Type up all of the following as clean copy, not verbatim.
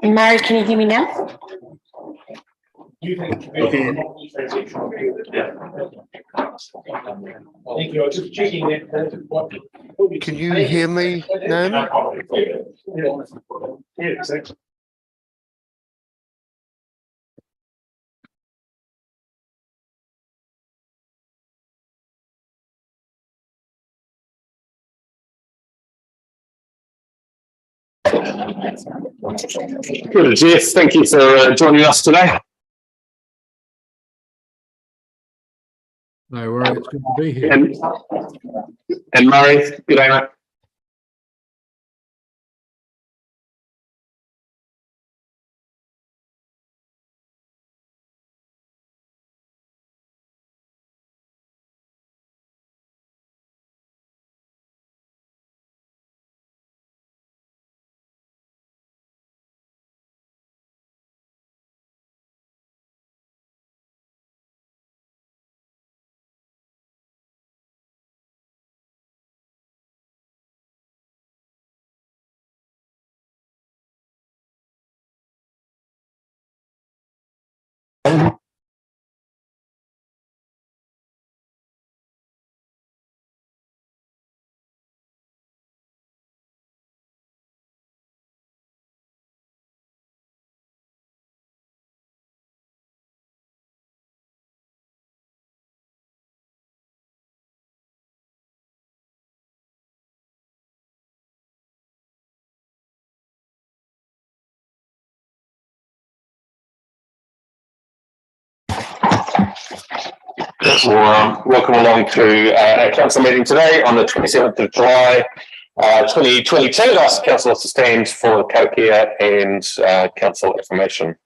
Mary, can you hear me now? Thank you. Just checking that. Can you hear me now? Yeah, exactly. Good, Jeff. Thank you for joining us today. No worries, it's good to be here. And Murray, good day, mate. Welcome along to our council meeting today on the 27th of July 2022. I ask council to stand for karakia and council affirmation.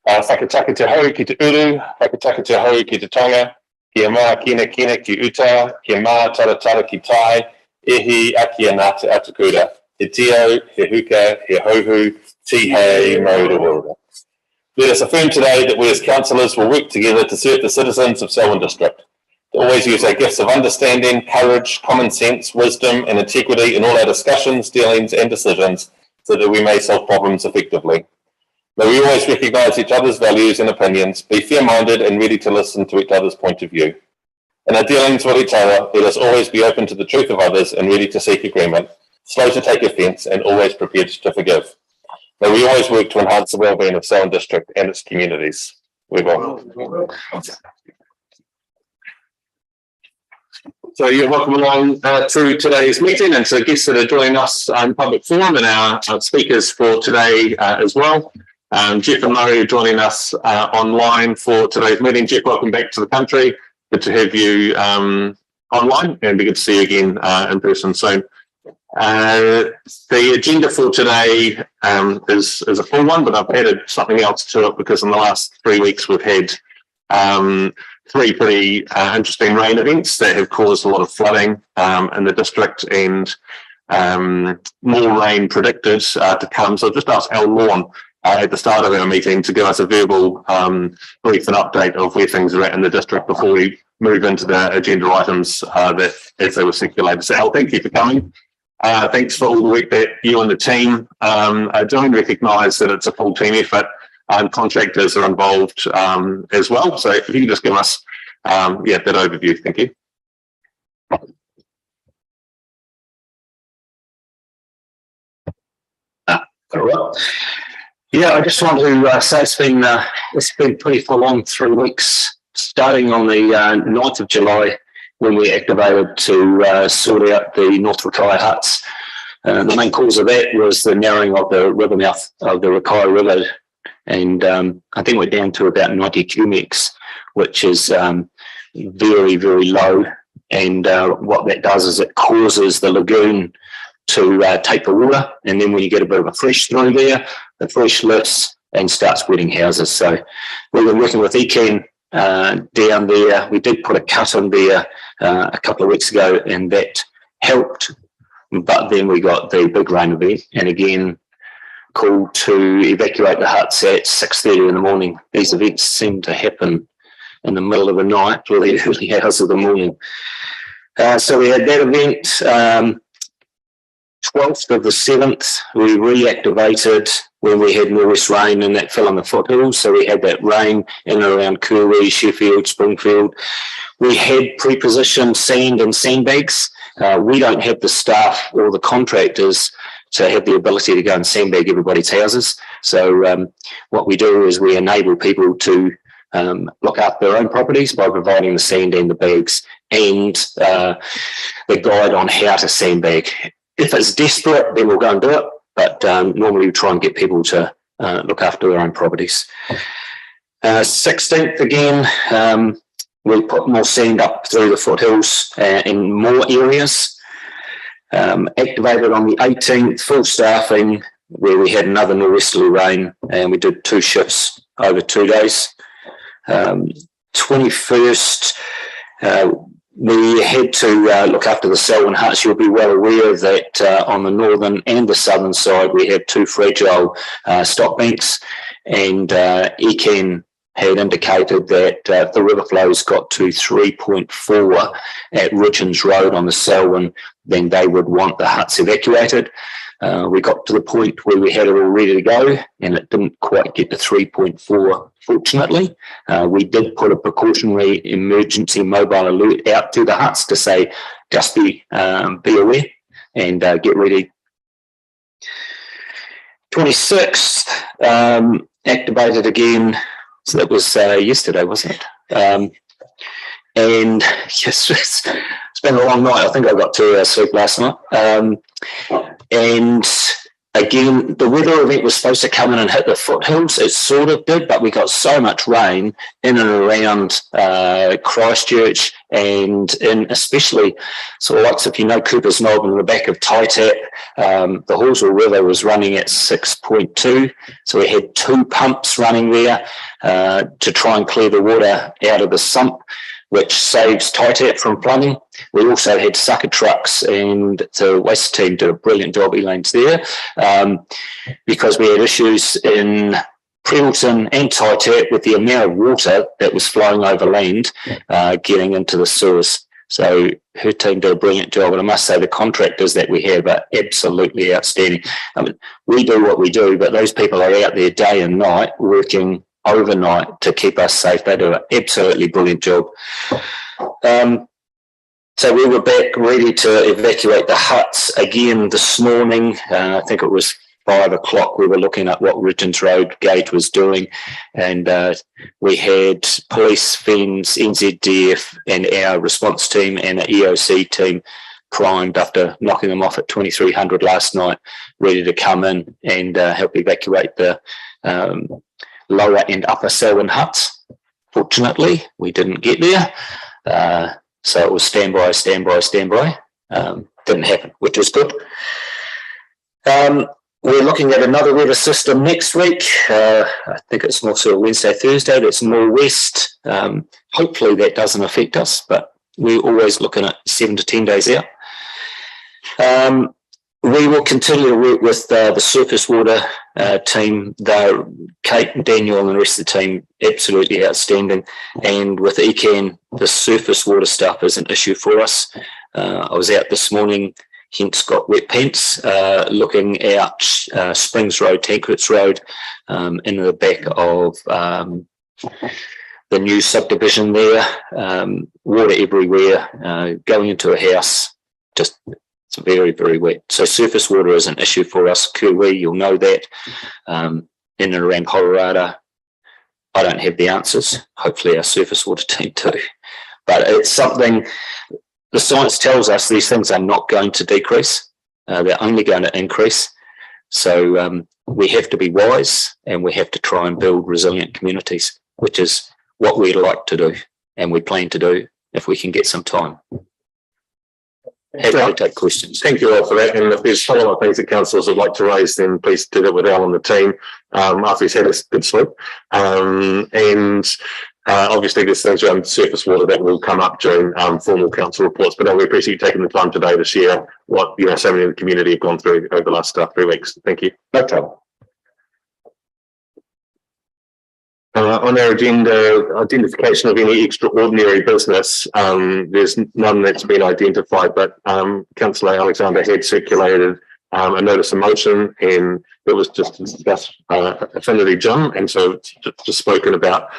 Whakataka te hau ki te uru, whakataka te hau ki te tonga, kia mā kina kina ki uta, kia mā tara tara ki tai, ehi akia nā te atukura, he tio, he huka, he hauhu, tihei maurua. Let us affirm today that we as councillors will work together to serve the citizens of Selwyn District, to always use our gifts of understanding, courage, common sense, wisdom and integrity in all our discussions, dealings and decisions so that we may solve problems effectively. May we always recognise each other's values and opinions, be fair-minded and ready to listen to each other's point of view. In our dealings with each other, let us always be open to the truth of others and ready to seek agreement, slow to take offence and always prepared to forgive. May we always work to enhance the well-being of Selwyn District and its communities. We will. So you're welcome along through today's meeting and to guests that are joining us in public forum and our speakers for today as well. Jeff and Murray are joining us online for today's meeting. Jeff, welcome back to the country. Good to have you online and be good to see you again in person soon. The agenda for today is a full one, but I've added something else to it because in the last 3 weeks we've had three pretty interesting rain events that have caused a lot of flooding in the district and more rain predicted to come. So I've just asked Al Lawn at the start of our meeting to give us a verbal brief and update of where things are at in the district before we move into the agenda items that as they were circulated. So Al, thank you for coming. Thanks for all the work that you and the team are doing. Recognise that it's a full team effort and contractors are involved as well. So if you can just give us that overview, thank you. Yeah, I just want to say it's been pretty full on 3 weeks, starting on the 9th of July when we activated to sort out the North Rakai huts. The main cause of that was the narrowing of the river mouth of the Rakai River, and I think we're down to about 90 cubics, which is very, very low. And what that does is it causes the lagoon to take the water, and then when you get a bit of a fresh through there, the fresh lifts and starts wetting houses. So we've been working with ECAN down there. We did put a cut in there a couple of weeks ago, and that helped. But then we got the big rain event, and again called to evacuate the huts at 6:30 in the morning. These events seem to happen in the middle of the night, really early hours of the morning. So we had that event. 12th of the 7th, we reactivated when we had northwest rain and that fell on the foothills. So we had that rain in and around Curry, Sheffield, Springfield. We had pre-positioned sand and sandbags. We don't have the staff or the contractors to have the ability to go and sandbag everybody's houses. So what we do is we enable people to look after their own properties by providing the sand and the bags and the guide on how to sandbag. If it's desperate, then we'll go and do it. But normally we try and get people to look after their own properties. 16th again, we put more sand up through the foothills in more areas. Activated on the 18th, full staffing, where we had another nor'westerly rain, and we did 2 shifts over 2 days. 21st, we had to look after the Selwyn huts. You'll be well aware that on the northern and the southern side, we have 2 fragile stock banks, and ECAN had indicated that the river flows got to 3.4 at Richards Road on the Selwyn, then they would want the huts evacuated. We got to the point where we had it all ready to go, and it didn't quite get to 3.4, fortunately. We did put a precautionary emergency mobile alert out to the huts to say, just be aware and get ready. 26th, activated again. So that was yesterday, wasn't it? And yes, it's been a long night. I think I got 2 hours sleep last night. And again, the weather event was supposed to come in and hit the foothills. It sort of did, but we got so much rain in and around Christchurch, and in especially sort of like, if you know Cooper's Knob in the back of Taitap, the Horsell River was running at 6.2. So we had 2 pumps running there to try and clear the water out of the sump, which saves Taitap from flooding. We also had sucker trucks, and the waste team did a brilliant job, Lgnz, there, because we had issues in Preelton and Taitap with the amount of water that was flowing over land getting into the sewers. So her team did a brilliant job, and I must say the contractors that we have are absolutely outstanding. I mean, we do what we do, but those people are out there day and night working overnight to keep us safe. They do an absolutely brilliant job. So we were back ready to evacuate the huts again this morning. I think it was 5 o'clock. We were looking at what Richards Road Gate was doing, and we had police, FENS, NZDF and our response team and the EOC team primed after knocking them off at 2300 last night, ready to come in and help evacuate the lower and upper Selwyn huts. Fortunately, we didn't get there. So it was standby. Didn't happen, which was good. We're looking at another river system next week. I think it's more sort of Wednesday, Thursday. That's more west. Hopefully that doesn't affect us, but we're always looking at 7 to 10 days out. We will continue to work with the surface water team. Kate and Daniel and the rest of the team, absolutely outstanding. And with ECAN, the surface water stuff is an issue for us. I was out this morning, hence got wet pants, looking out Springs Road, Tankerts Road, in the back of the new subdivision there. Water everywhere, going into a house, just it's very, very wet. So surface water is an issue for us. Kuwi, you'll know that. In and around Colorado, I don't have the answers. Hopefully our surface water team do. But it's something, the science tells us these things are not going to decrease. They're only going to increase. So we have to be wise, and we have to try and build resilient communities, which is what we'd like to do, and we plan to do if we can get some time. Happy to take questions. Thank you all for that. And if there's follow-up things that councillors would like to raise, then please do that with Al and the team after he's had a good sleep. Obviously there's things around surface water that will come up during formal council reports, but we appreciate you taking the time today to share what so many in the community have gone through over the last 3 weeks. Thank you. No trouble. On our agenda, identification of any extraordinary business. There's none that's been identified, but Councillor Alexander had circulated a notice of motion, and it was just discussed affinity Jim, and so just spoken about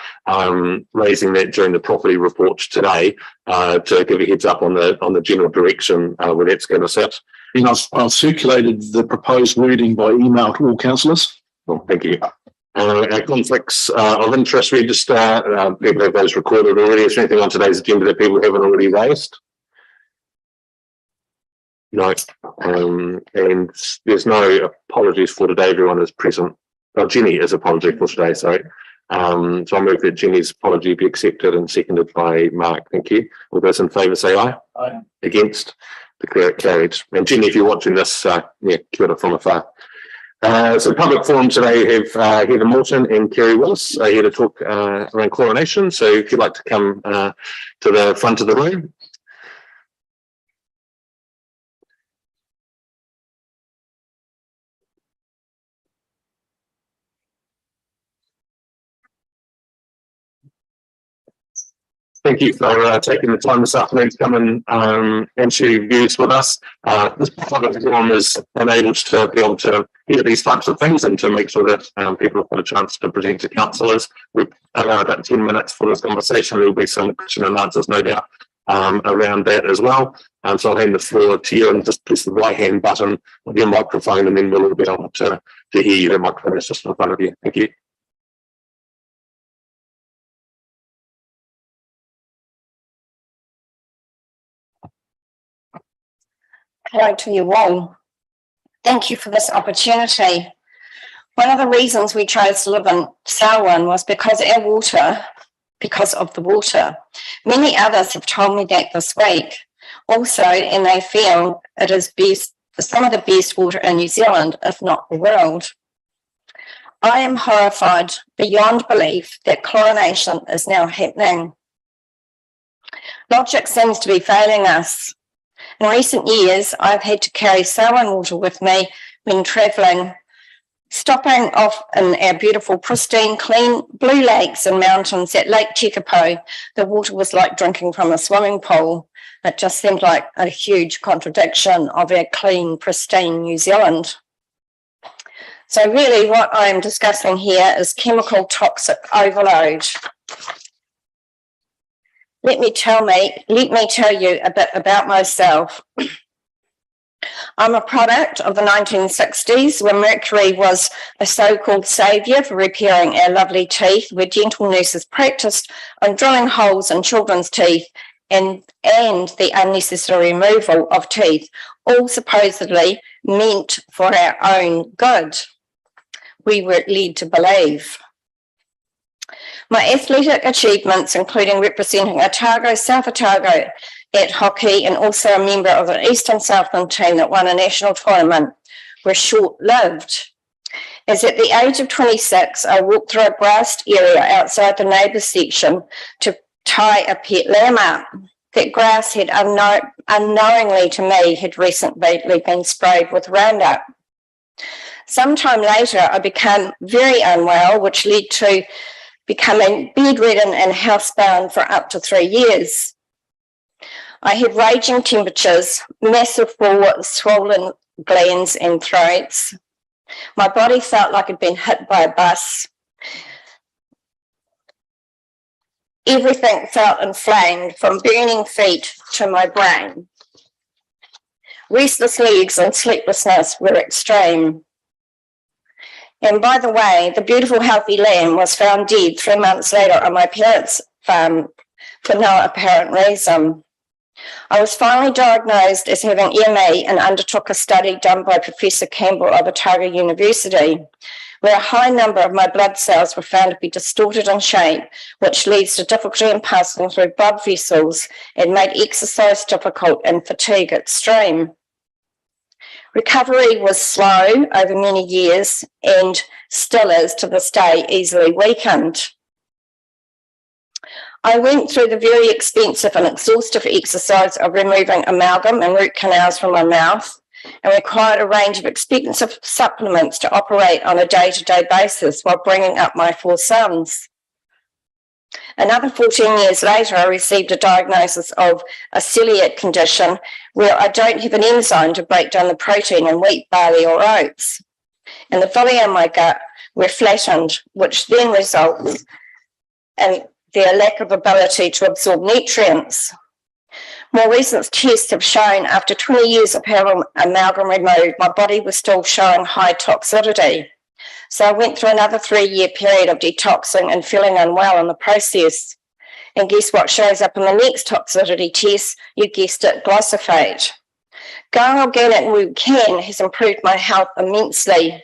raising that during the property report today to give a heads up on the general direction where that's going to sit. And I've circulated the proposed wording by email to all councillors. Well, thank you. Our conflicts of interest register, people have those recorded already. Is there anything on today's agenda that people haven't already raised? No. And there's no apologies for today. Everyone is present. Oh, Jenny is apology for today, sorry. So I move that Jenny's apology be accepted and seconded by Mark. Thank you. All those in favour say aye. Aye. Against? Declare it carried. And Jenny, if you're watching this, yeah, kia ora from afar. So public forum today have Heather Morton and Kerry Willis here to talk around chlorination. So if you'd like to come to the front of the room. Thank you for taking the time this afternoon to come and share your views with us. This public forum is enabled to be able to hear these types of things and to make sure that people have got a chance to present to councillors. We've about 10 minutes for this conversation. There will be some question and answers, no doubt, around that as well. So I'll hand the floor to you and just press the right hand button on your microphone, and then we'll be able to hear you. The microphone is just in front of you. Thank you. Hello to you all. Thank you for this opportunity. One of the reasons we chose to live in Selwyn was because of the water. Many others have told me that this week also, and they feel it is some of the best water in New Zealand, if not the world. I am horrified beyond belief that chlorination is now happening. Logic seems to be failing us. In recent years, I've had to carry Selwyn water with me when travelling, stopping off in our beautiful, pristine, clean blue lakes and mountains at Lake Tekapo. The water was like drinking from a swimming pool. It just seemed like a huge contradiction of our clean, pristine New Zealand. So really what I'm discussing here is chemical toxic overload. Let me tell you a bit about myself. I'm a product of the 1960s, when mercury was a so-called saviour for repairing our lovely teeth, where dental nurses practised on drilling holes in children's teeth and the unnecessary removal of teeth, all supposedly meant for our own good. We were led to believe. My athletic achievements, including representing Otago, South Otago at hockey, and also a member of an Eastern Southland team that won a national tournament, were short-lived. As at the age of 26, I walked through a grassed area outside the neighbour's section to tie a pet lamb up. That grass had unknowingly to me had recently been sprayed with Roundup. Sometime later, I became very unwell, which led to becoming bedridden and housebound for up to 3 years. I had raging temperatures, massive swollen glands and throats. My body felt like it'd been hit by a bus. Everything felt inflamed, from burning feet to my brain. Restless legs and sleeplessness were extreme. And by the way, the beautiful healthy lamb was found dead 3 months later on my parents' farm for no apparent reason. I was finally diagnosed as having EME and undertook a study done by Professor Campbell of Otago University, where a high number of my blood cells were found to be distorted in shape, which leads to difficulty in passing through blood vessels and made exercise difficult and fatigue extreme. Recovery was slow over many years and still is to this day easily weakened. I went through the very expensive and exhaustive exercise of removing amalgam and root canals from my mouth, and required a range of expensive supplements to operate on a day-to-day basis while bringing up my 4 sons. Another 14 years later, I received a diagnosis of a celiac condition where I don't have an enzyme to break down the protein in wheat, barley, or oats. And the villi in my gut were flattened, which then results in their lack of ability to absorb nutrients. More recent tests have shown after 20 years of having amalgam removed, my body was still showing high toxicity. So I went through another 3-year period of detoxing and feeling unwell in the process. And guess what shows up in the next toxicity test? You guessed it, glyphosate. Going organic where we can has improved my health immensely.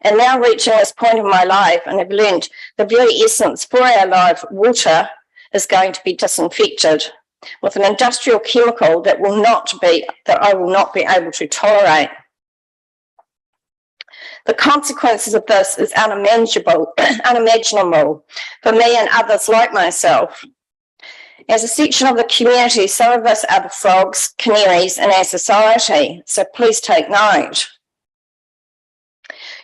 And now reaching this point in my life, and I've learned the very essence for our life, water, is going to be disinfected with an industrial chemical that I will not be able to tolerate. The consequences of this is unimaginable for me and others like myself. As a section of the community, some of us are the frogs, canaries in our society, so please take note.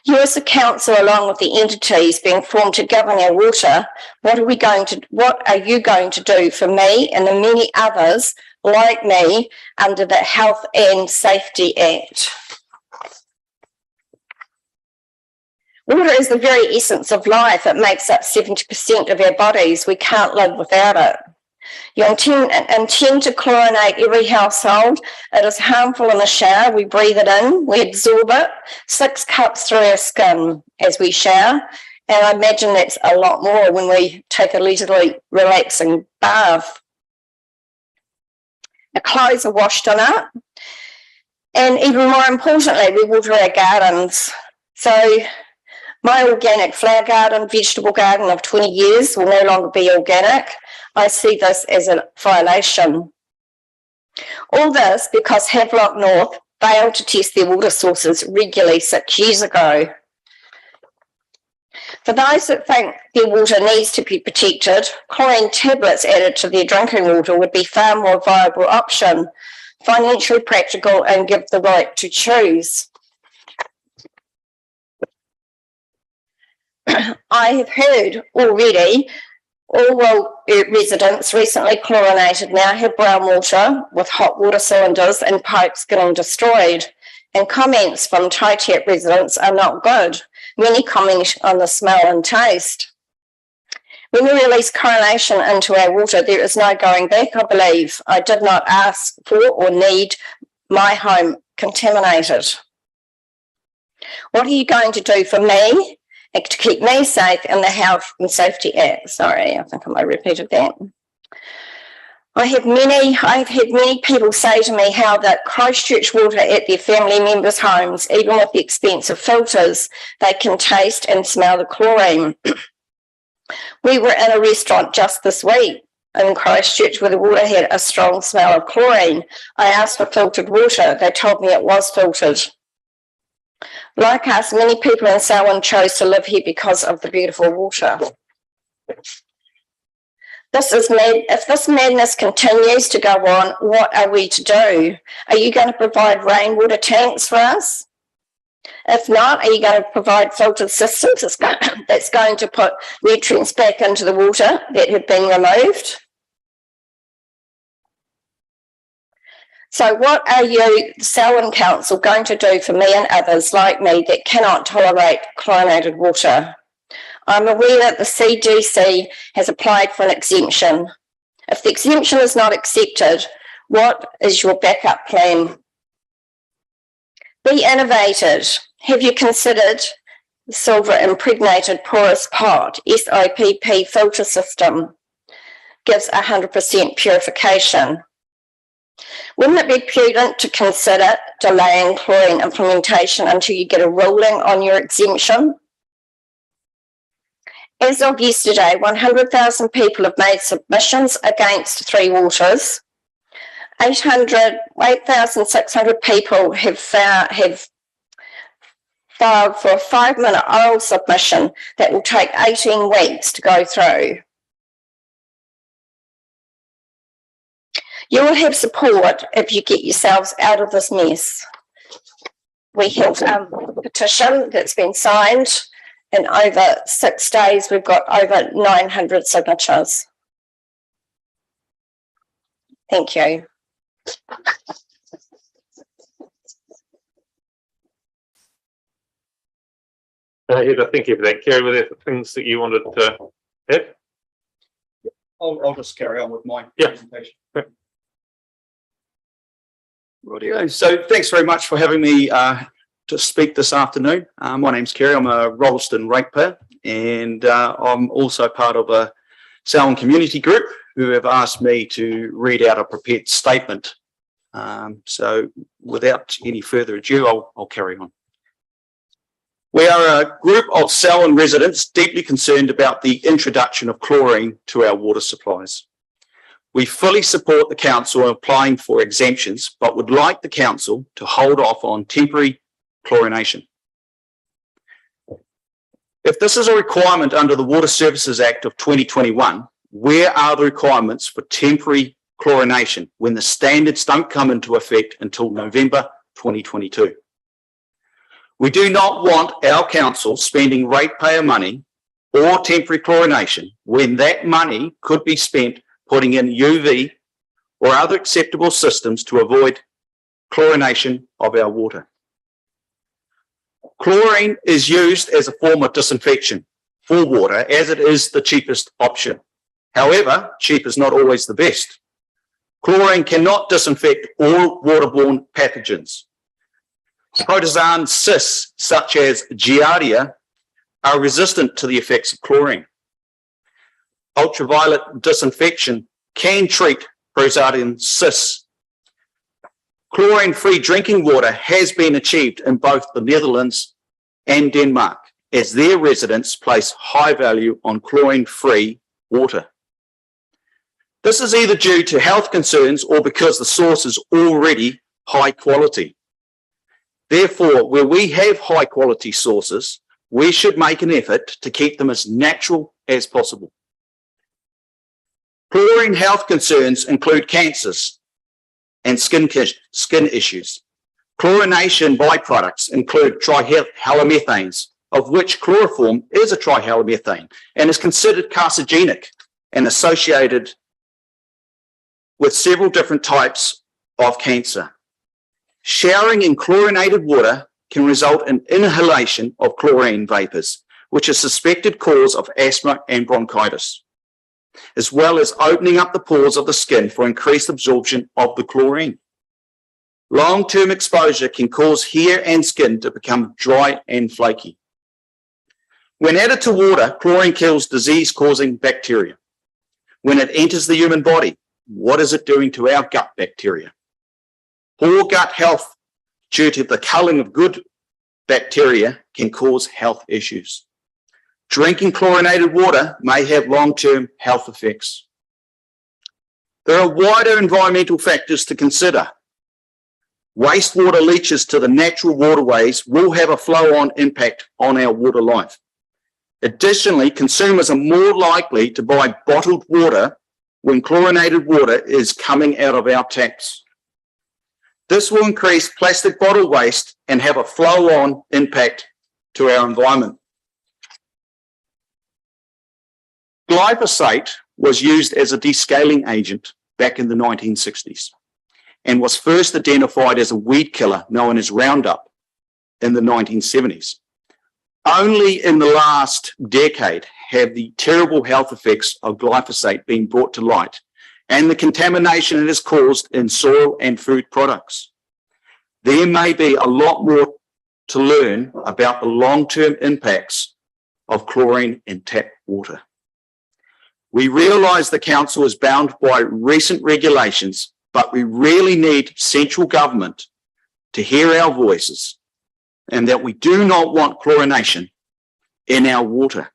You as a council, along with the entities being formed to govern our water, what are you going to do for me and the many others like me under the Health and Safety Act? Water is the very essence of life. It makes up 70% of our bodies. We can't live without it. You intend to chlorinate every household. It is harmful in the shower. We breathe it in, we absorb it, 6 cups through our skin as we shower. And I imagine that's a lot more when we take a leisurely, relaxing bath. Our clothes are washed in it. And even more importantly, we water our gardens. So my organic flower garden, vegetable garden of 20 years will no longer be organic. I see this as a violation. All this because Havelock North failed to test their water sources regularly 6 years ago. For those that think their water needs to be protected, chlorine tablets added to their drinking water would be far more viable option, financially practical, and give the right to choose. I have heard already all residents recently chlorinated now have brown water with hot water cylinders and pipes getting destroyed. And comments from Titap residents are not good. Many comment on the smell and taste. When we release chlorination into our water, there is no going back, I believe. I did not ask for or need my home contaminated. What are you going to do for me to keep me safe in the Health and Safety Act? Sorry, I think I might have repeated that. I've had many people say to me how that Christchurch water at their family members' homes, even with the expensive filters, they can taste and smell the chlorine. We were in a restaurant just this week in Christchurch where the water had a strong smell of chlorine. I asked for filtered water. They told me it was filtered. Like us, many people in Selwyn chose to live here because of the beautiful water. If this madness continues to go on, what are we to do? Are you going to provide rainwater tanks for us? If not, are you going to provide filtered systems that's going to put nutrients back into the water that have been removed? So what are you, the Selwyn Council, going to do for me and others like me that cannot tolerate chlorinated water? I'm aware that the CDC has applied for an exemption. If the exemption is not accepted, what is your backup plan? Be innovative. Have you considered the silver impregnated porous pot, SIPP filter system? Gives 100% purification. Wouldn't it be prudent to consider delaying chlorine implementation until you get a ruling on your exemption? As of yesterday, 100,000 people have made submissions against Three Waters. 8,600 people have filed for a 5-minute oral submission that will take 18 weeks to go through. You will have support if you get yourselves out of this mess. We have a petition that's been signed in over 6 days, we've got over 900 signatures. Thank you. Heather, thank you for that. Kerry, were there things that you wanted to add? I'll just carry on with my Yeah. presentation. Rightio. So thanks very much for having me to speak this afternoon. My name's Kerry. I'm a Rolleston ratepayer, and I'm also part of a Selwyn community group who have asked me to read out a prepared statement. So without any further ado, I'll carry on. We are a group of Selwyn residents deeply concerned about the introduction of chlorine to our water supplies. We fully support the council in applying for exemptions, but would like the council to hold off on temporary chlorination. If this is a requirement under the Water Services Act of 2021, where are the requirements for temporary chlorination when the standards don't come into effect until November 2022? We do not want our council spending ratepayer money or temporary chlorination when that money could be spent putting in UV or other acceptable systems to avoid chlorination of our water. Chlorine is used as a form of disinfection for water as it is the cheapest option. However, cheap is not always the best. Chlorine cannot disinfect all waterborne pathogens. Protozoan cysts such as Giardia are resistant to the effects of chlorine. Ultraviolet disinfection can treat protozoan cysts. Chlorine-free drinking water has been achieved in both the Netherlands and Denmark, as their residents place high value on chlorine-free water. This is either due to health concerns or because the source is already high quality. Therefore, where we have high quality sources, we should make an effort to keep them as natural as possible. Chlorine health concerns include cancers and skin issues. Chlorination byproducts include trihalomethanes, of which chloroform is a trihalomethane and is considered carcinogenic and associated with several different types of cancer. Showering in chlorinated water can result in inhalation of chlorine vapors, which is a suspected cause of asthma and bronchitis, as well as opening up the pores of the skin for increased absorption of the chlorine. Long-term exposure can cause hair and skin to become dry and flaky. When added to water, chlorine kills disease-causing bacteria. When it enters the human body, what is it doing to our gut bacteria? Poor gut health due to the culling of good bacteria can cause health issues. Drinking chlorinated water may have long-term health effects. There are wider environmental factors to consider. Wastewater leaches to the natural waterways will have a flow-on impact on our water life. Additionally, consumers are more likely to buy bottled water when chlorinated water is coming out of our taps. This will increase plastic bottle waste and have a flow-on impact to our environment. Glyphosate was used as a descaling agent back in the 1960s and was first identified as a weed killer known as Roundup in the 1970s. Only in the last decade have the terrible health effects of glyphosate been brought to light and the contamination it has caused in soil and food products. There may be a lot more to learn about the long-term impacts of chlorine in tap water. We realise the council is bound by recent regulations, but we really need central government to hear our voices and that we do not want chlorination in our water.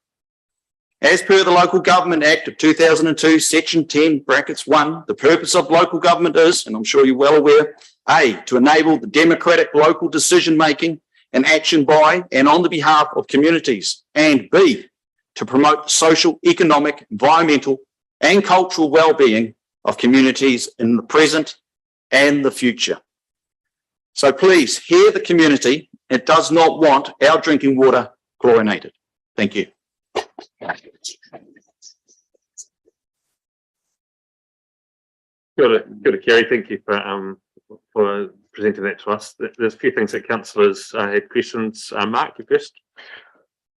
As per the Local Government Act of 2002, Section 10, brackets 1, the purpose of local government is, and I'm sure you're well aware, A, to enable the democratic local decision-making and action by and on the behalf of communities, and B, to promote the social, economic, environmental and cultural well-being of communities in the present and the future. So please hear the community. It does not want our drinking water chlorinated. Thank you. Good, Kerry. Thank you for presenting that to us. There's a few things that councillors had questions. Mark, you first.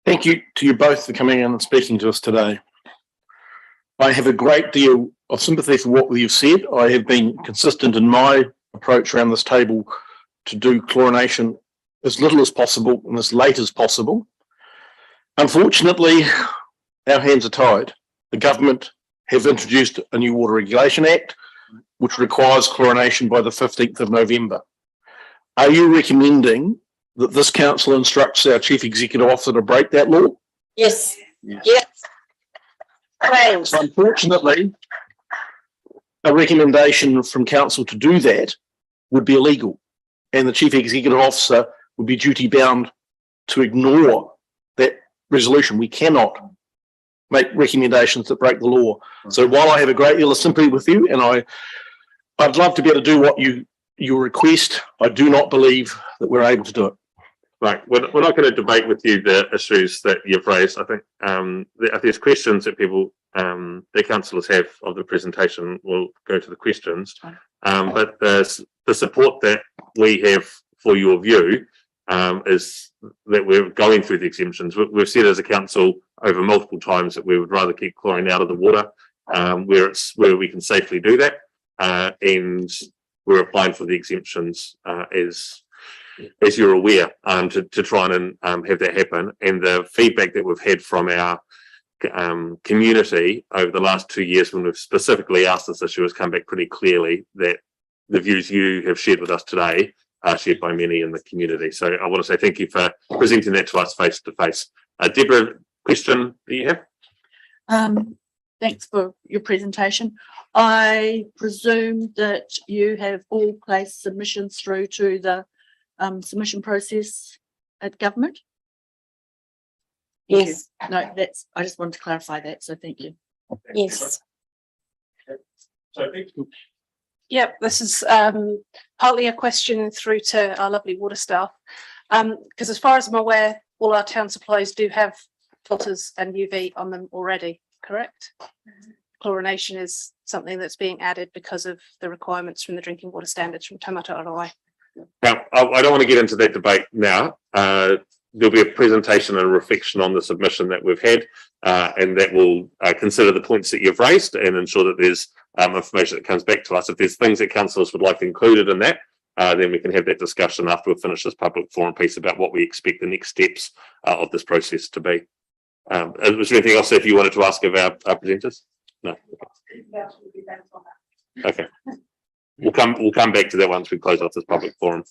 Thank you to you both for coming in and speaking to us today. I have a great deal of sympathy for what you've said. I have been consistent in my approach around this table to do chlorination as little as possible and as late as possible. Unfortunately, our hands are tied. The government have introduced a new Water Regulation Act, which requires chlorination by the 15th of November. Are you recommending that this council instructs our chief executive officer to break that law? Yes. Yes. Thanks. Unfortunately, a recommendation from council to do that would be illegal, and the chief executive officer would be duty bound to ignore that resolution. We cannot make recommendations that break the law. So while I have a great deal of sympathy with you, and I'd love to be able to do what you request, I do not believe that we're able to do it. Right, we're not going to debate with you the issues that you've raised. I think if there's questions that people, the councillors have of the presentation, we'll go to the questions. But the support that we have for your view is that we're going through the exemptions. We've said as a council over multiple times that we would rather keep chlorine out of the water where we can safely do that, and we're applying for the exemptions as you're aware, to try and have that happen. And the feedback that we've had from our community over the last 2 years when we've specifically asked this issue has come back pretty clearly that the views you have shared with us today are shared by many in the community. So I want to say thank you for presenting that to us face to face. Deborah, question that you have? Thanks for your presentation. I presume that you have all placed submissions through to the submission process at government? Yes. No, I just wanted to clarify that, so thank you. Yes. So Yep, this is partly a question through to our lovely water staff. Because as far as I'm aware, all our town supplies do have filters and UV on them already, correct? Chlorination is something that's being added because of the requirements from the drinking water standards from Taumata Arawai. Now, I don't want to get into that debate now. There'll be a presentation and a reflection on the submission that we've had, and that will consider the points that you've raised and ensure that there's information that comes back to us. If there's things that councillors would like included in that, then we can have that discussion after we've finished this public forum piece about what we expect the next steps of this process to be. Was there anything else that you wanted to ask of our presenters? No. Okay. We'll come back to that once we close off this public forum.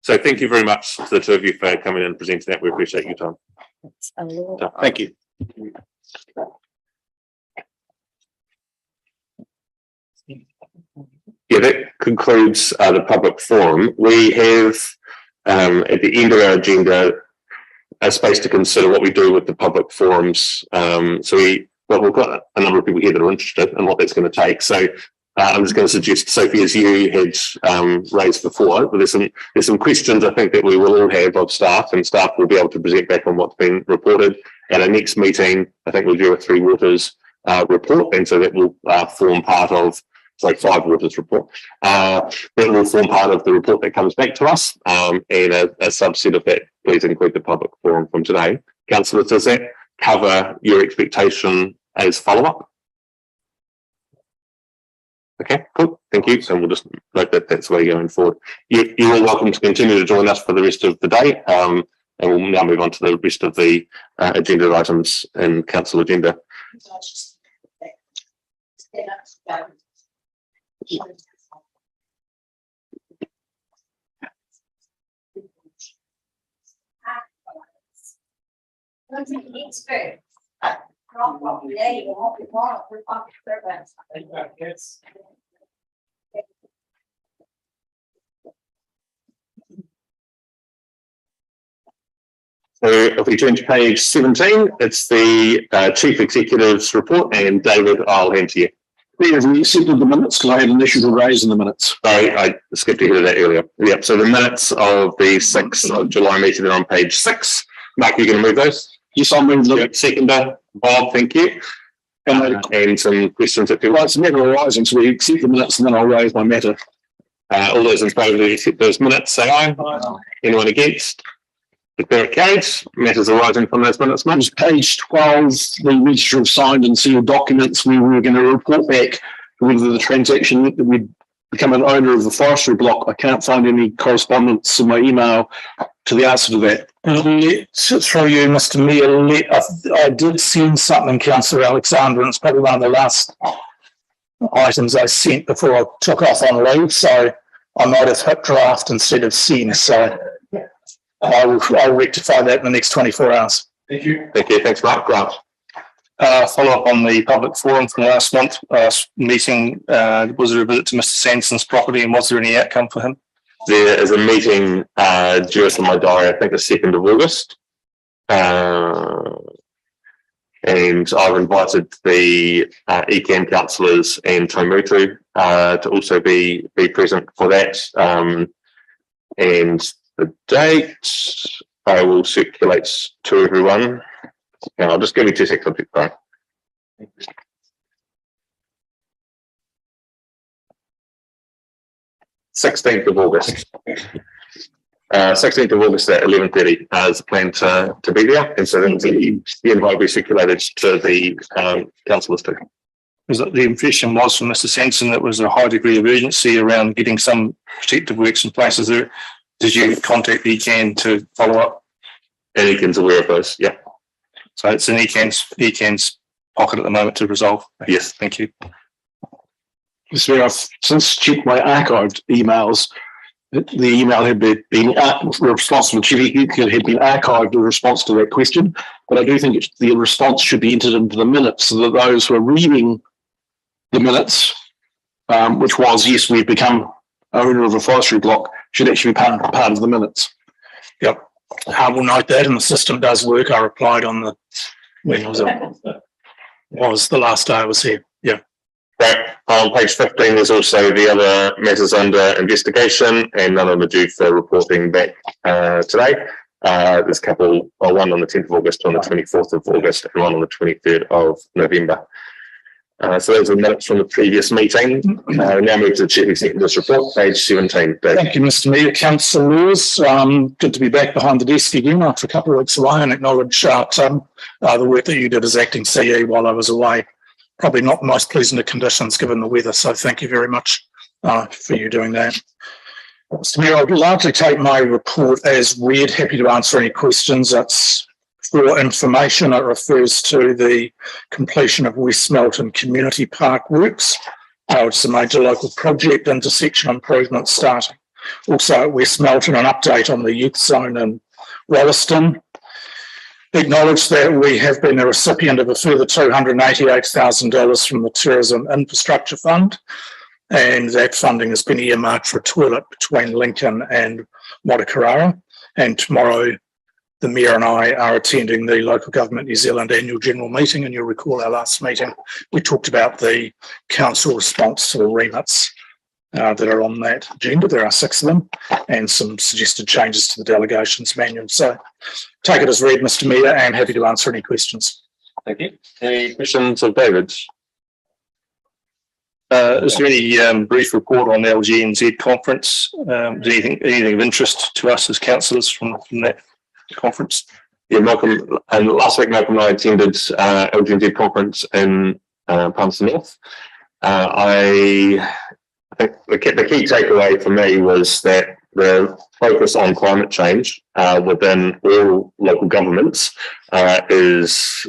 So thank you very much to the two of you for coming in and presenting that. We appreciate your time. Thank you. Yeah, that concludes the public forum. We have at the end of our agenda a space to consider what we do with the public forums. We've got a number of people here that are interested in what that's going to take. So I'm just going to suggest, Sophie, as you had raised before, but there's some questions I think that we will all have of staff, and staff will be able to present back on what's been reported. At our next meeting, I think we'll do a 3 Waters report, and so that will form part of, 5 Waters report. That will form part of the report that comes back to us, and a subset of that, please include the public forum from today. Councillor, does that cover your expectation as follow-up? Okay, cool. Thank you. So we'll just note that that's the way going forward. You're all welcome to continue to join us for the rest of the day. And we'll now move on to the rest of the agenda items in council agenda. So if we turn to page 17, it's the Chief Executive's report, and David, I'll hand to you. We have accepted the minutes because I had an issue to raise in the minutes. Sorry, I skipped ahead of that earlier. Yep, so the minutes of the 6th of July meeting are on page 6. Mark, you going to move those? Yes, I'll move the, Seconder, Bob, thank you. And some questions that people, well, it's never arising, so we accept the minutes and then I'll raise my matter. all those in favour of accept those minutes, say aye. Anyone against? Declare it carried. Matters arising from those minutes, It mate. was page 12, the register of signed and sealed documents. We were going to report back whether the transaction that we'd become an owner of the forestry block. I can't find any correspondence in my email to the answer to that. Through you, Mr. Mayor, I did send something, Councillor Alexander, and it's probably one of the last items I sent before I took off on leave, so I might have hit draft instead of send, so I'll rectify that in the next 24 hours. Thank you. Thank you. Thanks, Mark. Grant. Follow up on the public forum from last month, meeting, was there a visit to Mr. Sanson's property and was there any outcome for him? There is a meeting due in my diary, I think the 2nd of August. And I've invited the ECAM councillors and Taumotu to also be present for that. And the date I will circulate to everyone. And I'll just give you 2 seconds. Right. 16th of August. 16th of August at 11:30 is planned to be there, and so then the invite will be circulated to the councillors too. Was that the impression was from Mr. Sanson that was a high degree of urgency around getting some protective works in place? Did you contact ECAN to follow up? And ECAN's aware of those, yeah. So it's in ECAN's pocket at the moment to resolve. Yes. Thank you. Mr. Mayor, I've since checked my archived emails. The email had been response from Chief had been archived in response to that question, but I do think the response should be entered into the minutes so that those who are reading the minutes, which was, yes, we've become owner of a forestry block, should actually be part of the minutes. Yep. I will note that, and the system does work. I replied on the, when was it? Was the last day I was here. Yeah. Right. On page 15, there's also the other matters under investigation, and none of them are due for reporting back today. There's a couple, one on the 10th of August, on the 24th of August, and one on the 23rd of November. So those are minutes from the previous meeting. Now move to the Chief Executive's report, page 17. Dave. Thank you, Mr. Mayor. Councillors, good to be back behind the desk again after a couple of weeks away, and acknowledge Tim, the work that you did as acting CE while I was away. Probably not the most pleasant of conditions given the weather, so thank you very much for you doing that. Mr. Mayor, I'll largely take my report as read. Happy to answer any questions. It's for information. It refers to the completion of West Melton Community Park works. It's a major local project, intersection improvement starting. Also at West Melton, an update on the youth zone in Wollaston. Acknowledge that we have been the recipient of a further $288,000 from the Tourism Infrastructure Fund, and that funding has been earmarked for a toilet between Lincoln and Motukarara. And tomorrow, the Mayor and I are attending the Local Government New Zealand Annual General Meeting, and you'll recall our last meeting, we talked about the council response to the remits that are on that agenda. There are 6 of them, and some suggested changes to the delegations manual. So take it as read, Mr. Mayor, and happy to answer any questions. Thank you. Any questions of David? Is there any brief report on the Lgnz conference? Anything of interest to us as councillors from that conference? Yeah, Malcolm, and last week Malcolm and I attended Lgnz conference in Palmerston North. I think the key takeaway for me was that the focus on climate change within all local governments is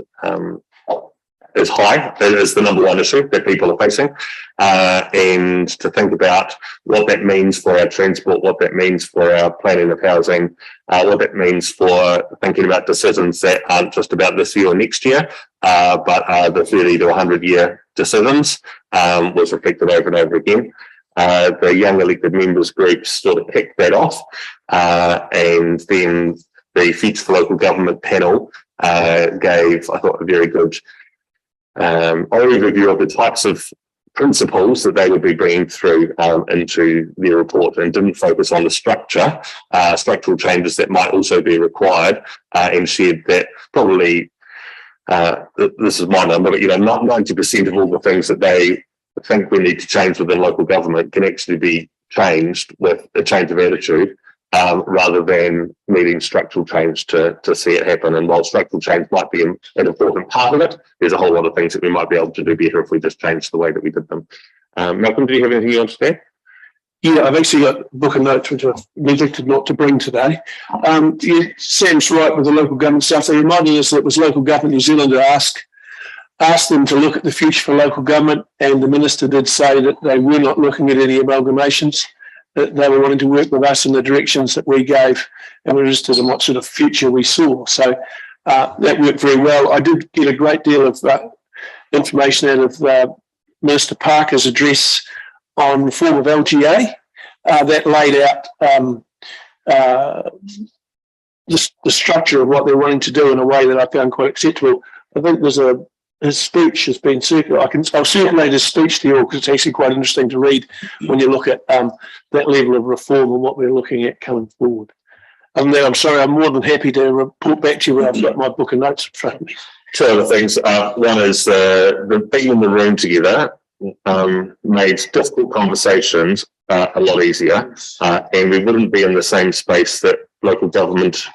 high. It is the number one issue that people are facing, and to think about what that means for our transport, what that means for our planning of housing, what that means for thinking about decisions that aren't just about this year or next year, but the 30 to 100 year decisions, was reflected over and over again. The young elected members groups sort of kicked that off, and then the Future for Local Government panel gave, I thought, a very good overview of the types of principles that they would be bringing through into the report, and didn't focus on the structural changes that might also be required, and shared that probably, this is my number, but not 90% of all the things that they think we need to change within local government can actually be changed with a change of attitude, rather than needing structural change to see it happen. And while structural change might be an important part of it, there's a whole lot of things that we might be able to do better if we just changed the way that we did them. Malcolm, do you have anything you want to say? Yeah, I've actually got a book of notes which I've neglected not to bring today. Sam's right with the local government stuff. They reminding us that it was Local Government New Zealand who asked them to look at the future for local government, and the minister did say that they were not looking at any amalgamations, that they were wanting to work with us in the directions that we gave, and we're interested in what sort of future we saw. So that worked very well. I did get a great deal of information out of Minister Parker's address on reform of LGA that laid out the structure of what they're wanting to do in a way that I found quite acceptable. I think his speech has been circulated. I'll circulate his speech to you all because it's actually quite interesting to read when you look at that level of reform and what we're looking at coming forward. And then I'm sorry, I'm more than happy to report back to you when I've got my book of notes in front of me. Two other things. One is the being in the room together made difficult conversations a lot easier, and we wouldn't be in the same space that local government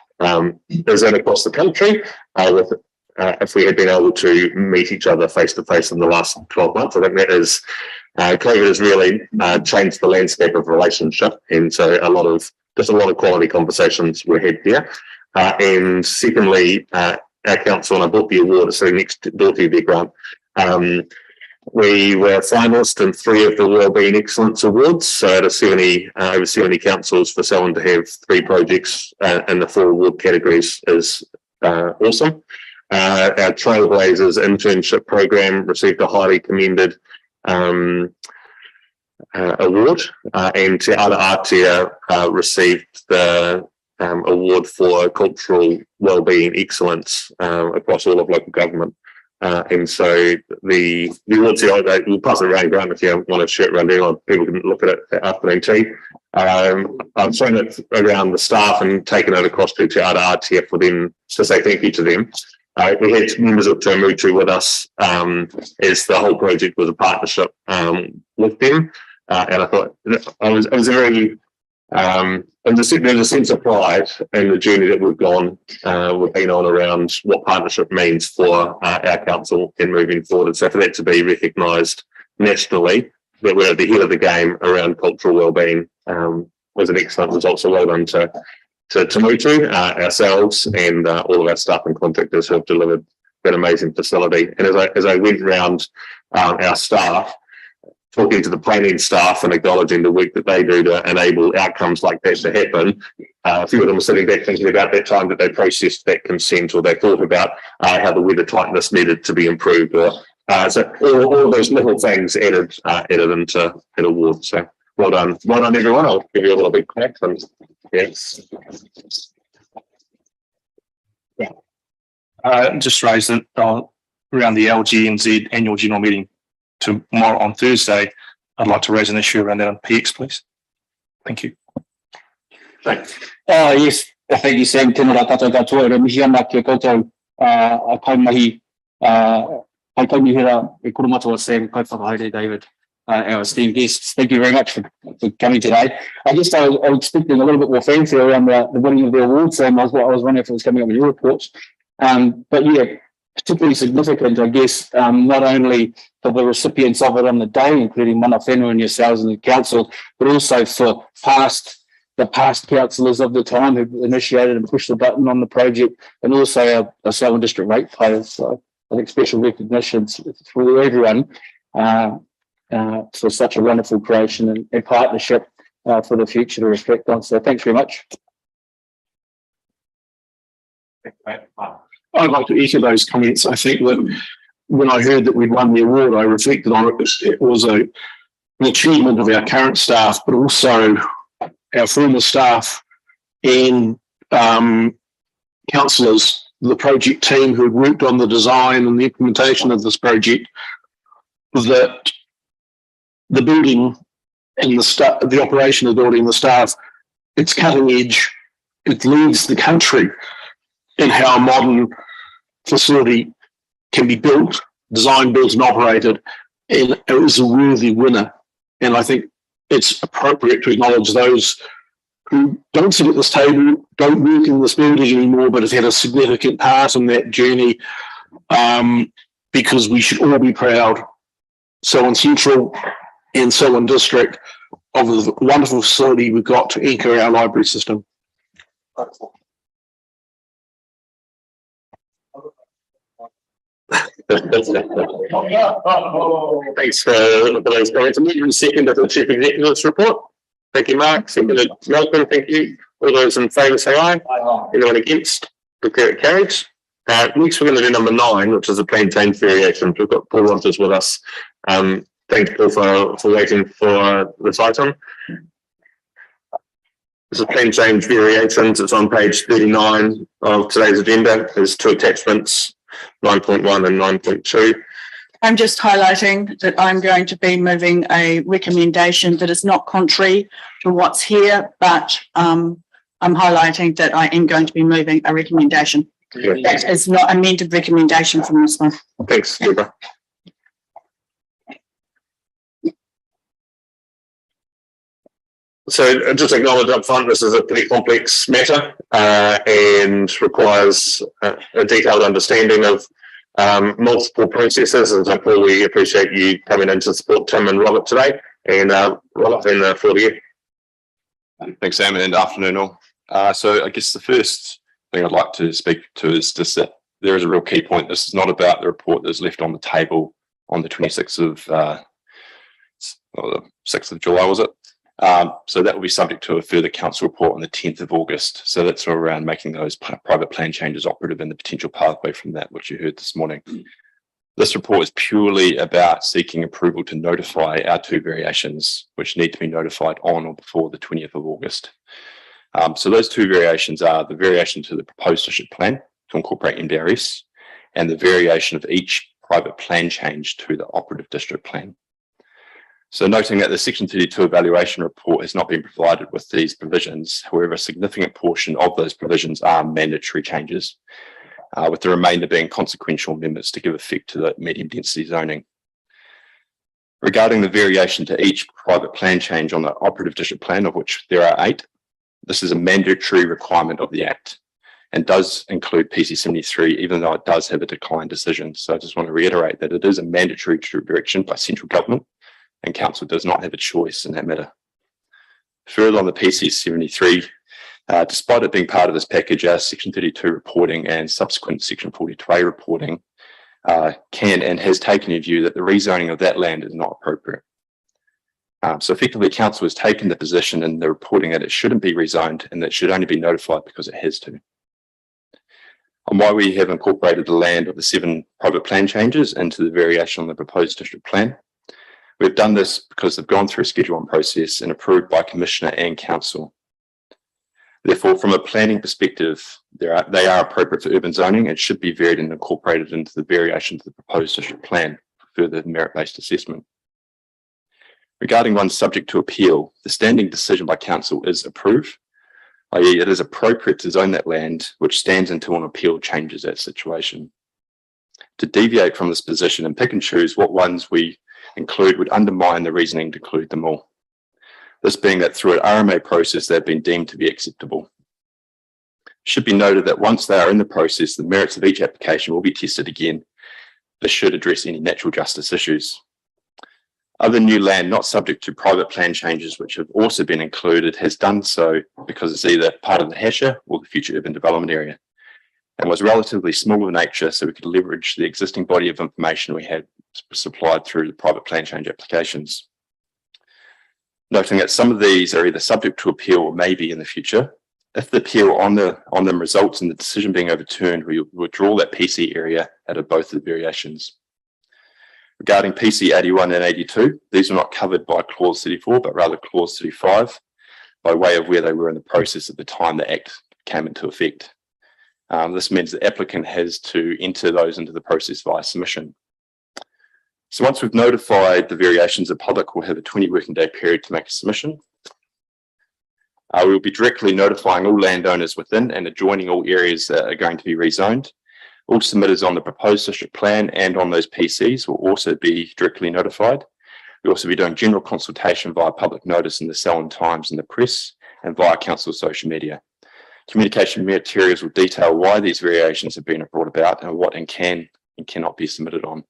is in across the country if we had been able to meet each other face to face in the last 12 months. I think that is COVID has really changed the landscape of relationship, and so a lot of quality conversations were had there. And secondly, our council, and I bought the award, sitting next door to you there, Grant. We were finalists in 3 of the Wellbeing Excellence Awards. So out of 70, over 70 councils, for someone to have 3 projects in the 4 award categories is awesome. Our Trailblazers internship program received a highly commended award, and Te Ara Aotea received the award for cultural wellbeing excellence across all of local government. And so the awards here, we'll pass it around, Grant, if you want to share it around anyone. People can look at it at afternoon tea. I've shown it around the staff and taken it across to Te Ara Aotea for them to say thank you to them. We had members of Te Mutu with us as the whole project was a partnership with them. And I thought there's a sense of pride in the journey that we've been on around what partnership means for our council in moving forward. And so for that to be recognised nationally, that we're at the head of the game around cultural wellbeing was an excellent result. So well done to Mutu, ourselves, and all of our staff and contractors who have delivered that amazing facility. And as I went around our staff, talking to the planning staff and acknowledging the work that they do to enable outcomes like that to happen, a few of them were sitting back thinking about that time that they processed that consent, or they thought about how the weather tightness needed to be improved. Or so all of those little things added into an award. So well done everyone. I'll give you a little bit clap. Yes. Just raised it around the Lgnz annual general meeting tomorrow on Thursday. I'd like to raise an issue around that on PX, please. Thank you. Thanks. Yes, thank you, Sam. Tēnā tātou katoa, e mihi ana ki koutou a kaumahi, kai kaumihira e kurumatua Sam, kai whakahaere David, our esteemed guests. Thank you very much for coming today. I guess I was expecting a little bit more fanfare around the winning of the awards, Sam. I was wondering if it was coming up with your reports. But yeah, particularly significant, I guess, not only for the recipients of it on the day, including mana whenua and yourselves and the council, but also for the past councillors of the time who initiated and pushed the button on the project, and also our Southern District ratepayers. So I think special recognitions for everyone for such a wonderful creation and partnership for the future to reflect on. So thanks very much. I'd like to echo those comments. I think that when I heard that we'd won the award, I reflected on it. It was an achievement of our current staff, but also our former staff and councillors, the project team who had worked on the design and the implementation of this project, that the building and the operation of the building, the staff, it's cutting edge. It leads the country in how a modern facility can be built, designed, built and operated. And it was a worthy winner. And I think it's appropriate to acknowledge those who don't sit at this table, don't work in this building anymore, but have had a significant part in that journey, because we should all be proud, so in Central and so in District, of the wonderful facility we've got to anchor our library system. Thanks for those comments. Moving second to the Chief Executive's report. Thank you, Mark. Seconded, Malcolm. Thank you. All those in favour say aye. Anyone against? Declare it carried. Next, we're going to do number 9, which is a plan change variation. We've got Paul Rogers with us. Thank you, Paul, for waiting for this item. This is plan change variations. It's on page 39 of today's agenda. There's 2 attachments, 9.1 and 9.2. I'm just highlighting that I'm going to be moving a recommendation that is not contrary to what's here, but I'm highlighting that I am going to be moving a recommendation. That is not amended recommendation from this one. Thanks, Deborah. So just acknowledge up front, this is a pretty complex matter and requires a detailed understanding of multiple processes. And so, Paul, we appreciate you coming in to support Tim and Robert today. And Robert, then the floor to you. Thanks, Sam, and afternoon all. So I guess the first thing I'd like to speak to is just that there is a real key point. This is not about the report that's left on the table on the 26th of the 6th of July, was it? So that will be subject to a further council report on the 10th of August. So that's around making those private plan changes operative and the potential pathway from that, which you heard this morning. This report is purely about seeking approval to notify our 2 variations, which need to be notified on or before the 20th of August. So those 2 variations are the variation to the proposed district plan to incorporate NBRS and the variation of each private plan change to the operative district plan. So noting that the Section 32 evaluation report has not been provided with these provisions, however, a significant portion of those provisions are mandatory changes, with the remainder being consequential amendments to give effect to the medium density zoning. Regarding the variation to each private plan change on the operative district plan, of which there are 8, this is a mandatory requirement of the Act and does include PC 73, even though it does have a decline decision. So I just want to reiterate that it is a mandatory direction by central government, and council does not have a choice in that matter. Further on the PC 73, despite it being part of this package, our Section 32 reporting and subsequent Section 42A reporting can and has taken a view that the rezoning of that land is not appropriate. So effectively, council has taken the position in the reporting that it shouldn't be rezoned and that it should only be notified because it has to. On why we have incorporated the land of the 7 private plan changes into the variation on the proposed district plan. We've done this because they've gone through a Schedule 1 process and approved by Commissioner and Council. Therefore, from a planning perspective, they are appropriate for urban zoning and should be varied and incorporated into the variation to the proposed district plan for further merit-based assessment. Regarding one subject to appeal, the standing decision by Council is approved, i.e. it is appropriate to zone that land, which stands until an appeal changes that situation. To deviate from this position and pick and choose what ones we include would undermine the reasoning to include them all. This being that through an RMA process, they've been deemed to be acceptable. It should be noted that once they are in the process, the merits of each application will be tested again. This should address any natural justice issues. Other new land not subject to private plan changes, which have also been included, has done so because it's either part of the Hasher or the future urban development area, and was relatively small in nature, so we could leverage the existing body of information we had supplied through the private plan change applications. Noting that some of these are either subject to appeal or may be in the future. If the appeal on them results in the decision being overturned, we withdraw that PC area out of both of the variations. Regarding PC 81 and 82, these are not covered by Clause 34, but rather Clause 35, by way of where they were in the process at the time the Act came into effect. This means the applicant has to enter those into the process via submission. So once we've notified the variations, the public will have a 20 working day period to make a submission. We will be directly notifying all landowners within and adjoining all areas that are going to be rezoned. All submitters on the proposed district plan and on those PCs will also be directly notified. We'll also be doing general consultation via public notice in the Cell and Times and the press and via council social media. Communication materials will detail why these variations have been brought about and what can and cannot be submitted on.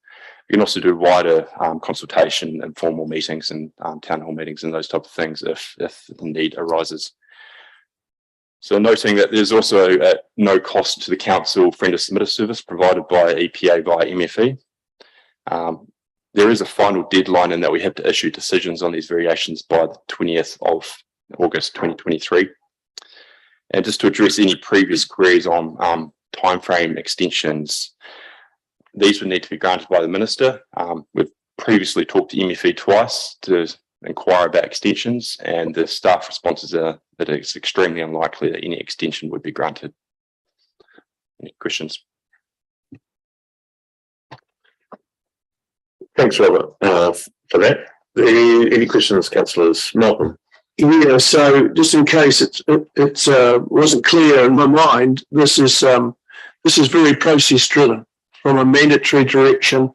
We can also do wider consultation and formal meetings and town hall meetings and those type of things if the need arises. So noting that there's also no cost to the council friend of submitter service provided by EPA via MFE. There is a final deadline in that we have to issue decisions on these variations by the 20th of August 2023. And just to address any previous queries on timeframe extensions, these would need to be granted by the minister. We've previously talked to MFE twice to inquire about extensions, and the staff responses are that it's extremely unlikely that any extension would be granted. Any questions? Thanks, Robert, for that. Any questions, councillors? Malcolm? Yeah, so just in case it wasn't clear in my mind, this is very process driven from a mandatory direction,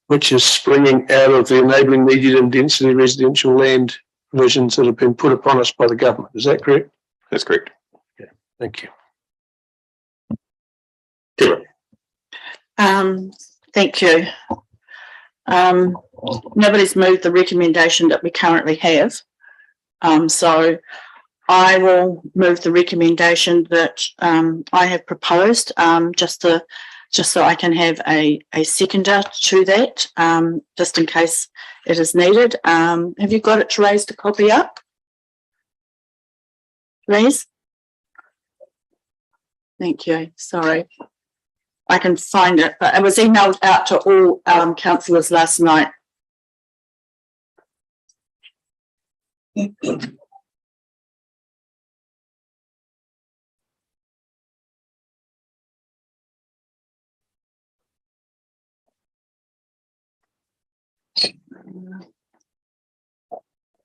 which is springing out of the enabling medium and density residential land provisions that have been put upon us by the government. Is that correct? That's correct. Yeah, thank you. Thank you. Nobody's moved the recommendation that we currently have. So I will move the recommendation that I have proposed, just so I can have a seconder to that, just in case it is needed. Have you got it, Therese, to copy up? Therese? Thank you. Sorry. I can find it, but it was emailed out to all councillors last night.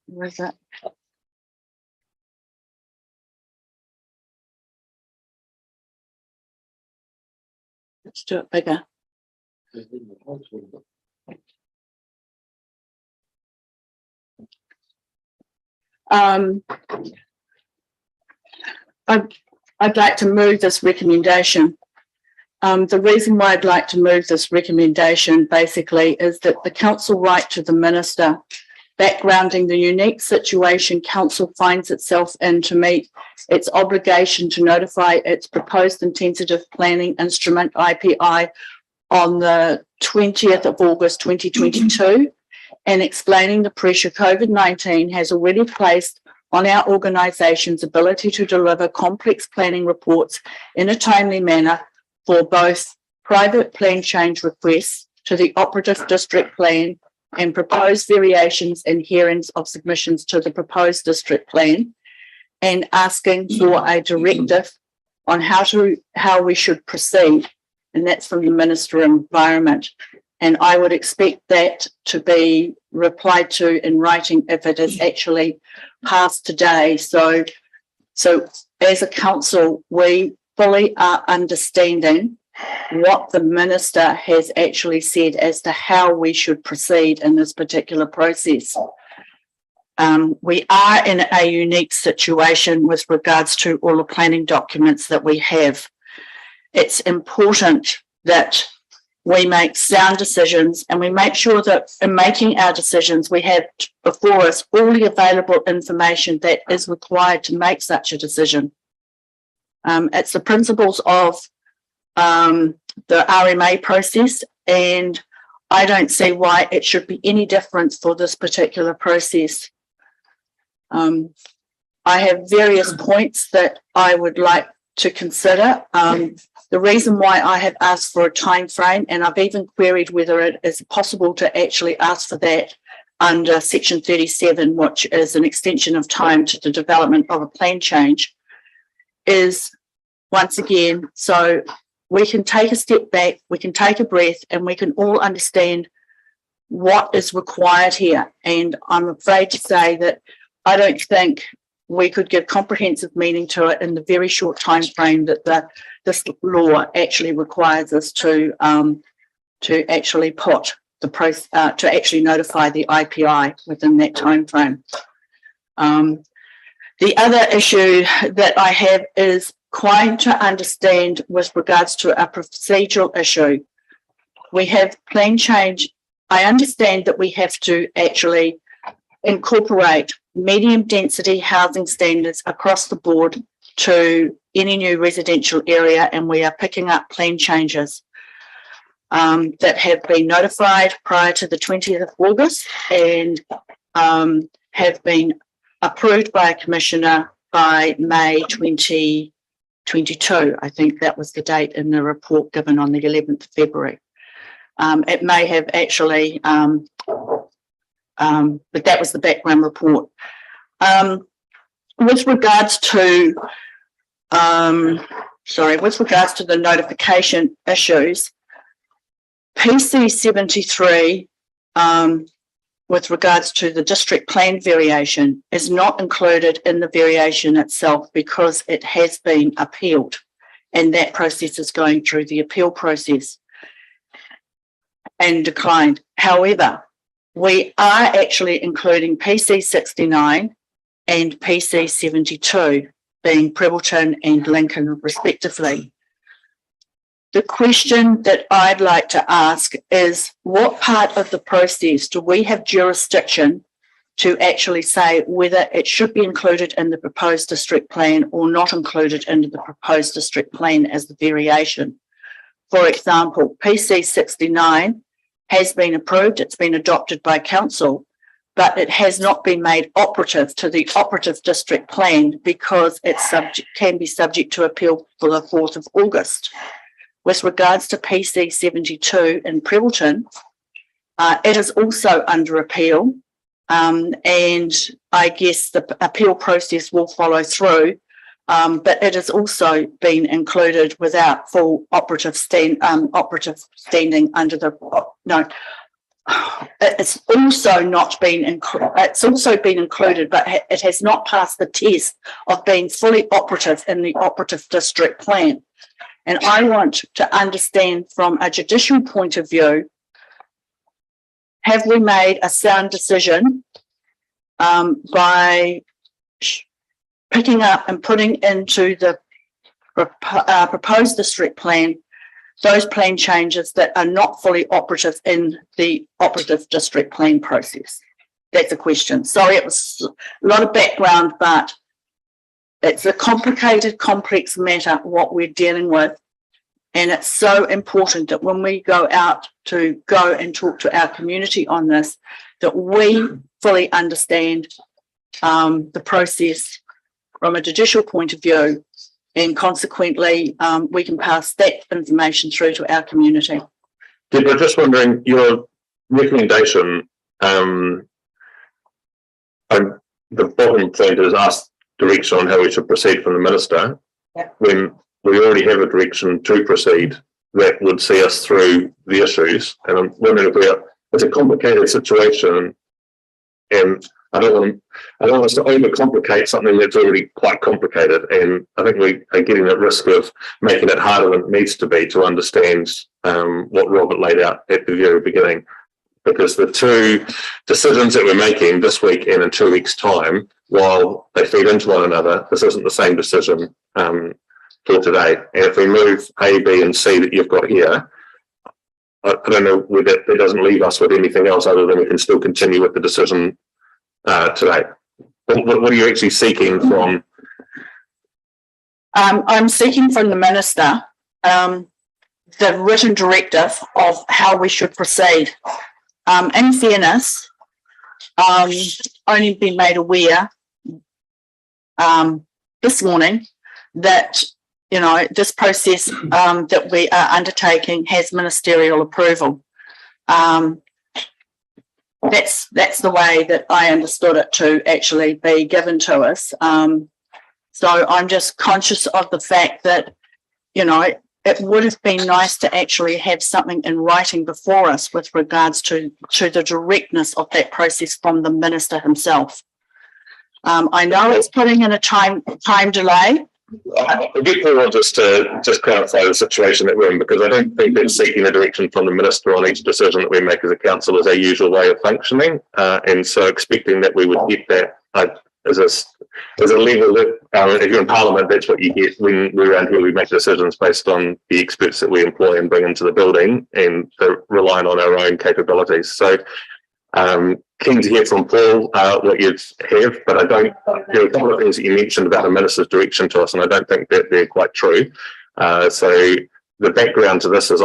Where is it? Let's do it bigger. I'd like to move this recommendation. The reason why I'd like to move this recommendation basically is that the council write to the minister backgrounding the unique situation council finds itself in to meet its obligation to notify its proposed intensive planning instrument IPI on the 20th of August 2022 and explaining the pressure COVID-19 has already placed on our organisation's ability to deliver complex planning reports in a timely manner for both private plan change requests to the operative district plan and proposed variations and hearings of submissions to the proposed district plan, and asking for a directive on how we should proceed, and that's from the Minister of Environment. And I would expect that to be replied to in writing if it is actually passed today. So as a council, we fully are understanding what the minister has actually said as to how we should proceed in this particular process. We are in a unique situation with regards to all the planning documents that we have. It's important that we make sound decisions and we make sure that in making our decisions, we have before us all the available information that is required to make such a decision. It's the principles of the RMA process, and I don't see why it should be any different for this particular process. I have various points that I would like to consider. The reason why I have asked for a time frame, and I've even queried whether it is possible to actually ask for that under section 37, which is an extension of time to the development of a plan change, is once again, so we can take a step back, we can take a breath, and we can all understand what is required here. And I'm afraid to say that I don't think we could give comprehensive meaning to it in the very short time frame that this law actually requires us to actually put the to actually notify the IPI within that time frame. The other issue that I have is trying to understand with regards to a procedural issue. We have plan change. I understand that we have to actually incorporate medium density housing standards across the board to any new residential area, and we are picking up plan changes that have been notified prior to the 20th of August and have been approved by a commissioner by May 2022. I think that was the date in the report given on the 11th of February. It may have actually, but that was the background report. With regards to, the notification issues, PC 73, with regards to the district plan variation, is not included in the variation itself because it has been appealed, and that process is going through the appeal process and declined. However, we are actually including PC 69 and PC 72, being Prebbleton and Lincoln respectively. The question that I'd like to ask is, what part of the process do we have jurisdiction to actually say whether it should be included in the proposed district plan or not included into the proposed district plan as the variation? For example, PC 69 has been approved, it's been adopted by council, but it has not been made operative to the operative district plan because it's can be subject to appeal for the 4th of August. With regards to PC 72 in Prebbleton, it is also under appeal, and I guess the appeal process will follow through, but it has also been included without full operative standing under the it's also not been it's also been included, but it has not passed the test of being fully operative in the operative district plan. And I want to understand from a judicial point of view, have we made a sound decision by picking up and putting into the proposed district plan those plan changes that are not fully operative in the operative district plan process? That's a question. Sorry, it was a lot of background, but it's a complicated, complex matter, what we're dealing with. And it's so important that when we go out to go and talk to our community on this, that we fully understand the process from a judicial point of view, and consequently, we can pass that information through to our community. Deborah, just wondering, your recommendation, the bottom point is ask direction on how we should proceed from the minister. Yep. When we already have a direction to proceed that would see us through the issues. And I'm wondering if it's a complicated situation, and I don't want us to overcomplicate something that's already quite complicated. And I think we are getting at risk of making it harder than it needs to be to understand what Robert laid out at the very beginning. Because the two decisions that we're making this week and in 2 weeks' time, while they feed into one another, this isn't the same decision for today. And if we move A, B, and C that you've got here, I don't know whether it doesn't leave us with anything else other than we can still continue with the decision today. What are you actually seeking from? I'm seeking from the minister the written directive of how we should proceed. In fairness, only been made aware this morning that this process that we are undertaking has ministerial approval. That's the way that I understood it to actually be given to us. So I'm just conscious of the fact that, it would have been nice to actually have something in writing before us with regards to the directness of that process from the minister himself. I know it's putting in a time delay. I get Paul just to clarify the situation that we're in, because I don't think that seeking a direction from the minister on each decision that we make as a council is our usual way of functioning. And so expecting that we would get that as a level that, if you're in Parliament, that's what you get when we're around here. We make decisions based on the experts that we employ and bring into the building, and relying on our own capabilities. So keen to hear from Paul what you have, but I don't. There are a couple of things that you mentioned about the minister's direction to us, and I don't think that they're quite true. So the background to this is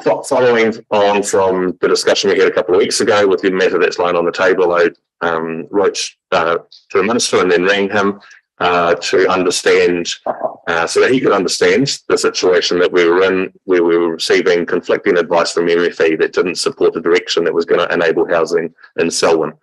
following on from the discussion we had a couple of weeks ago with the matter that's lying on the table. I wrote to the minister and then rang him to understand, so that he could understand the situation that we were in, where we were receiving conflicting advice from MFE that didn't support the direction that was going to enable housing in Selwyn.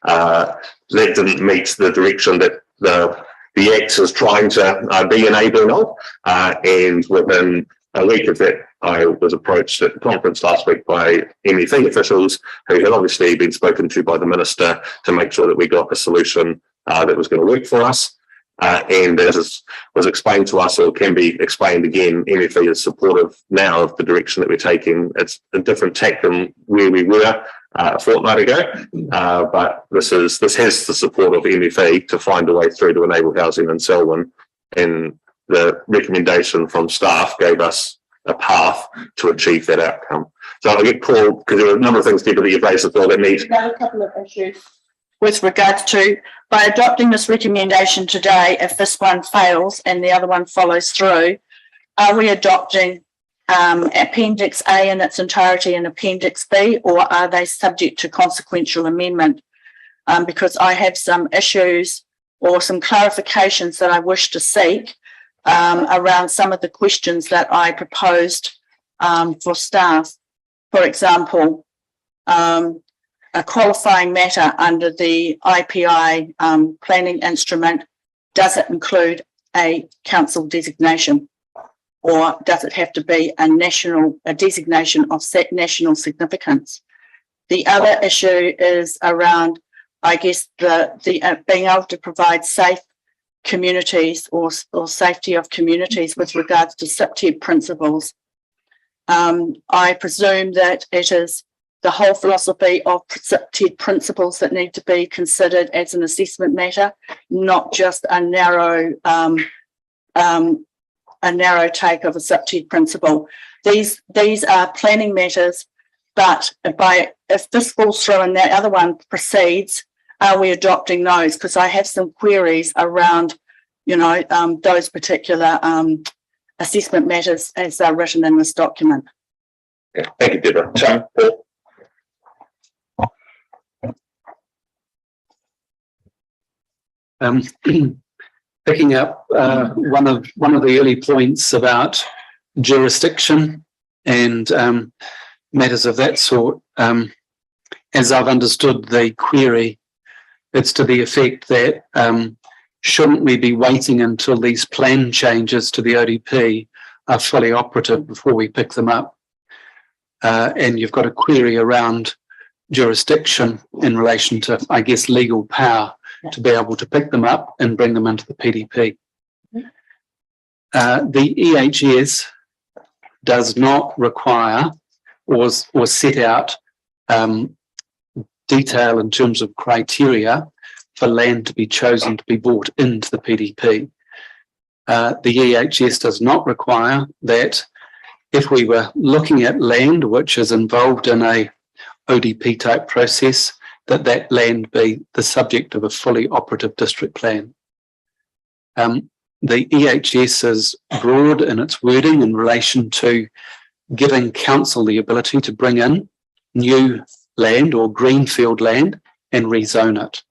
That didn't meet the direction that the Act is trying to be enabling of, and within a week of that, I was approached at the conference last week by MFE officials who had obviously been spoken to by the minister to make sure that we got a solution that was going to work for us. And as was explained to us, or can be explained again, MFE is supportive now of the direction that we're taking. It's a different tack than where we were a fortnight ago, but this has the support of MFE to find a way through to enable housing in Selwyn, and the recommendation from staff gave us a path to achieve that outcome. So I'll get Paul, because there are a number of things people that you've raised as well that need. A couple of issues with regards to, by adopting this recommendation today, if this one fails and the other one follows through, are we adopting Appendix A in its entirety and Appendix B, or are they subject to consequential amendment? Because I have some issues or some clarifications that I wish to seek around some of the questions that I proposed for staff. For example, a qualifying matter under the IPI planning instrument, does it include a council designation, or does it have to be a designation of national significance? The other issue is around, I guess, the being able to provide safe communities or safety of communities with regards to SIPTED principles. I presume that it is the whole philosophy of SIPTED principles that need to be considered as an assessment matter, not just a narrow take of a SIPTED principle. These are planning matters, but if this falls through and that other one proceeds, are we adopting those? Because I have some queries around, those particular assessment matters as they're written in this document. Yeah, thank you, Deborah. John, Paul. Picking up one of the early points about jurisdiction and matters of that sort. As I've understood the query, it's to the effect that shouldn't we be waiting until these plan changes to the ODP are fully operative before we pick them up? And you've got a query around jurisdiction in relation to, I guess, legal power to be able to pick them up and bring them into the PDP. The EHS does not require or set out detail in terms of criteria for land to be chosen to be brought into the PDP. The EHS does not require that if we were looking at land which is involved in a ODP type process, that land be the subject of a fully operative district plan. The EHS is broad in its wording in relation to giving council the ability to bring in new land or greenfield land and rezone it.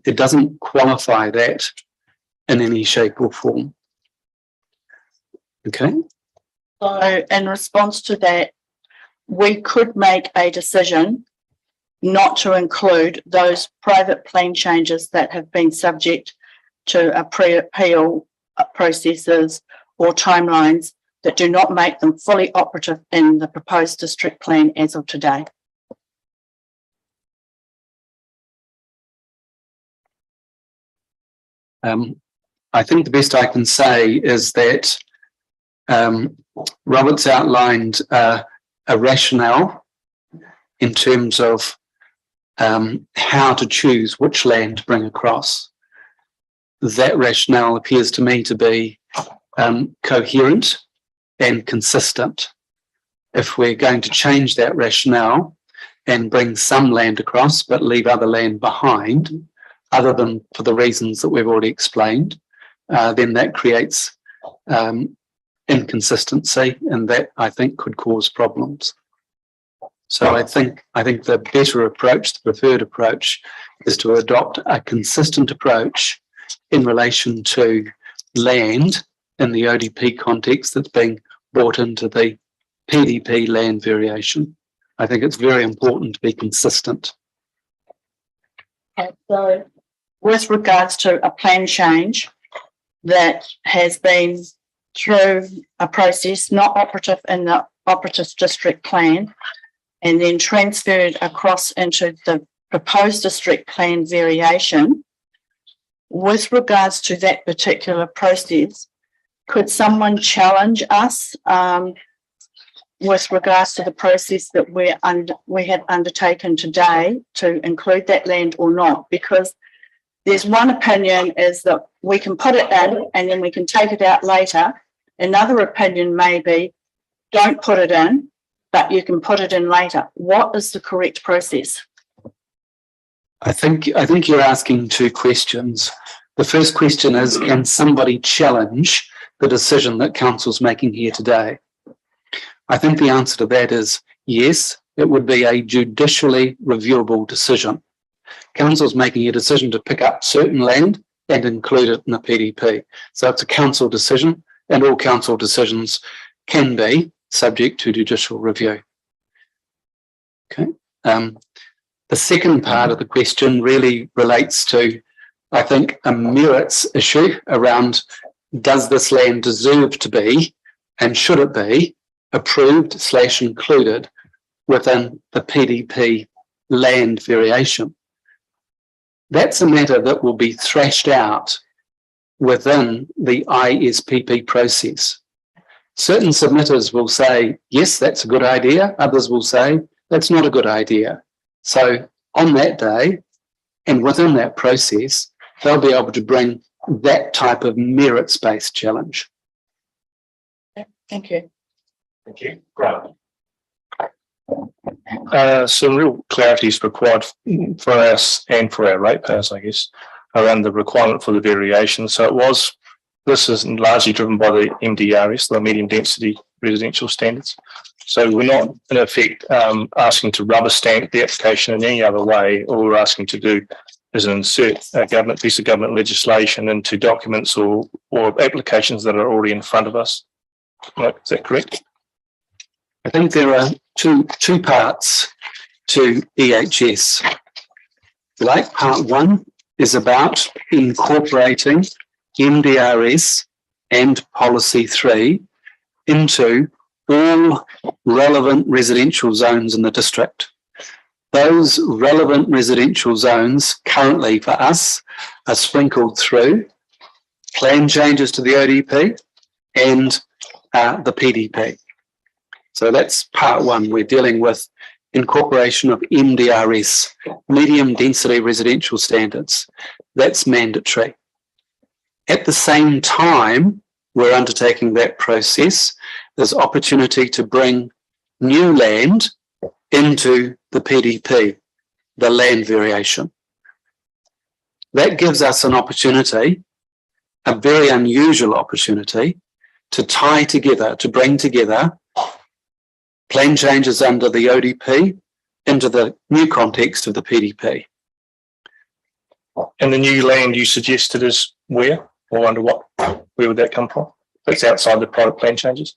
It doesn't qualify that in any shape or form. Okay. So in response to that, we could make a decision not to include those private plan changes that have been subject to a pre-appeal processes or timelines that do not make them fully operative in the proposed district plan as of today. I think the best I can say is that Robert's outlined a rationale in terms of how to choose which land to bring across. That rationale appears to me to be coherent and consistent. If we're going to change that rationale and bring some land across but leave other land behind, other than for the reasons that we've already explained, then that creates inconsistency, and that I think could cause problems. So I think the better approach, the preferred approach, is to adopt a consistent approach in relation to land in the ODP context that's being brought into the PDP land variation. I think it's very important to be consistent. So, with regards to a plan change that has been through a process not operative in the operative district plan and then transferred across into the proposed district plan variation, with regards to that particular process, could someone challenge us with regards to the process that we have undertaken today to include that land or not? Because there's one opinion is that we can put it in and then we can take it out later. Another opinion may be don't put it in, but you can put it in later. What is the correct process? I think you're asking two questions. The first question is, can somebody challenge the decision that council's making here today? I think the answer to that is yes, it would be a judicially reviewable decision. Council's making a decision to pick up certain land and include it in the PDP. So it's a council decision, and all council decisions can be subject to judicial review. Okay. The second part of the question really relates to, I think, a merits issue around, does this land deserve to be and should it be approved / included within the PDP land variation? That's a matter that will be thrashed out within the ISPP process. Certain submitters will say, yes, that's a good idea. Others will say, that's not a good idea. So on that day and within that process, they'll be able to bring that type of merits-based challenge. Thank you. Thank you. Grant. Some real clarity is required for us and for our ratepayers, I guess, around the requirement for the variation. So this is largely driven by the MDRS, the medium density residential standards. So we're not in effect asking to rubber stamp the application in any other way. All we're asking to do is insert a piece of government legislation into documents or applications that are already in front of us. Right, is that correct? I think there are two parts to EHS. Like part one is about incorporating MDRS and policy 3 into all relevant residential zones in the district. Those relevant residential zones currently for us are sprinkled through plan changes to the ODP and the PDP. So that's part one. We're dealing with incorporation of MDRS, medium density residential standards. That's mandatory. At the same time, we're undertaking that process. There's opportunity to bring new land into the PDP, the land variation. That gives us an opportunity, a very unusual opportunity, to tie together, to bring together plan changes under the ODP into the new context of the PDP. And the new land you suggested is where or under what? Where would that come from? That's outside the private plan changes?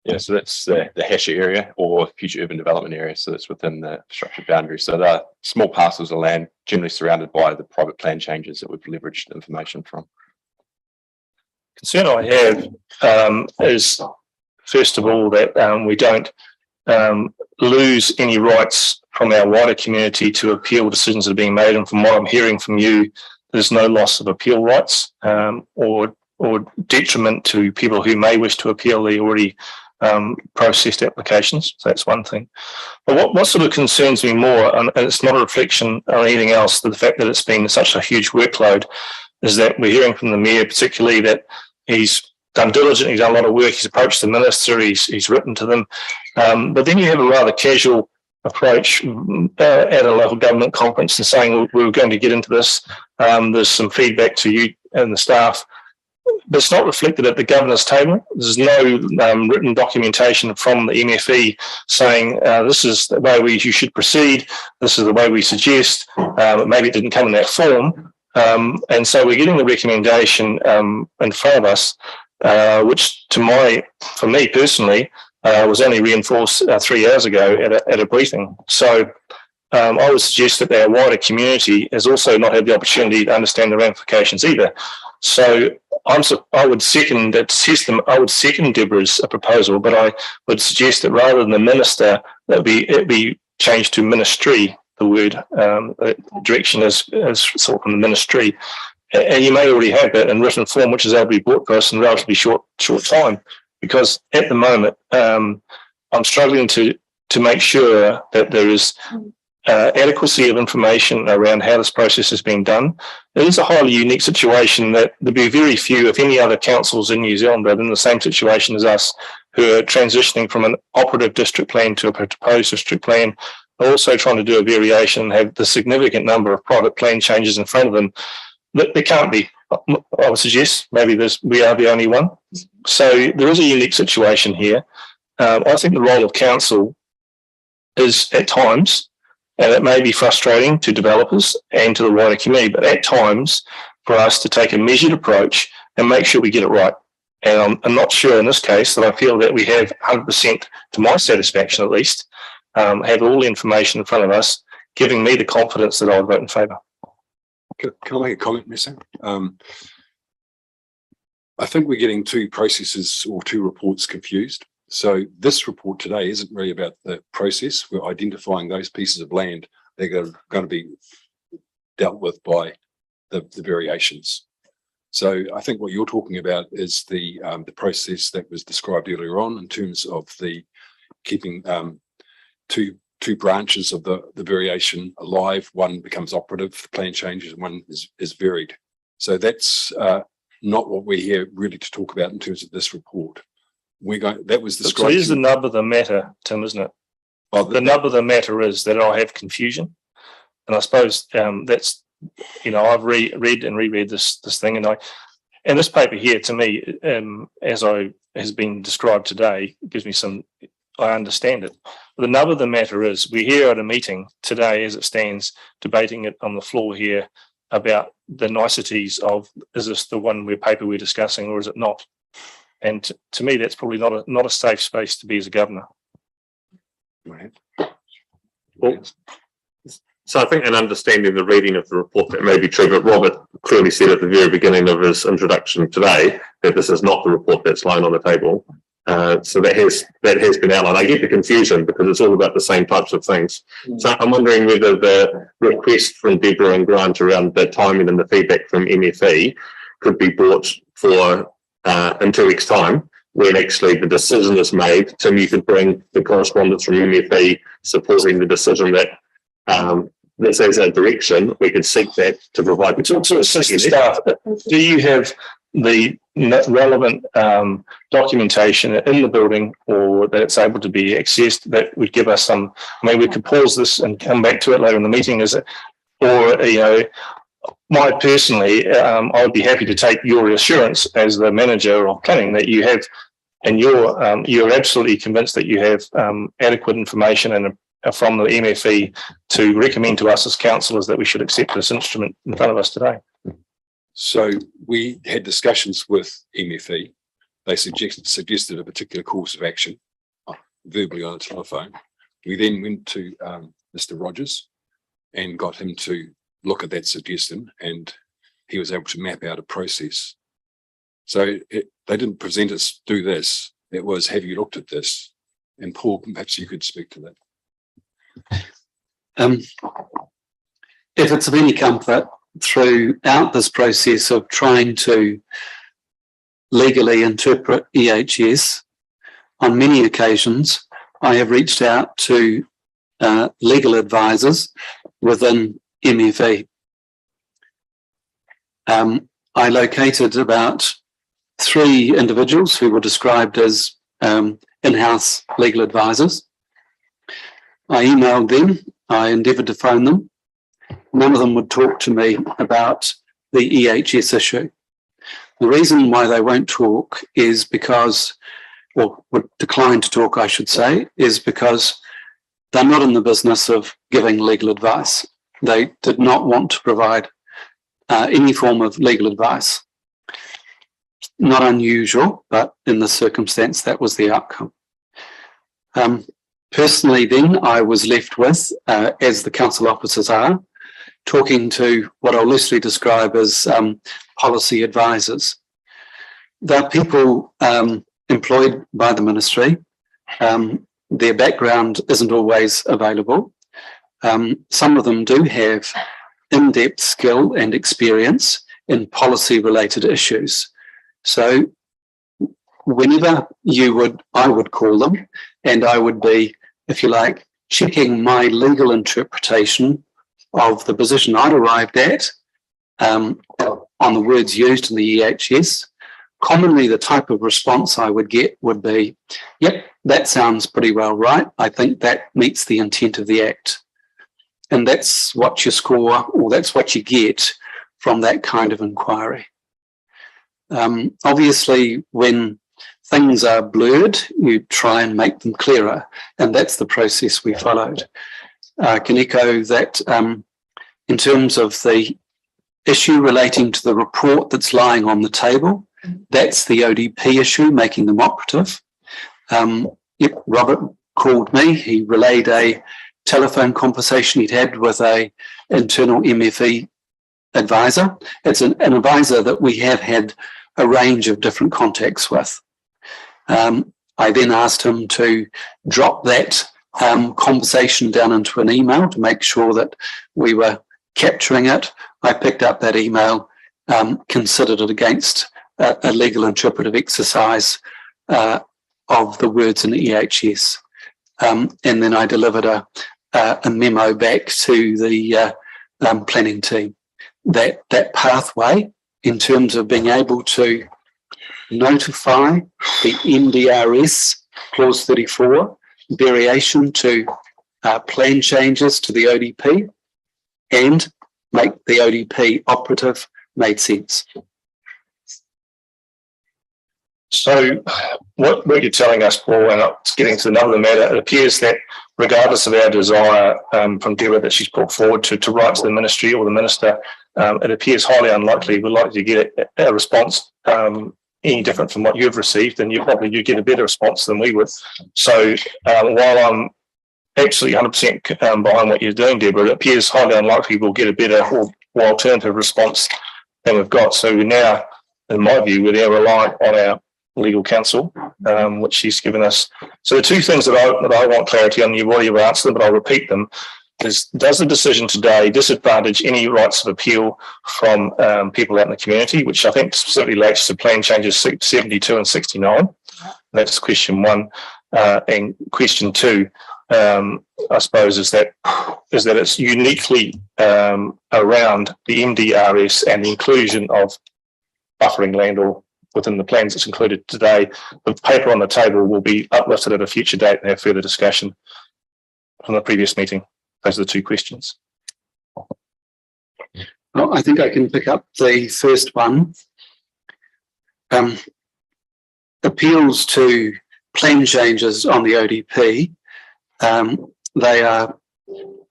Yeah, so that's the Hasher area or future urban development area. So that's within the structured boundary. So they're small parcels of land generally surrounded by the private plan changes that we've leveraged information from. concern I have is, first of all, that we don't lose any rights from our wider community to appeal decisions that are being made. And from what I'm hearing from you, there's no loss of appeal rights or detriment to people who may wish to appeal the already processed applications. So that's one thing. But what sort of concerns me more, and it's not a reflection on anything else, the fact that it's been such a huge workload, is that we're hearing from the Mayor particularly that he's done diligently, done a lot of work, he's approached the Minister, he's written to them, but then you have a rather casual approach at a local government conference and saying we're going to get into this, there's some feedback to you and the staff, but it's not reflected at the governor's table. There's no written documentation from the MFE saying this is the way you should proceed, this is the way we suggest, maybe it didn't come in that form, and so we're getting the recommendation in front of us, which for me personally, was only reinforced 3 hours ago at a briefing. So I would suggest that our wider community has also not had the opportunity to understand the ramifications either. So I would second Deborah's proposal, but I would suggest that rather than the minister, it be changed to ministry. The word direction is sought from the ministry, and you may already have that in written form, which is able to be brought to us in relatively short time. Because at the moment, I'm struggling to make sure that there is adequacy of information around how this process is being done. It is a highly unique situation that there'll be very few, if any, other councils in New Zealand that are in the same situation as us, who are transitioning from an operative district plan to a proposed district plan, also trying to do a variation and have the significant number of private plan changes in front of them. There can't be. I would suggest maybe we are the only one. So there is a unique situation here. I think the role of council is at times, and it may be frustrating to developers and to the wider community, but at times for us to take a measured approach and make sure we get it right. And I'm not sure in this case that I feel that we have 100%, to my satisfaction at least, have all the information in front of us, giving me the confidence that I would vote in favour. Can I make a comment, Mister? I think we're getting two processes or two reports confused. So this report today isn't really about the process. We're identifying those pieces of land that are going to be dealt with by the variations. So I think what you're talking about is the process that was described earlier on in terms of the keeping two branches of the variation alive. One becomes operative, the plan changes, and one is varied. So that's not what we're here really to talk about in terms of this report. That was described. So here's the nub of the matter, Tim, isn't it? Well, the nub of the matter is that I have confusion, and I suppose that's, I've read and reread this thing, and this paper here to me, as has been described today, gives me some. I understand it. The nub of the matter is we're here at a meeting today as it stands, debating it on the floor here about the niceties of, is this the paper we're discussing or is it not? And to me, that's probably not a safe space to be as a governor. Well, so I think in understanding the reading of the report, that may be true, but Robert clearly said at the very beginning of his introduction today that this is not the report that's lying on the table. So that has been outlined. I get the confusion because it's all about the same types of things. So I'm wondering whether the request from Deborah and Grant around the timing and the feedback from MFE could be brought for in 2 weeks' time, when actually the decision is made. Tim, you could bring the correspondence from MFE supporting the decision that this is a direction. We could seek that to provide. To assist the staff, do you have the relevant documentation in the building or that it's able to be accessed that would give us some, we could pause this and come back to it later in the meeting, personally, I would be happy to take your assurance as the manager of planning that you have, and you're absolutely convinced that you have adequate information and from the MFE to recommend to us as councillors that we should accept this instrument in front of us today. So we had discussions with MFE. They suggested a particular course of action verbally on a telephone. We then went to Mr. Rogers and got him to look at that suggestion, and he was able to map out a process. So they didn't present us, do this. It was, have you looked at this? And Paul, perhaps you could speak to that. If it's of any comfort, throughout this process of trying to legally interpret EHS, on many occasions, I have reached out to legal advisors within MFE. I located about 3 individuals who were described as in-house legal advisors. I emailed them, I endeavoured to phone them. None of them would talk to me about the EHS issue. The reason why they won't talk is because, or would decline to talk, I should say, is because they're not in the business of giving legal advice. They did not want to provide any form of legal advice. Not unusual, but in this circumstance, that was the outcome. Personally, then, I was left with, as the council officers are, talking to what I'll loosely describe as policy advisors. They're people employed by the ministry. Their background isn't always available. Some of them do have in-depth skill and experience in policy-related issues. So whenever I would call them, and I would be, if you like, checking my legal interpretation of the position I'd arrived at on the words used in the EHS. Commonly, the type of response I would get would be, yep, that sounds pretty well right. I think that meets the intent of the Act. And that's what you score, or that's what you get from that kind of inquiry. Obviously, when things are blurred, you try and make them clearer, and that's the process we followed. I can echo that in terms of the issue relating to the report that's lying on the table, that's the ODP issue, making them operative. Yep, Robert called me. He relayed a telephone conversation he'd had with a internal MFE advisor. It's an advisor that we have had a range of different contacts with. I then asked him to drop that conversation down into an email to make sure that we were capturing it. I picked up that email, considered it against a legal interpretive exercise of the words in the EHS. And then I delivered a memo back to the planning team. That pathway, in terms of being able to notify the MDRS clause 34 variation to plan changes to the ODP and make the ODP operative, made sense. So what you're telling us, Paul, and it's getting to the nub of the matter, it appears that regardless of our desire from Deborah that she's put forward to write to the ministry or the minister, it appears highly unlikely we're likely to get a response any different from what you've received, and you get a better response than we would. So while I'm absolutely 100% behind what you're doing, Deborah, it appears highly unlikely we'll get a better or alternative response than we've got. So we're now, in my view, we're now relying on our legal counsel, which she's given us. So the 2 things that I want clarity on, you've already answered them, but I'll repeat them, is does the decision today disadvantage any rights of appeal from people out in the community, which I think specifically relates to plan changes 72 and 69? That's question 1. And question 2, I suppose, is that it's uniquely around the MDRS and the inclusion of buffering land or within the plans that's included today. The paper on the table will be uplifted at a future date and have further discussion from the previous meeting. Those are the 2 questions. Well, I think I can pick up the first one. Appeals to plan changes on the ODP, they are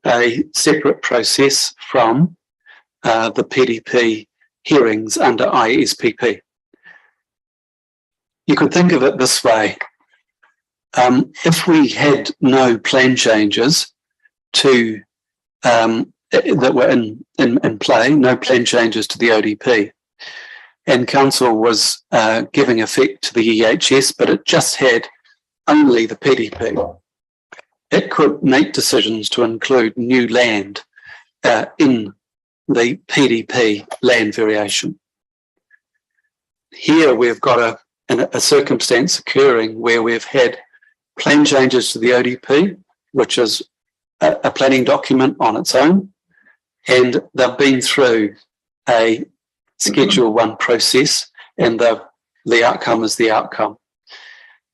a separate process from the PDP hearings under ISPP. You could think of it this way. If we had no plan changes that were in play, no plan changes to the ODP, and council was giving effect to the EHS, but it just had only the PDP. It could make decisions to include new land in the PDP land variation. Here we've got a circumstance occurring where we've had plan changes to the ODP, which is a planning document on its own, and they've been through a Schedule 1 process, and the outcome is the outcome.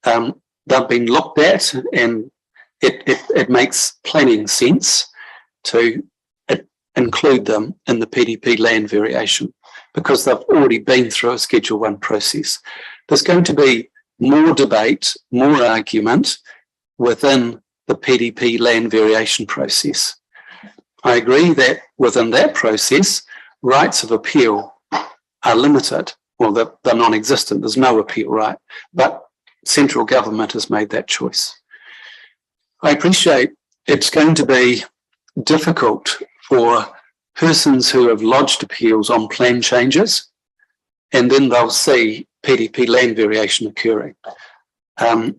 They've been looked at, and it makes planning sense to include them in the PDP land variation because they've already been through a Schedule 1 process. There's going to be more debate, more argument within the PDP land variation process. I agree that within that process, rights of appeal are limited, or they're non-existent. There's no appeal right, but central government has made that choice. I appreciate it's going to be difficult for persons who have lodged appeals on plan changes, and then they'll see PDP land variation occurring. I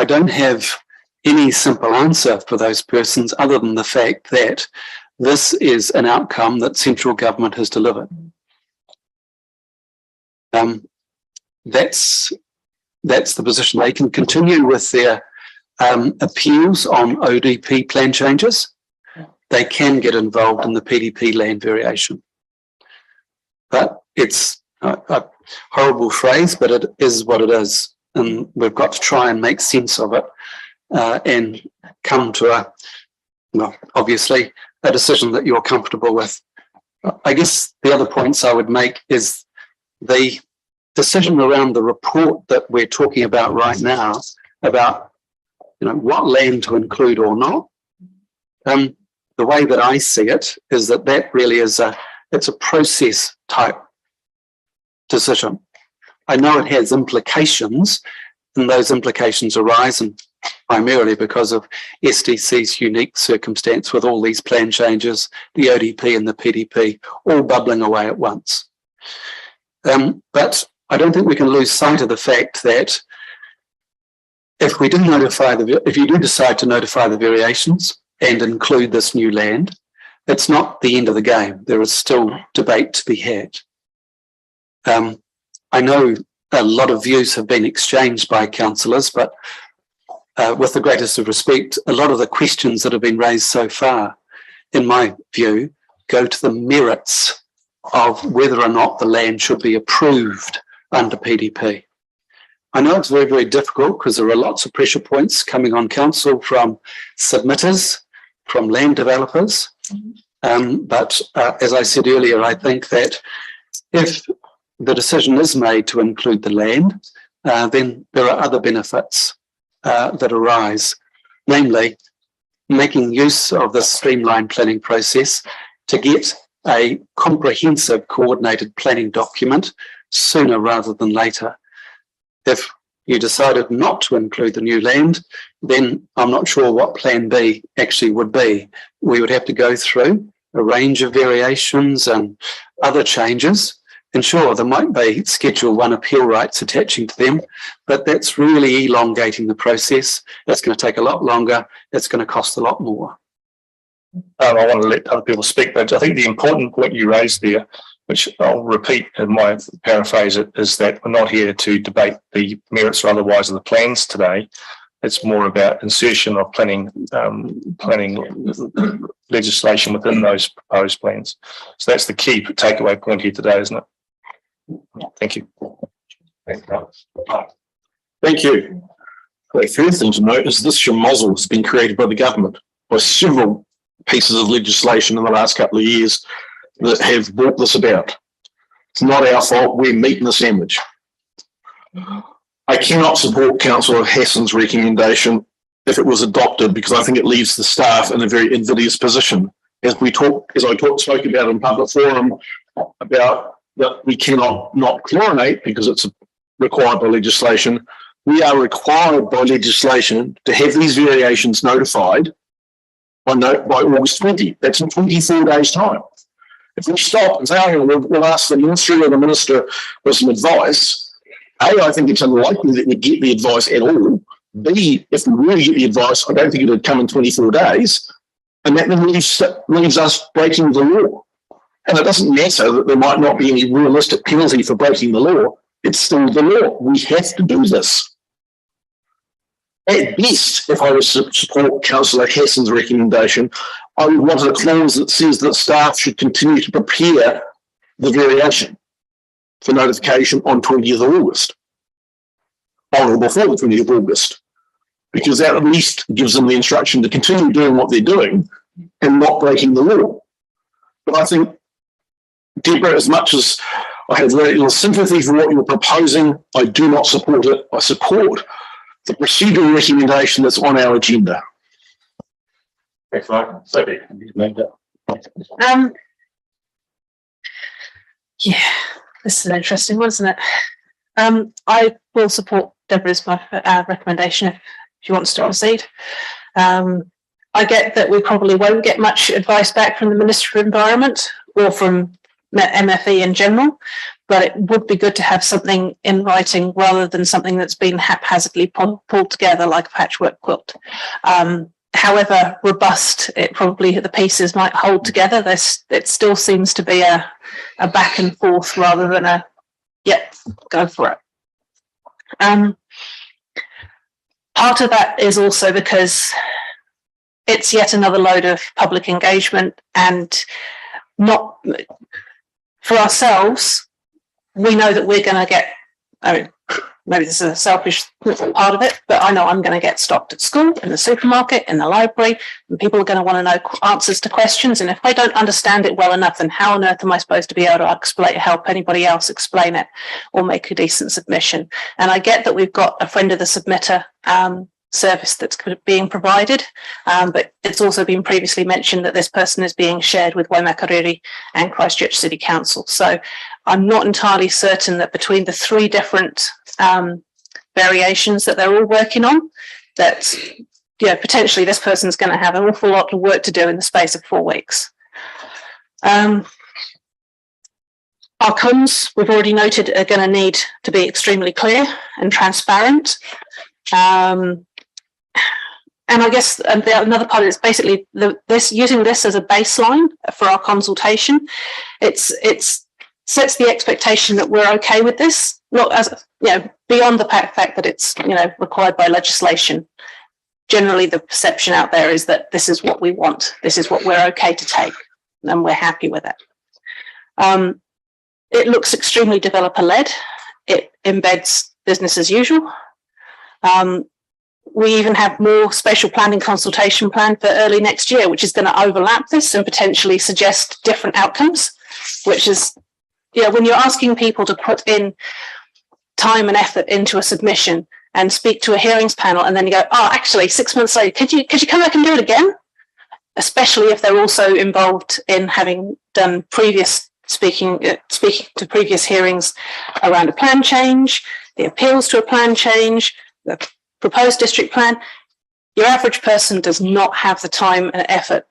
don't have any simple answer for those persons other than the fact that this is an outcome that central government has delivered. That's the position. They can continue with their appeals on ODP plan changes. They can get involved in the PDP land variation. But it's a horrible phrase, but it is what it is. And we've got to try and make sense of it and come to obviously a decision that you're comfortable with. I guess the other points I would make is the decision around the report that we're talking about right now about, what land to include or not. The way that I see it is that really is it's a process type decision. I know it has implications, and those implications arise primarily because of SDC's unique circumstance with all these plan changes, the ODP and the PDP, all bubbling away at once. But I don't think we can lose sight of the fact that if you do decide to notify the variations and include this new land, it's not the end of the game. There is still debate to be had. I know a lot of views have been exchanged by councillors, but with the greatest of respect, a lot of the questions that have been raised so far, in my view, go to the merits of whether or not the land should be approved under PDP. I know it's very, very difficult because there are lots of pressure points coming on council from submitters, from land developers. But as I said earlier, I think that if the decision is made to include the land, then there are other benefits that arise, namely making use of the streamlined planning process to get a comprehensive coordinated planning document sooner rather than later. If you decided not to include the new land, then I'm not sure what plan B actually would be. We would have to go through a range of variations and other changes. And sure, there might be Schedule 1 appeal rights attaching to them, but that's really elongating the process. It's going to take a lot longer. It's going to cost a lot more. I want to let other people speak, but I think the important point you raised there, which I'll repeat in my paraphrase it, is that we're not here to debate the merits or otherwise of the plans today. It's more about insertion of planning legislation within those proposed plans. So that's the key takeaway point here today, isn't it? Thank you. Thank you. The first thing to note is this schmozzle has been created by the government by several pieces of legislation in the last couple of years that have brought this about. It's not our fault. We're meat in the sandwich. I cannot support Councillor Hassan's recommendation if it was adopted because I think it leaves the staff in a very invidious position. As I spoke about in public forum about that we cannot not chlorinate because it's required by legislation. We are required by legislation to have these variations notified by August 20. That's in 24 days' time. If we stop and say, oh, we'll ask the ministry or the minister for some advice, A, I think it's unlikely that we get the advice at all. B, if we really get the advice, I don't think it would come in 24 days. And that then leaves us breaking the law. And it doesn't matter that there might not be any realistic penalty for breaking the law. It's still the law. We have to do this. At best, if I was to support Councillor Hassan's recommendation, I would want a clause that says that staff should continue to prepare the variation for notification on 20th of August. On or before the 20th of August. Because that at least gives them the instruction to continue doing what they're doing and not breaking the law. But I think, Deborah, as much as I have very little sympathy for what you're proposing, I do not support it. I support the procedural recommendation that's on our agenda. Thanks, Mark. Sophie. Yeah, this is an interesting one, isn't it? I will support Deborah's recommendation if she wants to proceed. I get that we probably won't get much advice back from the Minister for Environment or from MFE in general, but it would be good to have something in writing rather than something that's been haphazardly pulled together like a patchwork quilt. However robust the pieces might hold together, it still seems to be a back and forth rather than a, yep, go for it. Part of that is also because it's yet another load of public engagement, and not for ourselves. We know that we're going to get, I mean, maybe this is a selfish part of it, but I know I'm going to get stopped at school, in the supermarket, in the library, and people are going to want to know answers to questions. And if I don't understand it well enough, then how on earth am I supposed to be able to help anybody else explain it or make a decent submission? And I get that we've got a friend of the submitter service that's being provided, but it's also been previously mentioned that this person is being shared with Waimakariri and Christchurch City Council. So I'm not entirely certain that between the three different variations that they're all working on, that potentially this person's going to have an awful lot of work to do in the space of 4 weeks. Our cons, we've already noted, are going to need to be extremely clear and transparent. And I guess another part is basically using this as a baseline for our consultation. It sets the expectation that we're okay with this, not as beyond the fact that it's required by legislation. Generally, the perception out there is that this is what we want, this is what we're okay to take, and we're happy with it. It looks extremely developer-led. It embeds business as usual. We even have more spatial planning consultation planned for early next year, which is going to overlap this and potentially suggest different outcomes, which is, when you're asking people to put in time and effort into a submission and speak to a hearings panel, and then you go, oh, actually, 6 months later, could you come back and do it again? Especially if they're also involved in having done speaking to previous hearings around a plan change, the appeals to a plan change, the proposed district plan. Your average person does not have the time and effort,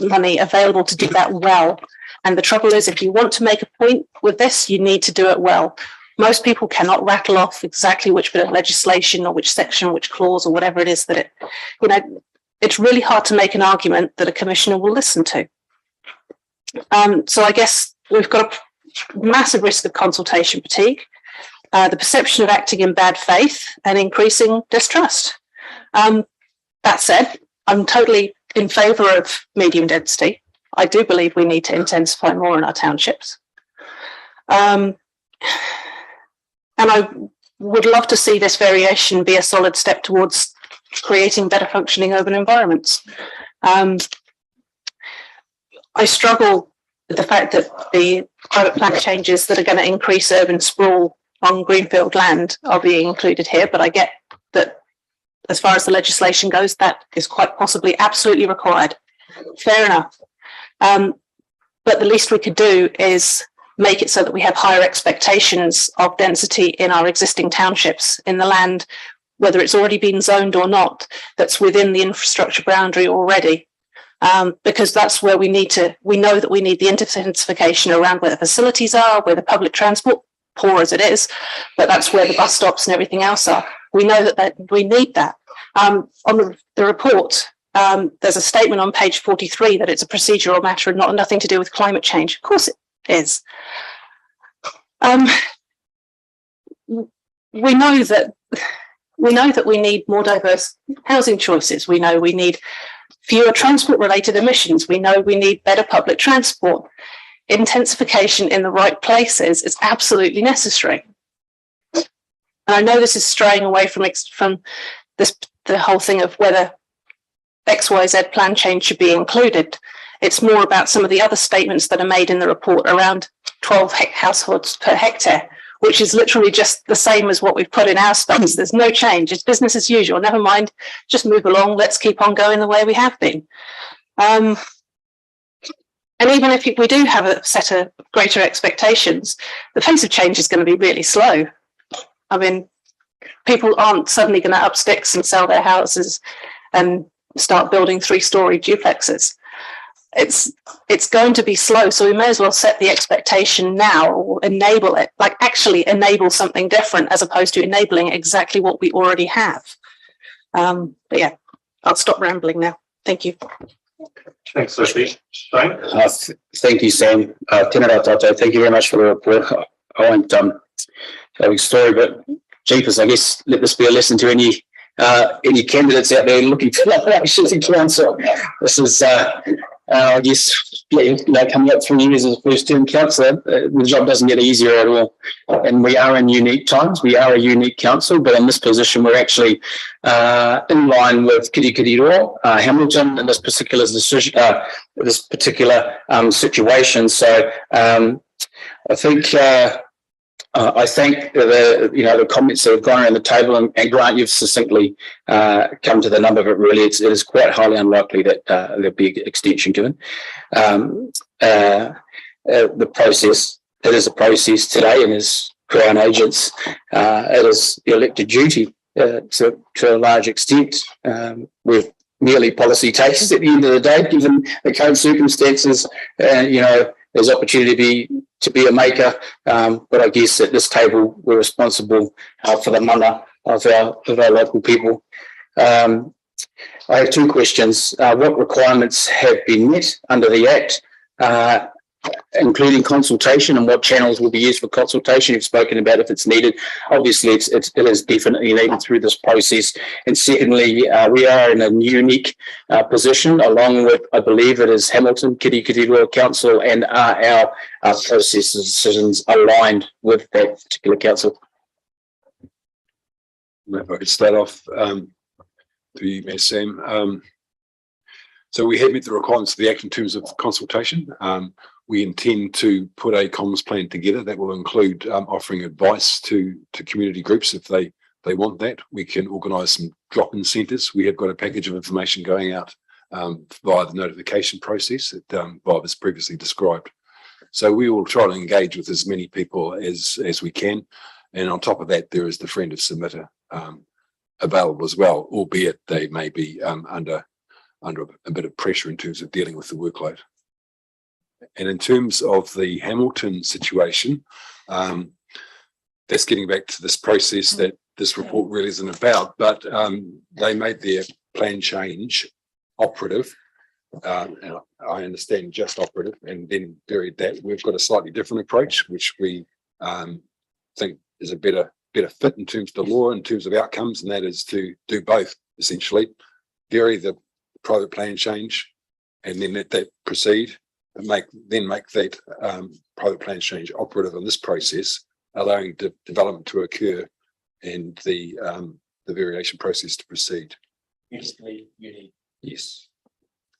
money available to do that well. And the trouble is, if you want to make a point with this, you need to do it well. Most people cannot rattle off exactly which bit of legislation or which section, which clause or whatever it is that it's really hard to make an argument that a commissioner will listen to. So I guess we've got a massive risk of consultation fatigue. The perception of acting in bad faith and increasing distrust. That said, I'm totally in favour of medium density. I do believe we need to intensify more in our townships. And I would love to see this variation be a solid step towards creating better functioning urban environments. I struggle with the fact that the private plan changes that are going to increase urban sprawl on greenfield land are being included here, but I get that as far as the legislation goes, that is quite possibly absolutely required. Fair enough. But the least we could do is make it so that we have higher expectations of density in our existing townships, in the land, whether it's already been zoned or not, that's within the infrastructure boundary already. because that's where we know that we need the intensification around where the facilities are, where the public transport, poor as it is, but that's where the bus stops and everything else are. We know that we need that. On the report, there's a statement on page 43 that it's a procedural matter and nothing to do with climate change. Of course it is. We know that we need more diverse housing choices. We know we need fewer transport-related emissions. We know we need better public transport. Intensification in the right places is absolutely necessary. And I know this is straying away from the whole thing of whether XYZ plan change should be included. It's more about some of the other statements that are made in the report around 12 households per hectare, which is literally just the same as what we've put in our studies. There's no change. It's business as usual. Never mind. Just move along. Let's keep on going the way we have been. And even if we do have a set of greater expectations, the pace of change is going to be really slow. I mean, people aren't suddenly going to up sticks and sell their houses and start building 3-story duplexes. It's going to be slow, so we may as well set the expectation now, or enable it, like actually enable something different as opposed to enabling exactly what we already have. But yeah, I'll stop rambling now. Thank you. Thanks, Sophie. Thank you, Sam. Tēnā tātou. Thank you very much for the report. I won't tell a big story, but jeepers, I guess let this be a lesson to any candidates out there looking for nominations in council. This is, I guess, coming up 3 years as a first-term councillor, the job doesn't get easier at all. And we are in unique times. We are a unique council, but in this position, we're actually in line with Kirikiriroa, Hamilton, in this particular decision, this particular situation. So I think. I think the comments that have gone around the table, and Grant, you've succinctly come to the number of it. Really, it is quite highly unlikely that there'll be extension given. The process, it is a process today, and as Crown agents, it is the elected duty to a large extent. We're merely policy takers at the end of the day, given the current circumstances. There's opportunity to be a maker, but I guess at this table we're responsible for the mana of our local people. I have 2 questions. What requirements have been met under the Act, including consultation, and what channels will be used for consultation? You've spoken about if it's needed. Obviously, it is definitely needed through this process. And secondly, we are in a unique position, along with, I believe it is Hamilton, Kirikiriroa Council, and are our processes and decisions aligned with that particular council? If I could start off to you, Mayor Sam. So we have met the requirements of the Act in terms of consultation. We intend to put a comms plan together that will include offering advice to community groups if they want that. We can organise some drop-in centres. We have got a package of information going out via the notification process that Bob has previously described. So we will try to engage with as many people as we can. And on top of that, there is the friend of submitter available as well, albeit they may be under a bit of pressure in terms of dealing with the workload. And in terms of the Hamilton situation, that's getting back to this process that this report really isn't about, but they made their plan change operative, and I understand just operative, and then buried that. We've got a slightly different approach, which we think is a better fit in terms of the law, in terms of outcomes, and that is to do both, essentially. Bury the private plan change and then let that proceed, and make that private plan change operative in this process, allowing development to occur and the variation process to proceed. Yes.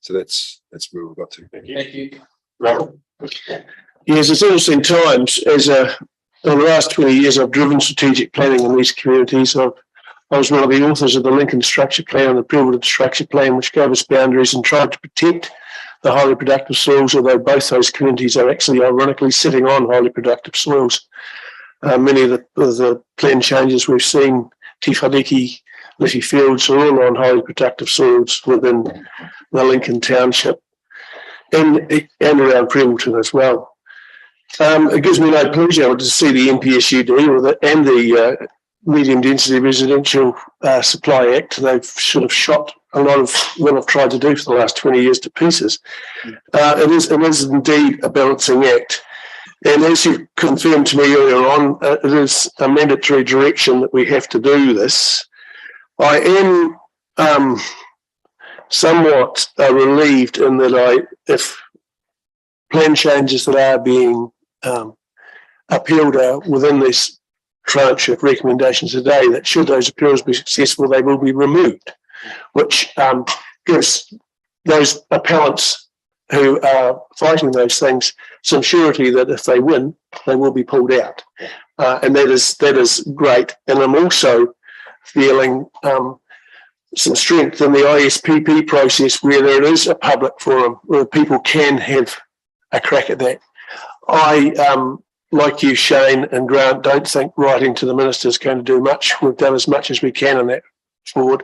So that's where we've got to. Thank you. Robert? Yes, it's interesting times. In the last 20 years, I've driven strategic planning in these communities. I was one of the authors of the Lincoln Structure Plan and the Pilbara Structure Plan, which gave us boundaries and tried to protect the highly productive soils, although both those communities are actually ironically sitting on highly productive soils. Many of the plan changes we've seen, Te Whaniki, leafy fields are all on highly productive soils within the Lincoln Township and around Premalton as well. It gives me no pleasure to see the MPSUD and the Medium Density Residential Supply Act. They've sort of shot a lot of what I've tried to do for the last 20 years to pieces. It is indeed a balancing act. And as you confirmed to me earlier on, it is a mandatory direction that we have to do this. I am somewhat relieved in that if plan changes that are being appealed within this tranche of recommendations today, that should those appeals be successful, they will be removed, which gives those appellants who are fighting those things some surety that if they win, they will be pulled out. And that is great. And I'm also feeling some strength in the ISPP process where there is a public forum where people can have a crack at that. I, like you, Shane and Grant, don't think writing to the minister is going to do much. We've done as much as we can on that forward.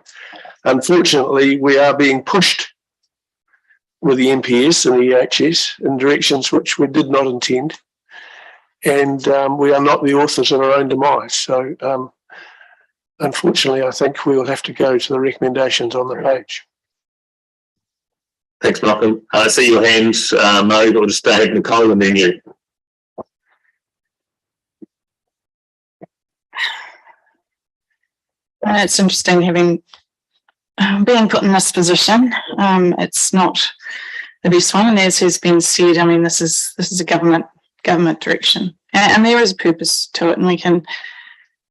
Unfortunately, we are being pushed with the MPS and the EHS in directions which we did not intend. And we are not the authors of our own demise. So, unfortunately, I think we will have to go to the recommendations on the page. Thanks, Malcolm. I see your hands, Mode, or just have Nicole and then you. It's interesting having being put in this position. It's not the best one, and as has been said, I mean, this is a government direction, and there is a purpose to it, and we can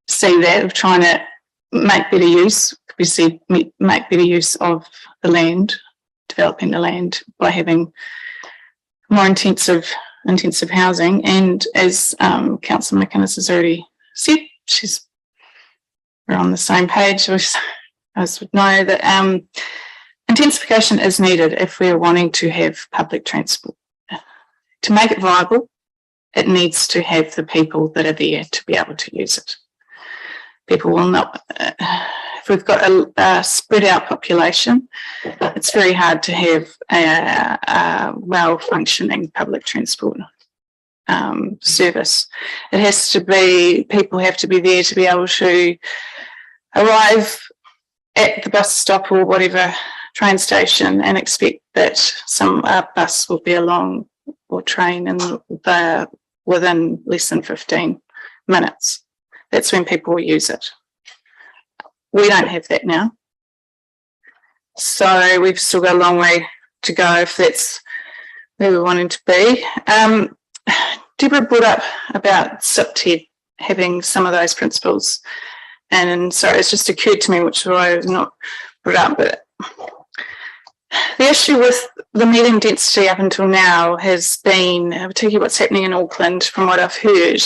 see that of trying to make better use. We see make better use of the land, developing the land by having more intensive housing, and as Councillor McInnes has already said, we're on the same page. Us would know that intensification is needed if we're wanting to have public transport. To make it viable, it needs to have the people that are there to be able to use it. People will not, if we've got a spread out population, it's very hard to have a well-functioning public transport service. It has to be, people have to be there to be able to arrive at the bus stop or whatever train station and expect that some bus will be along or train and they're within less than 15 minutes. That's when people will use it. We don't have that now. So we've still got a long way to go if that's where we're wanting to be. Deborah brought up about SIPTED having some of those principles. And so it's just occurred to me, which is why I was not brought up, but the issue with the medium density up until now has been, particularly what's happening in Auckland, from what I've heard,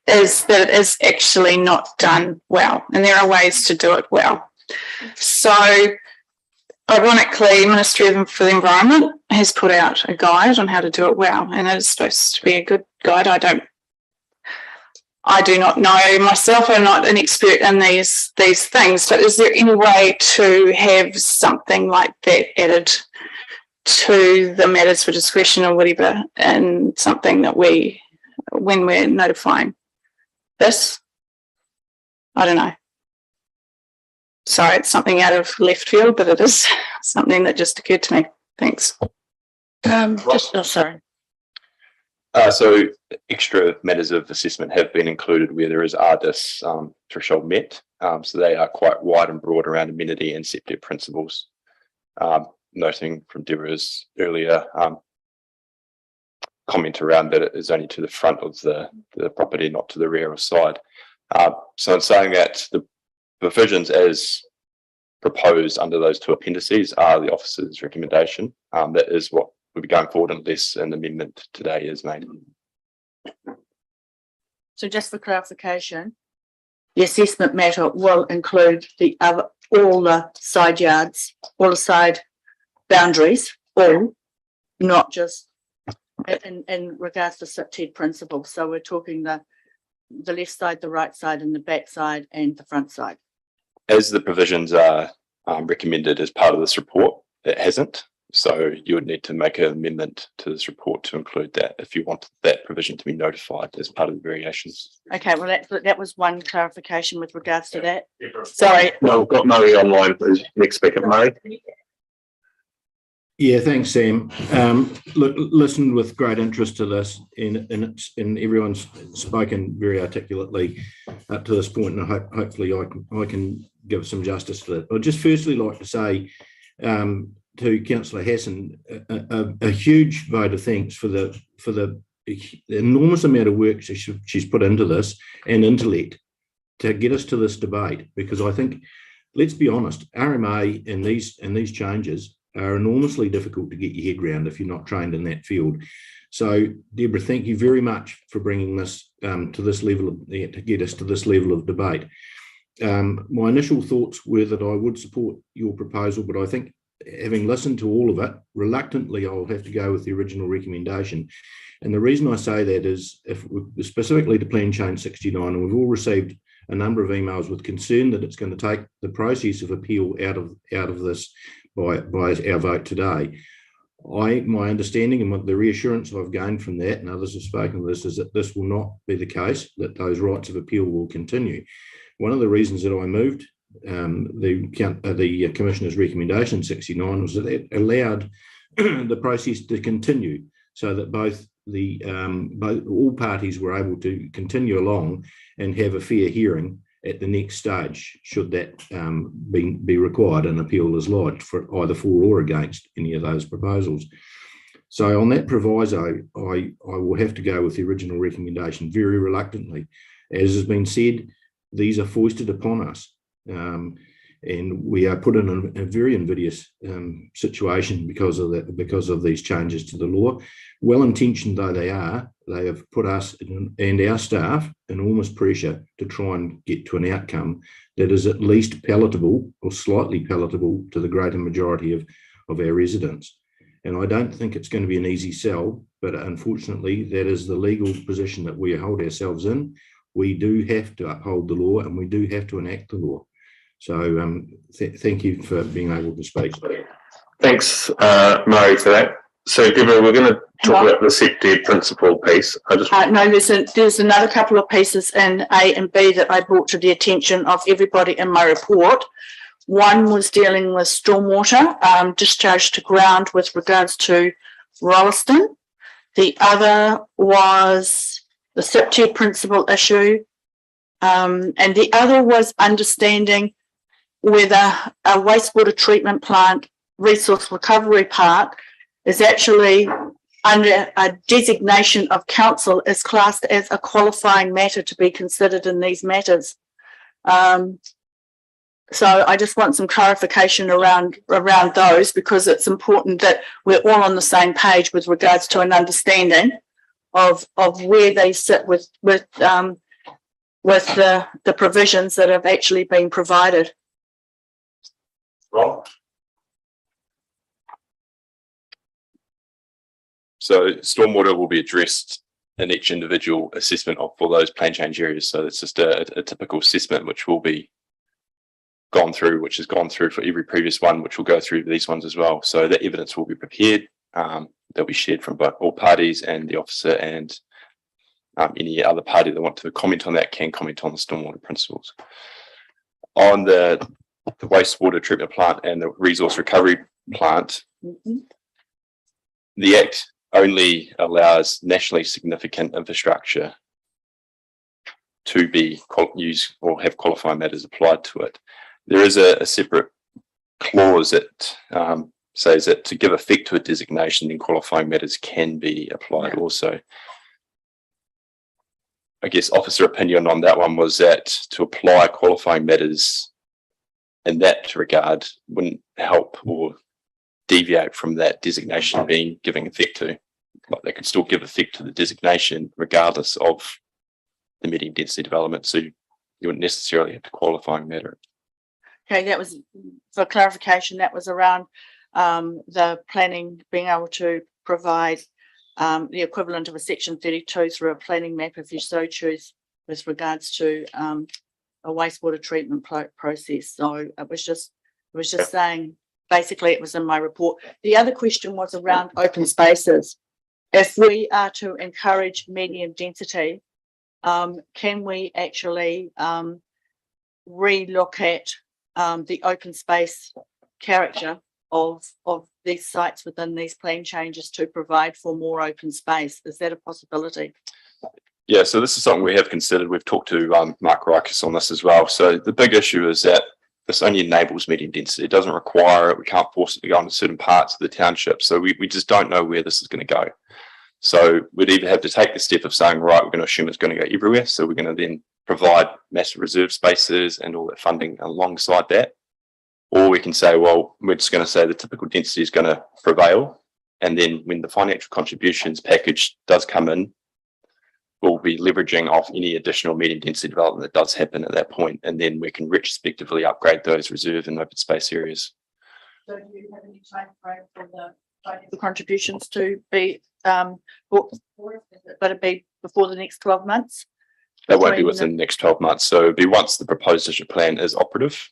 is that it is actually not done well, and there are ways to do it well. So, ironically, Ministry for the Environment has put out a guide on how to do it well, and it is supposed to be a good guide. I do not know myself. I'm not an expert in these things, but is there any way to have something like that added to the matters for discretion or whatever, and something that we, when we're notifying this? I don't know. Sorry, it's something out of left field, but it is something that just occurred to me. Thanks. Sorry. So extra matters of assessment have been included where there is RDIS threshold met. So they are quite wide and broad around amenity and septic principles. Noting from Deborah's earlier comment around that it is only to the front of the property, not to the rear or side. So in saying that, the provisions as proposed under those two appendices are the officer's recommendation. That is what we'll be going forward unless an amendment today is made. So just for clarification, the assessment matter will include all the side yards, all the side boundaries, all, not just in regards to SIPTED principles. So we're talking the left side, the right side, and the back side, and the front side. as the provisions are recommended as part of this report, it hasn't. So you would need to make an amendment to this report to include that if you want that provision to be notified as part of the variations. Okay, well, that was one clarification with regards to that. Sorry. No, we've got Murray online, please. Next speaker, Murray. Yeah, thanks, Sam. Look, listened with great interest to this, and everyone's spoken very articulately up to this point, and hopefully I can give some justice to that. I'd just firstly like to say to Councillor Hassan a huge vote of thanks for the enormous amount of work she's put into this and intellect to get us to this debate, because I think, let's be honest, RMA and these changes are enormously difficult to get your head around if you're not trained in that field. So, Deborah, thank you very much for bringing this to this level to get us to this level of debate. My initial thoughts were that I would support your proposal, but I think, having listened to all of it, reluctantly I'll have to go with the original recommendation. And the reason I say that is, if specifically to Plan Change 69, and we've all received a number of emails with concern that it's going to take the process of appeal out of this by our vote today. My understanding and what the reassurance I've gained from that, and others have spoken to this, is that this will not be the case, that those rights of appeal will continue. One of the reasons that I moved the Commissioner's recommendation 69 was that it allowed the process to continue, so that all parties were able to continue along and have a fair hearing at the next stage, should that be required, an appeal is lodged for either for or against any of those proposals. So on that proviso, I will have to go with the original recommendation very reluctantly. As has been said, these are foisted upon us, and we are put in a very invidious situation because of these changes to the law. Well-intentioned though they are, they have put us and our staff in enormous pressure to try and get to an outcome that is at least palatable or slightly palatable to the greater majority of our residents. And I don't think it's going to be an easy sell, but unfortunately that is the legal position that we hold ourselves in. We do have to uphold the law, and we do have to enact the law. So thank you for being able to speak. Thanks, Murray, for that. So, Deborah, we're going to talk about the safety principle piece. No, there's another couple of pieces in A and B that I brought to the attention of everybody in my report. One was dealing with stormwater discharge to ground with regards to Rolleston. The other was the SIP principle issue, and the other was understanding whether a wastewater treatment plant resource recovery park is actually under a designation of council, is classed as a qualifying matter to be considered in these matters. So I just want some clarification around those, because it's important that we're all on the same page with regards to an understanding of where they sit with the provisions that have actually been provided. Rob? So stormwater will be addressed in each individual assessment for those plan change areas. So it's just a typical assessment which will be gone through, which has gone through for every previous one, which will go through these ones as well. So that evidence will be prepared. They'll be shared from all parties, and the officer and any other party that want to comment on that can comment on the stormwater principles. On the wastewater treatment plant and the resource recovery plant, the Act only allows nationally significant infrastructure to be used or have qualifying matters applied to it. There is a separate clause that says that to give effect to a designation, then qualifying matters can be applied also. I guess officer opinion on that one was that to apply qualifying matters in that regard wouldn't help or deviate from that designation being giving effect to. Like, they could still give effect to the designation regardless of the medium density development, so you wouldn't necessarily have to qualifying matter. Okay, that was for clarification. That was around the planning being able to provide the equivalent of a section 32 through a planning map if you so choose, with regards to wastewater treatment process. So it was just saying, basically it was in my report. The other question was around open spaces. If we are to encourage medium density, can we actually relook at the open space character of these sites within these plan changes to provide for more open space? Is that a possibility? Yeah, so this is something we have considered. We've talked to Mark Rikis on this as well. So the big issue is that this only enables medium density. It doesn't require it. We can't force it to go into certain parts of the township. So we just don't know where this is going to go. So we'd either have to take the step of saying, right, we're going to assume it's going to go everywhere. So we're going to then provide massive reserve spaces and all that funding alongside that. Or we can say, well, we're just going to say the typical density is going to prevail. And then when the financial contributions package does come in, we'll be leveraging off any additional medium density development that does happen at that point. And then we can retrospectively upgrade those reserve and open space areas. So do you have any time frame for the contributions to be, but it be before the next 12 months? That won't be within the next 12 months. So it'll be once the proposed district plan is operative.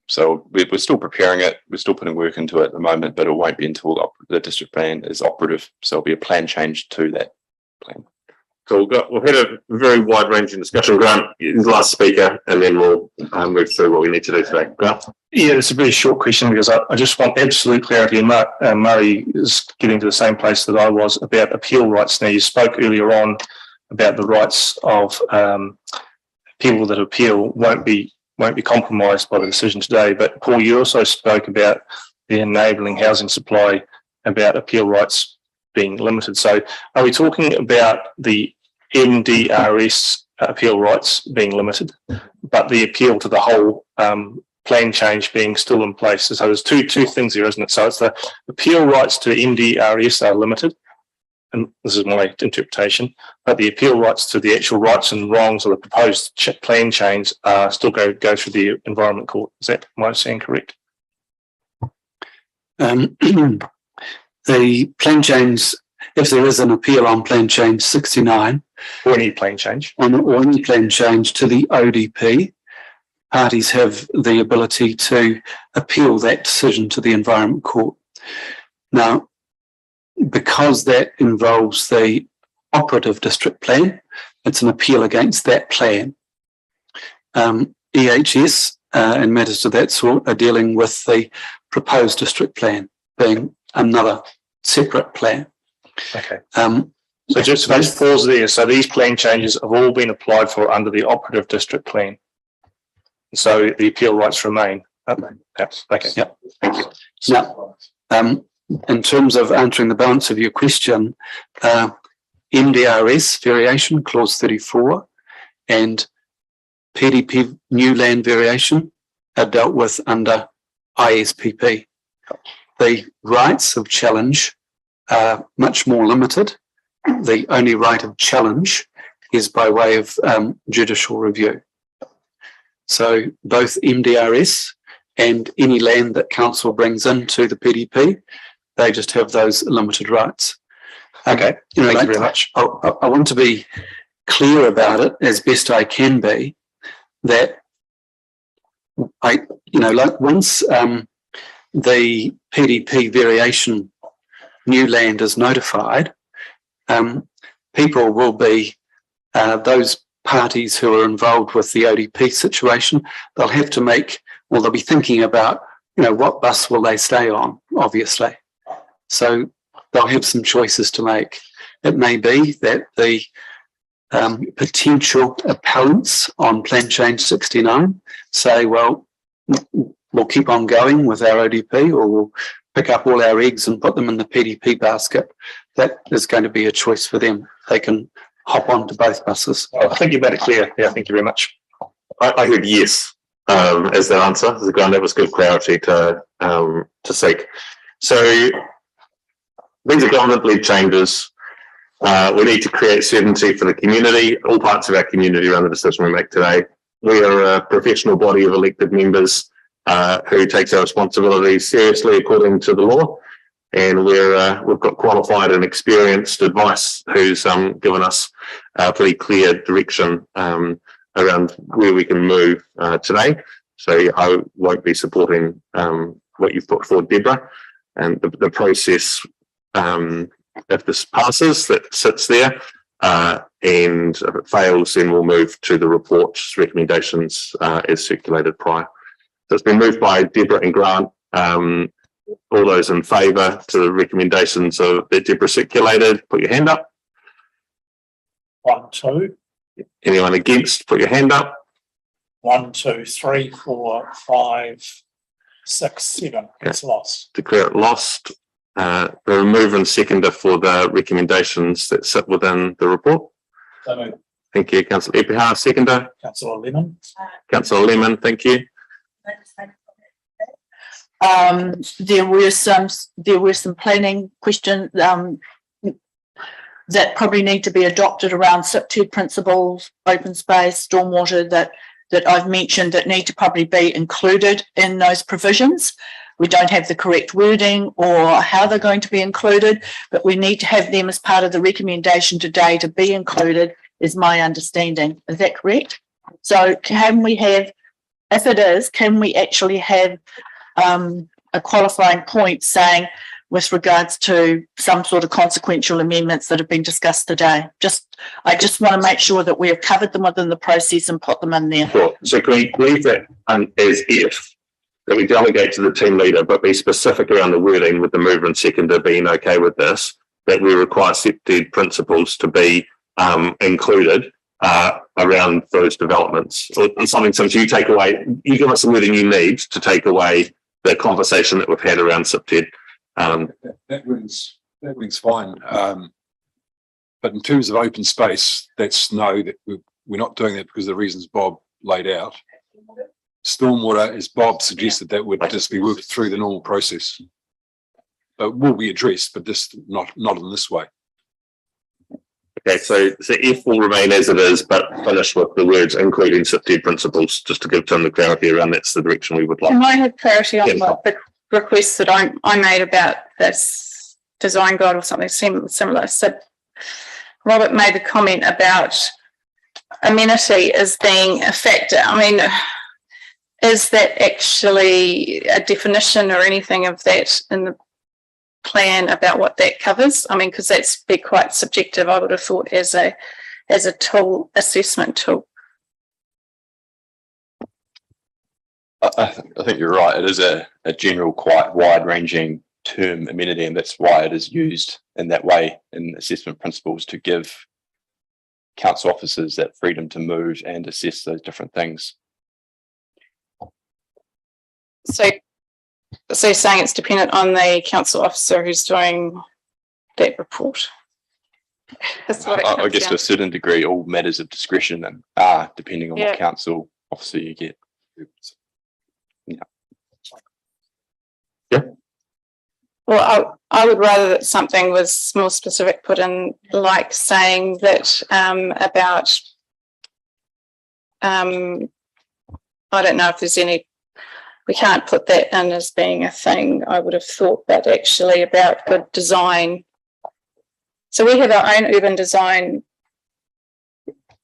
So we're still preparing it. We're still putting work into it at the moment, but it won't be until the district plan is operative. So it'll be a plan change to that plan. So we've had a very wide ranging discussion. Grant, the last speaker, and then we'll move through what we need to do today. Grant? Yeah, it's a very short question because I just want absolute clarity. And Murray is getting to the same place that I was about appeal rights. Now, you spoke earlier on about the rights of people that appeal won't be compromised by the decision today. But Paul, you also spoke about the enabling housing supply, about appeal rights being limited. So are we talking about the MDRS appeal rights being limited, but the appeal to the whole plan change being still in place? So there's two things here, isn't it? So it's the appeal rights to MDRS are limited, and this is my interpretation, but the appeal rights to the actual rights and wrongs of the proposed plan change still go through the Environment Court. Is that my understanding correct? The plan change, if there is an appeal on plan change 69, or any plan change, or any plan change to the ODP, parties have the ability to appeal that decision to the Environment Court. Now, because that involves the operative district plan, it's an appeal against that plan. EHS and matters to that sort are dealing with the proposed district plan being another separate plan. Okay. So just pause there. So these plan changes have all been applied for under the operative district plan. So the appeal rights remain. Okay. Yep. Thank you. Now, in terms of answering the balance of your question, MDRS variation, clause 34, and PDP new land variation are dealt with under ISPP. The rights of challenge are much more limited. The only right of challenge is by way of judicial review. So both MDRS and any land that council brings into the PDP, they just have those limited rights. Okay, thank you very much. I want to be clear about it as best I can be, that once the PDP variation new land is notified, people will be, those parties who are involved with the ODP situation, they'll have to make, or they'll be thinking about, what bus will they stay on, obviously. So they'll have some choices to make. It may be that the potential appellants on Plan Change 69 say, well, we'll keep on going with our ODP, or we'll pick up all our eggs and put them in the PDP basket. That is going to be a choice for them. They can hop on to both buses. I think you made it clear. Yeah, thank you very much. I heard yes as the answer. That was good clarity to seek. So these are government-led changes. We need to create certainty for the community, all parts of our community around the decision we make today. We are a professional body of elected members who takes our responsibilities seriously according to the law, and we've got qualified and experienced advice who's given us a pretty clear direction around where we can move today. So I won't be supporting what you've put forward, Deborah, and the process. If this passes, that sits there, and if it fails, then we'll move to the report's recommendations as circulated prior. So it's been moved by Deborah and Grant. All those in favour to the recommendations that Deborah circulated, put your hand up. 1, 2, Anyone against, put your hand up. 1, 2, 3, 4, 5, 6, 7. It's lost. Declare it lost. The remover and seconder for the recommendations that sit within the report. So moved. Thank you, Councillor Epihar. Seconder, Councillor Lemon. Councillor Lemon. Thank you. There were some planning questions that probably need to be adopted around SIP2 principles, open space, stormwater that I've mentioned that need to probably be included in those provisions. We don't have the correct wording or how they're going to be included, but we need to have them as part of the recommendation today to be included, is my understanding. Is that correct? So can we have, if it is, can we actually have a qualifying point saying with regards to some sort of consequential amendments that have been discussed today? I just want to make sure that we have covered them within the process and put them in there. Sure. So can we leave that as if that we delegate to the team leader, but be specific around the wording with the mover and seconder being okay with this, that we require SIP2 principles to be included around those developments, or something. So you take away, you give us the wording you need to take away the conversation that we've had around SIP2. That wording's fine. But in terms of open space, that's no, that we're not doing that because of the reasons Bob laid out. Stormwater, as Bob suggested, that would just be worked through the normal process. But will be addressed, but just not in this way. Okay, so F will remain as it is, but finish with the words including SIP2 principles, just to give Tim the clarity around that's the direction we would like. Can I have clarity on Yes. what the request that I made about this design guide or something similar? So Robert made the comment about amenity as being a factor. I mean, is that actually a definition or anything of that in the plan about what that covers? I mean, because that's be quite subjective, I would have thought, as a tool, assessment tool. I think you're right. It is a general, quite wide-ranging term, amenity, and that's why it is used in that way in assessment principles, to give council officers that freedom to move and assess those different things. So you're saying it's dependent on the council officer who's doing that report? That's what it I comes guess down to a certain degree, all matters of discretion and are depending on what council officer you get. Well, I would rather that something was more specific put in, like saying that about, I don't know if there's any, we can't put that in as being a thing, I would have thought, but actually about good design. So we have our own urban design.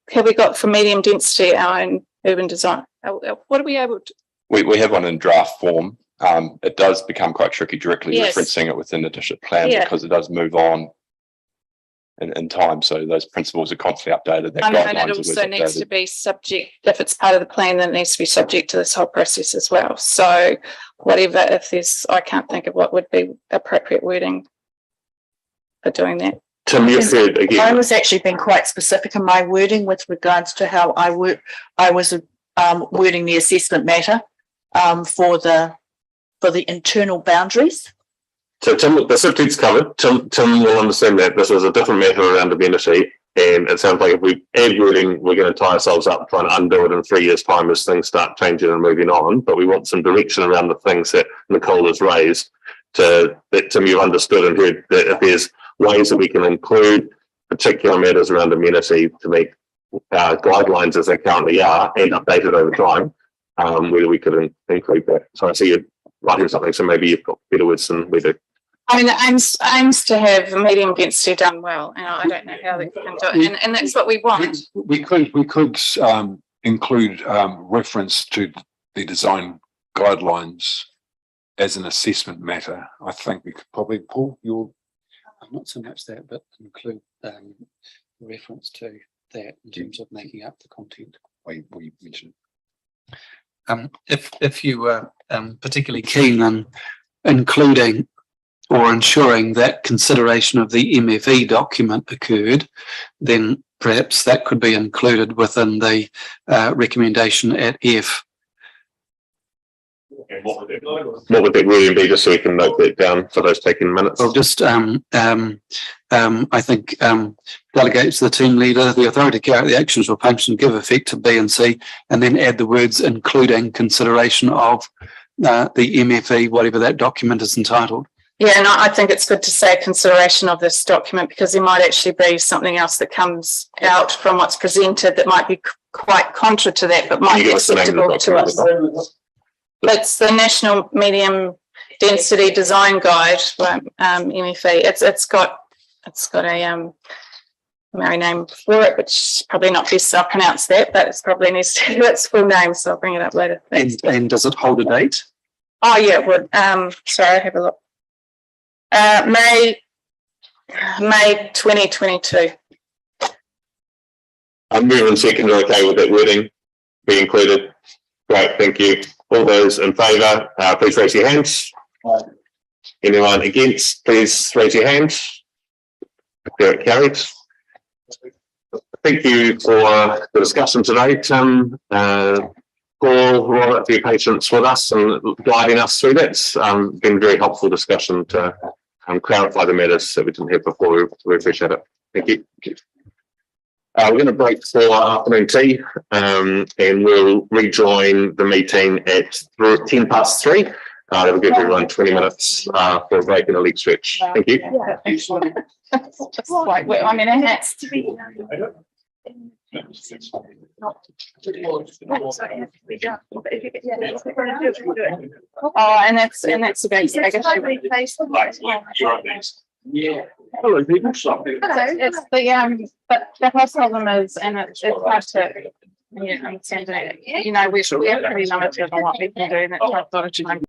Have we got for medium density our own urban design? What are we able to? We have one in draft form. It does become quite tricky directly referencing it within the district plan because it does move on in time. So those principles are constantly updated. That And guidelines it are also always needs updated. to be subject, if it's part of the plan, then it needs to be subject to this whole process as well. So whatever, if there's, I can't think of what would be appropriate wording for doing that. Tim, you said again. I was actually being quite specific in my wording with regards to how I was wording the assessment matter for the internal boundaries. So Tim, the SIP2's covered. Tim will understand that this is a different matter around amenity, and it sounds like if we add wording, we're going to tie ourselves up trying to undo it in 3 years' time as things start changing and moving on. But we want some direction around the things that Nicole has raised, that Tim, you've understood and heard, that if there's ways that we can include particular matters around amenity to make guidelines as they currently are and updated over time, whether we could include that. So I see you writing something, so maybe you've got better words than we do. I mean, the aims to have medium density done well, and I don't know how they can do it, and that's what we want. We could include reference to the design guidelines as an assessment matter. I think we could probably, Paul, Not so much that, but include reference to that in terms of making up the content. we mentioned. If you were particularly keen on including or ensuring that consideration of the MFE document occurred, then perhaps that could be included within the recommendation at F. And what would that really be, just so we can note that down for those taking minutes? Well, just I think delegates to the team leader the authority to carry out the actions or function give effect to B and C, and then add the words including consideration of the MFE, whatever that document is entitled. Yeah, and I think it's good to say consideration of this document, because there might actually be something else that comes out from what's presented that might be quite contra to that, but might be acceptable to us. It's the National Medium Density Design Guide, MFE. It's got a Maori name for it, which probably not best I'll pronounce that, but it's probably needs to do its full name, so I'll bring it up later. And does it hold a date? Oh yeah, it would. Sorry, have a look. May 2022. I'm moving second, okay with that wording be included. Great, thank you. All those in favour, please raise your hands. Anyone against, please raise your hand. Declare it carried. Thank you for the discussion today, Tim. Paul, Robert, for your patience with us and guiding us through that. It's been a very helpful discussion to clarify the matters that we didn't have before. We appreciate it. Thank you. We're going to break for afternoon tea and we'll rejoin the meeting at 3:10. That'll give everyone 20 minutes for a break and a leg stretch. Thank you. Just like, I mean, it has to be. Oh, and that's the basic. I guess Hello, people. it's the but the whole problem is, and it's hard to understand it. You know, we're pretty limited on what we can do, and it's not sort of time.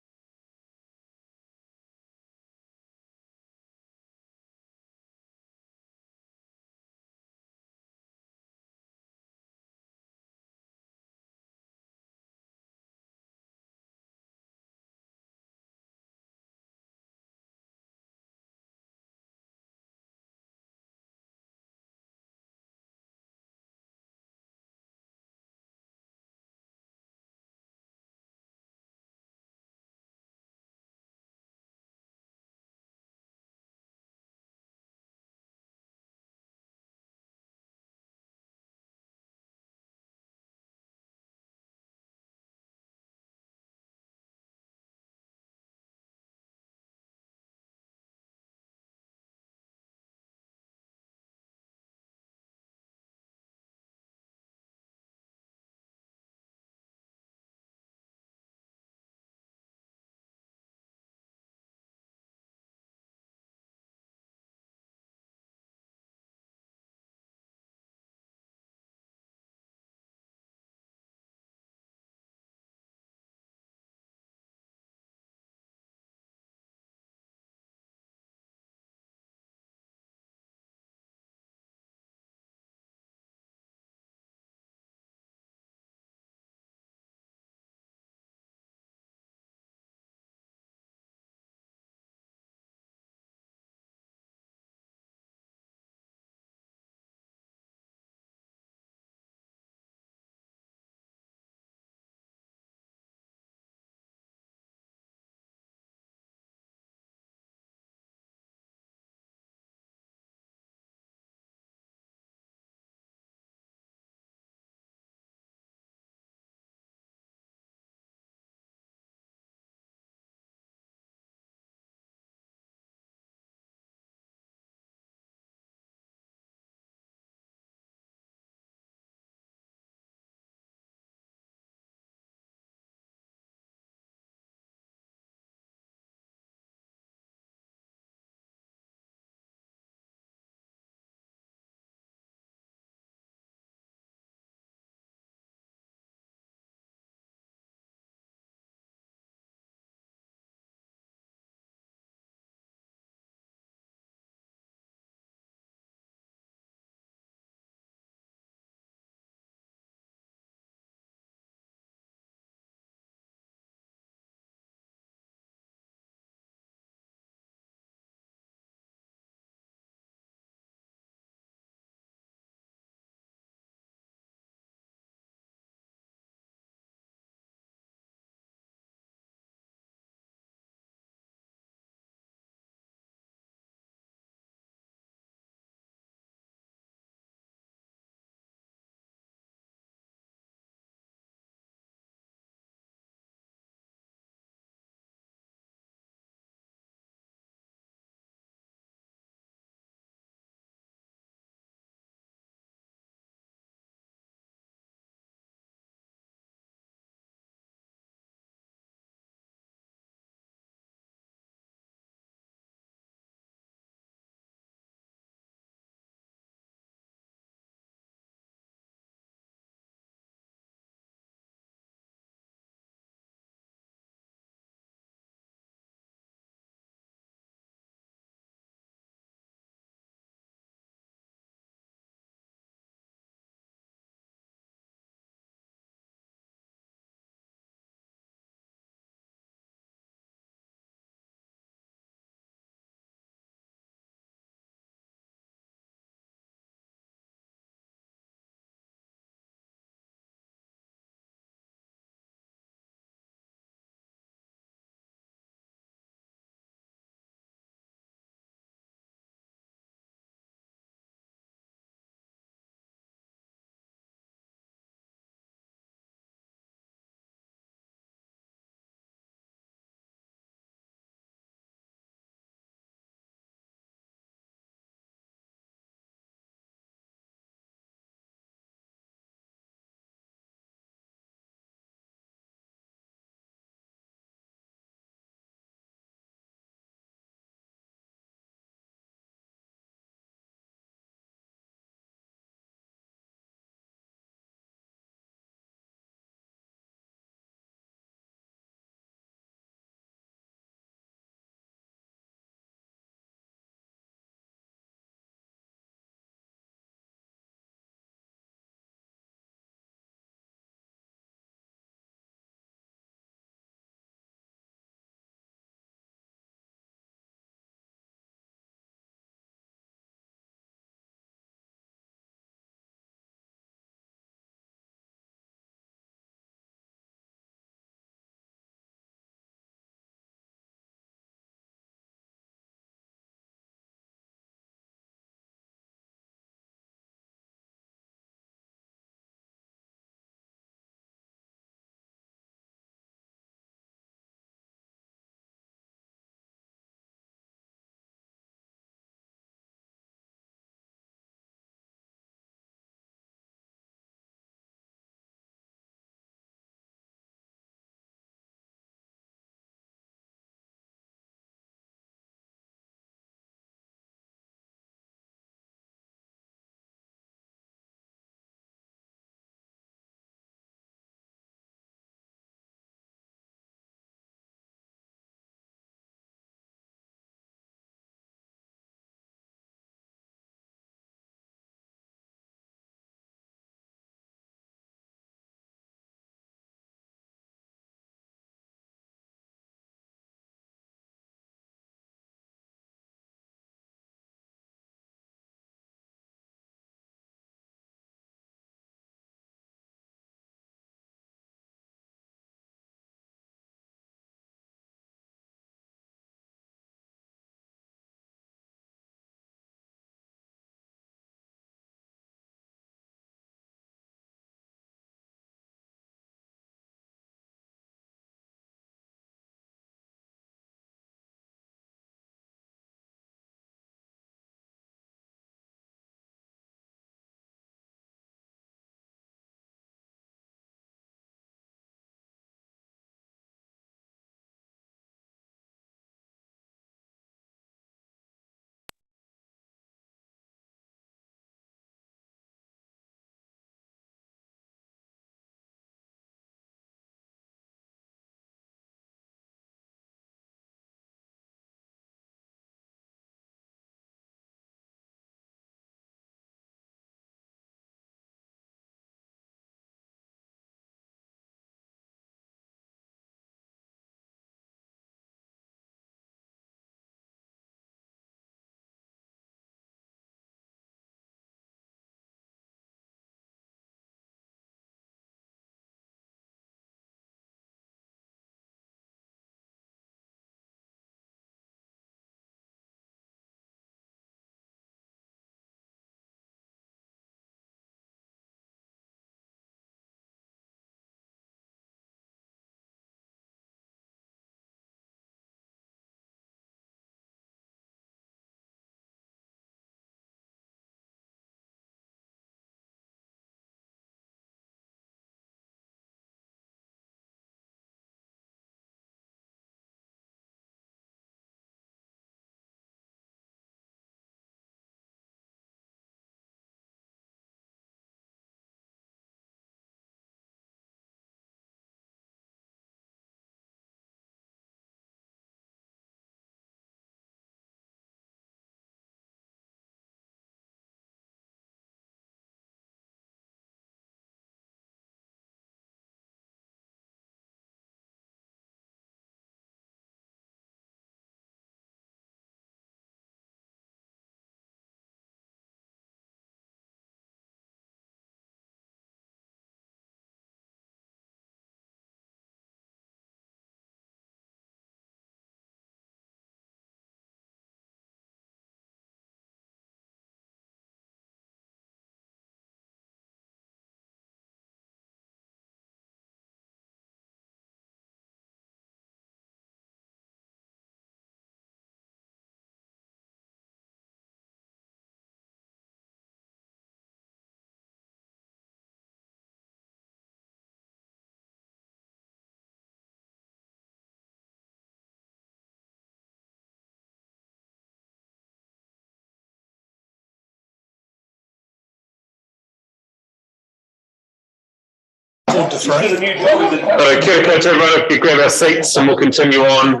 So, kia ora to everyone, if you grab our seats and we'll continue on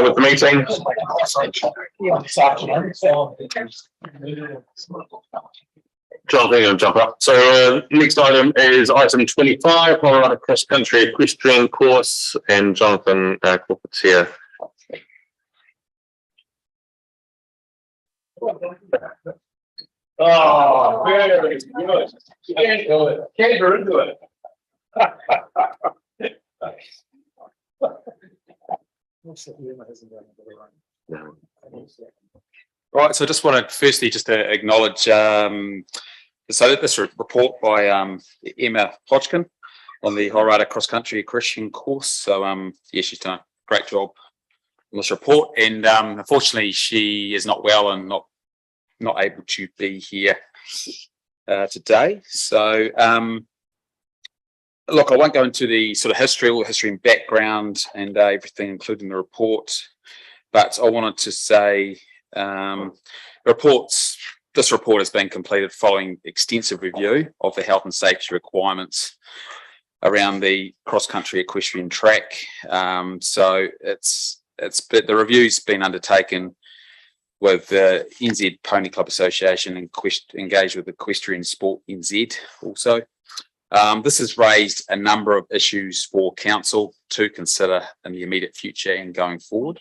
with the meeting. Jonathan, you're gonna jump up. So next item is item 25, Colorado Cross Country Equestrian Course, and Jonathan Corporate's here. Oh, very good. Can't go it. Can't go into it. Right, so I just want to firstly just to acknowledge so this report by Emma Hodgkin on the Colorado Cross Country Equestrian Course. So yeah, she's done a great job on this report, and unfortunately she is not well and not able to be here today. So look, I won't go into the sort of history and background and everything, including the report, but I wanted to say this report has been completed following extensive review of the health and safety requirements around the cross-country equestrian track. So the review's been undertaken with the NZ Pony Club Association and engaged with Equestrian Sport NZ also. This has raised a number of issues for council to consider in the immediate future and going forward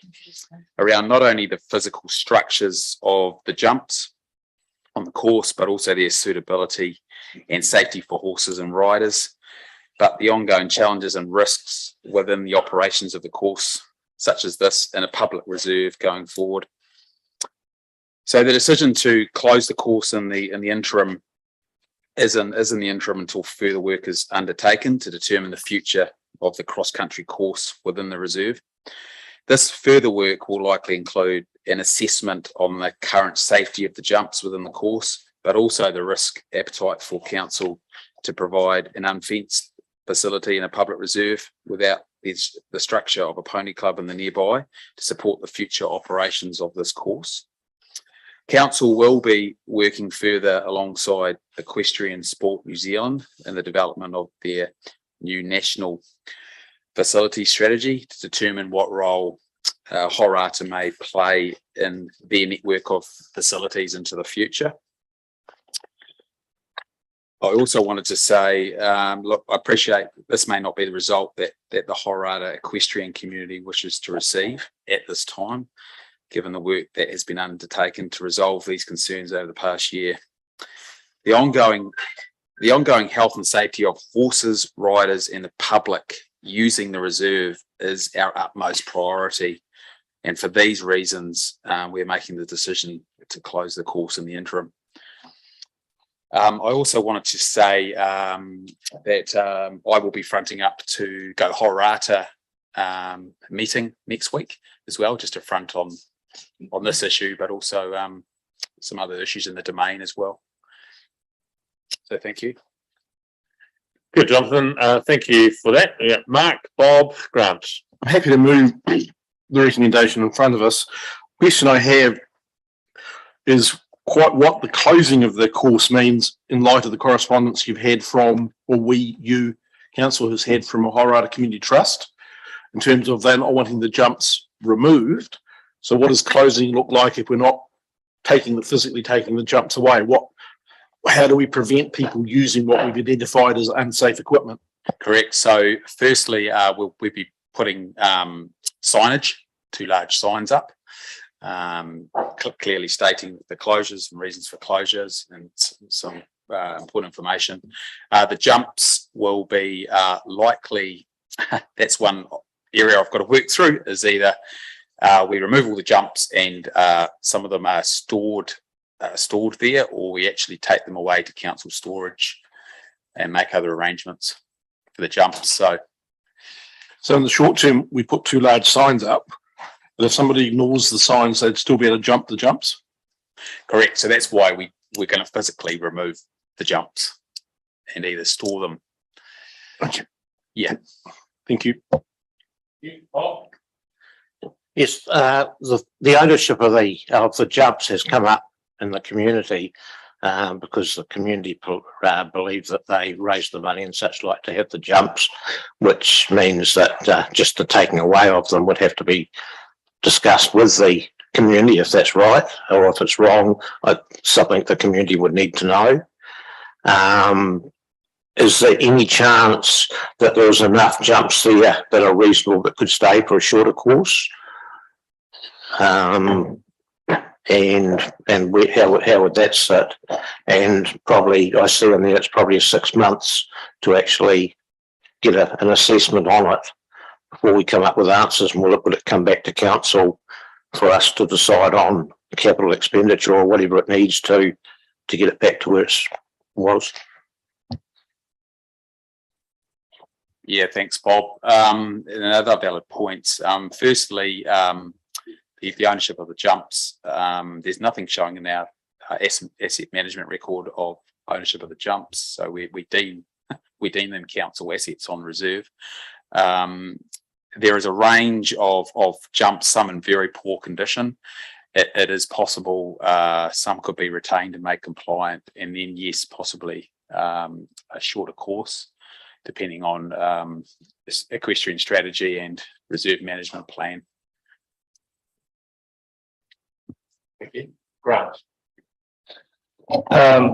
around not only the physical structures of the jumps on the course, but also their suitability and safety for horses and riders, but the ongoing challenges and risks within the operations of the course, such as this in a public reserve going forward. So the decision to close the course in the interim is in the interim until further work is undertaken to determine the future of the cross-country course within the reserve. This further work will likely include an assessment on the current safety of the jumps within the course, but also the risk appetite for council to provide an unfenced facility in a public reserve without the structure of a pony club in the nearby to support the future operations of this course. Council will be working further alongside Equestrian Sport New Zealand in the development of their new national facility strategy to determine what role Horata may play in their network of facilities into the future. I also wanted to say, look, I appreciate this may not be the result that the Horata equestrian community wishes to receive at this time, given the work that has been undertaken to resolve these concerns over the past year. The ongoing health and safety of horses, riders, and the public using the reserve is our utmost priority. And for these reasons, we're making the decision to close the course in the interim. I also wanted to say that I will be fronting up to Go Horata meeting next week as well, just to front on this issue, but also some other issues in the domain as well. So thank you. Good, Jonathan. Thank you for that. Yeah, Mark, Bob, Grant. I'm happy to move the recommendation in front of us. Question I have is quite what the closing of the course means in light of the correspondence you've had from, or you, council has had from a Horata Community Trust in terms of them not wanting the jumps removed. So what does closing look like if we're not physically taking the jumps away? How do we prevent people using what we've identified as unsafe equipment? Correct. So firstly, we'll be putting signage, 2 large signs up, clearly stating the closures and reasons for closures and some important information. The jumps will be likely, that's one area I've got to work through, is either we remove all the jumps and some of them are stored there, or we actually take them away to council storage and make other arrangements for the jumps. So in the short term, we put 2 large signs up, but if somebody ignores the signs, they'd still be able to jump the jumps? Correct. So that's why we're going to physically remove the jumps and either store them. Okay. Yeah. Thank you. Yes, the ownership of the jumps has come up in the community. because the community believe that they raise the money and such like to have the jumps, which means that just the taking away of them would have to be discussed with the community if that's right, or if it's wrong, something the community would need to know. Is there any chance that there's enough jumps there that are reasonable that could stay for a shorter course? And how would that sit? And probably I see in there it's probably 6 months to actually get an assessment on it before we come up with answers, and will it come back to council for us to decide on capital expenditure or whatever it needs to get it back to where it was. Yeah, thanks, Bob. Another valid points. Firstly, the ownership of the jumps. There's nothing showing in our asset management record of ownership of the jumps, so we deem them council assets on reserve. There is a range of jumps, some in very poor condition. It is possible some could be retained and made compliant, and then yes, possibly a shorter course, depending on equestrian strategy and reserve management plan. Thank you. Grant.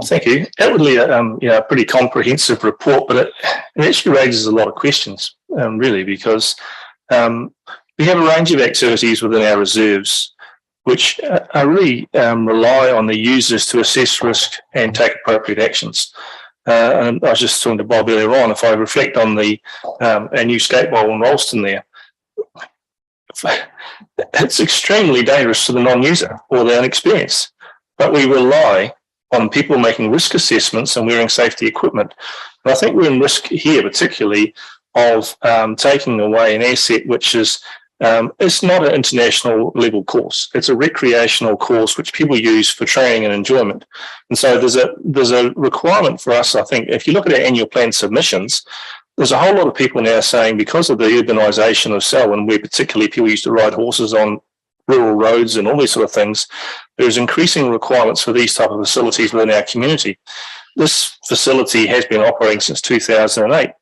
Thank you. Outwardly, a pretty comprehensive report, but it actually raises a lot of questions, really, because we have a range of activities within our reserves which are really rely on the users to assess risk and take appropriate actions. And I was just talking to Bob earlier on, if I reflect on our new skate bowl in Ralston there, it's extremely dangerous to the non-user or the inexperienced, but we rely on people making risk assessments and wearing safety equipment. And I think we're in risk here, particularly of taking away an asset which is it's not an international level course. It's a recreational course which people use for training and enjoyment. And so there's a requirement for us, I think, if you look at our annual plan submissions, there's a whole lot of people now saying because of the urbanisation of Selwyn, where particularly people used to ride horses on rural roads and all these sort of things, there's increasing requirements for these type of facilities within our community. This facility has been operating since 2008.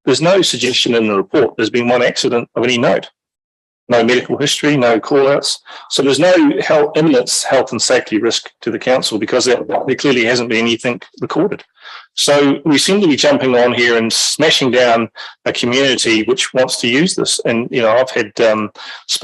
There's no suggestion in the report there's been one accident of any note. No medical history, no call-outs. So there's no imminent health and safety risk to the council because there clearly hasn't been anything recorded. So we seem to be jumping on here and smashing down a community which wants to use this. And, I've had I've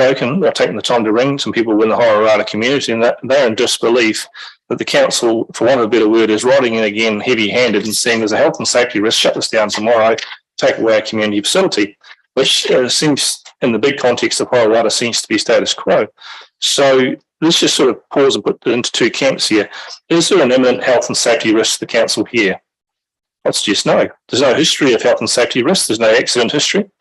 taken the time to ring some people in the Hororata community, and they're in disbelief that the council, for want of a better word, is riding in again heavy-handed and saying there's a health and safety risk, shut this down tomorrow, take away our community facility, which seems, in the big context of Hororata, seems to be status quo. So let's just sort of pause and put it into two camps here. Is there an imminent health and safety risk to the council here? I'd suggest no. There's no history of health and safety risk. There's no accident history.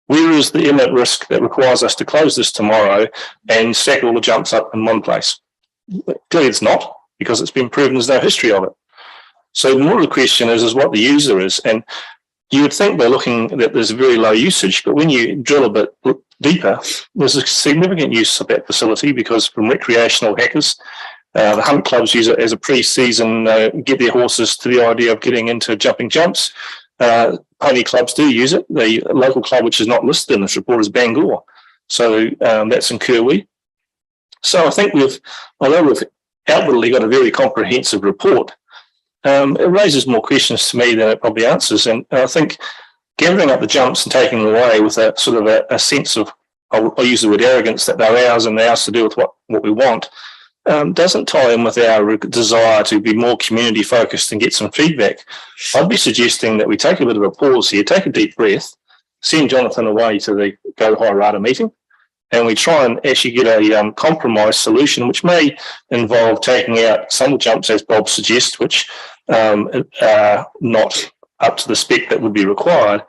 Where is the imminent risk that requires us to close this tomorrow and stack all the jumps up in one place? Clearly it's not, because it's been proven there's no history of it. So the more the question is what the user is. And you would think by looking that there's very low usage, but when you drill a bit deeper, there's a significant use of that facility because from recreational hackers, the hunt clubs use it as a pre-season, get their horses to the idea of getting into jumping jumps. Pony clubs do use it. The local club, which is not listed in this report, is Bangor. So that's in Kirwee. So I think although we've outwardly got a very comprehensive report, it raises more questions to me than it probably answers. And I think gathering up the jumps and taking them away with a sort of a sense of, I'll use the word arrogance, that they're ours and they're ours to do with what we want, doesn't tie in with our desire to be more community focused and get some feedback. I'd be suggesting that we take a bit of a pause here, take a deep breath, send Jonathan away to the Go Hororata meeting, and we try and actually get a compromise solution, which may involve taking out some jumps, as Bob suggests, which are not up to the spec that would be required.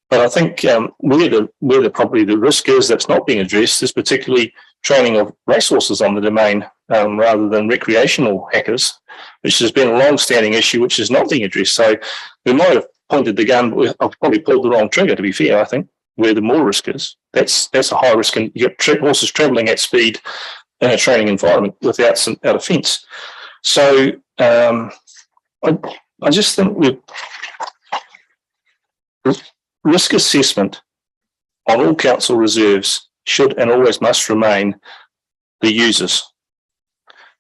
But I think where probably the risk is that's not being addressed is particularly training of racehorses on the domain rather than recreational hackers, which has been a long-standing issue which is not being addressed. So we might have pointed the gun, but I've probably pulled the wrong trigger, to be fair, I think, where the more risk is. That's a high risk, and you get horses travelling at speed in a training environment without a fence. So I just think risk assessment on all council reserves should and always must remain the users.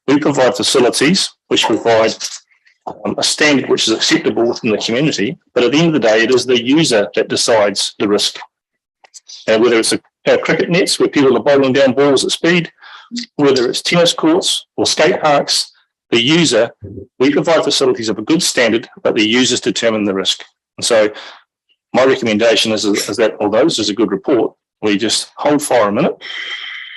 We provide facilities which provide a standard which is acceptable within the community, but at the end of the day, it is the user that decides the risk. And whether it's our cricket nets where people are bowling down balls at speed, whether it's tennis courts or skate parks, the user, we provide facilities of a good standard, but the users determine the risk. And so my recommendation is that although this is a good report, we just hold fire a minute.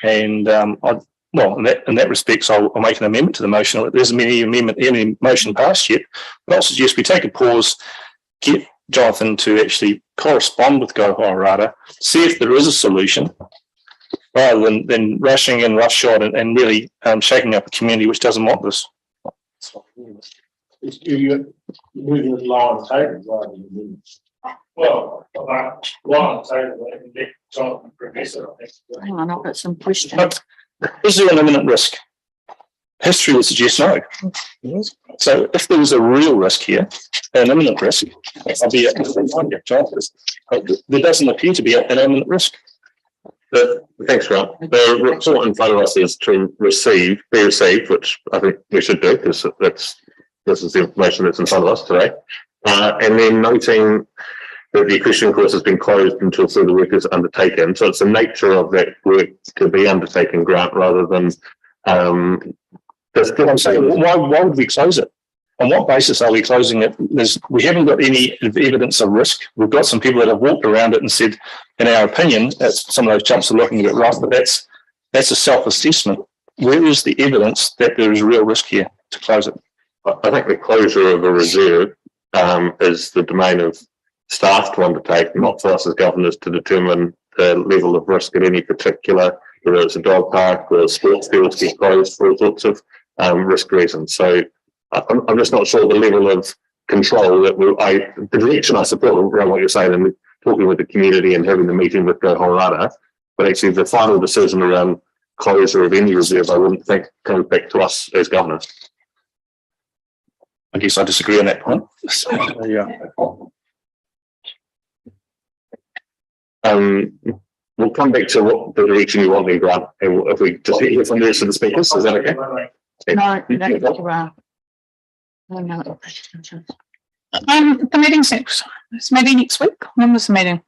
And in that respect, I'll make an amendment to the motion. There isn't any motion passed yet, but I'll suggest we take a pause, get Jonathan to actually correspond with Go Hororata, see if there is a solution, rather than rushing in roughshod and really shaking up a community which doesn't want this. You're moving it low on the table rather than well, low on the table, and get Jonathan Professor, I think. Hang on, I've got some questions. But is there an imminent risk? History would suggest no. So if there was a real risk here, an imminent risk, I'll be there doesn't appear to be an imminent risk. Thanks, Grant. The report in front of us is to be received, which I think we should do because this is the information that's in front of us today. And then noting that the equestrian course has been closed until further work is undertaken. So it's the nature of that work to be undertaken, Grant, rather than I'm saying, why would we close it? On what basis are we closing it? We haven't got any evidence of risk. We've got some people that have walked around it and said, in our opinion, that some of those jumps are looking a bit rough, but that's a self-assessment. Where is the evidence that there is real risk here to close it? I think the closure of a reserve is the domain of staff to undertake, not for us as governors to determine the level of risk at any particular, whether it's a dog park or sports fields get closed for all sorts of risk reasons. So I'm just not sure the level of control that the direction I support around what you're saying and talking with the community and having the meeting with Go Hororata, but actually the final decision around closure of any reserve, I wouldn't think comes back to us as governors. I guess I disagree on that point. We'll come back to what the direction you want there, Grant, and if we just hear from the rest of the speakers, is that okay? No, The meeting's it's maybe next week. When was the meeting?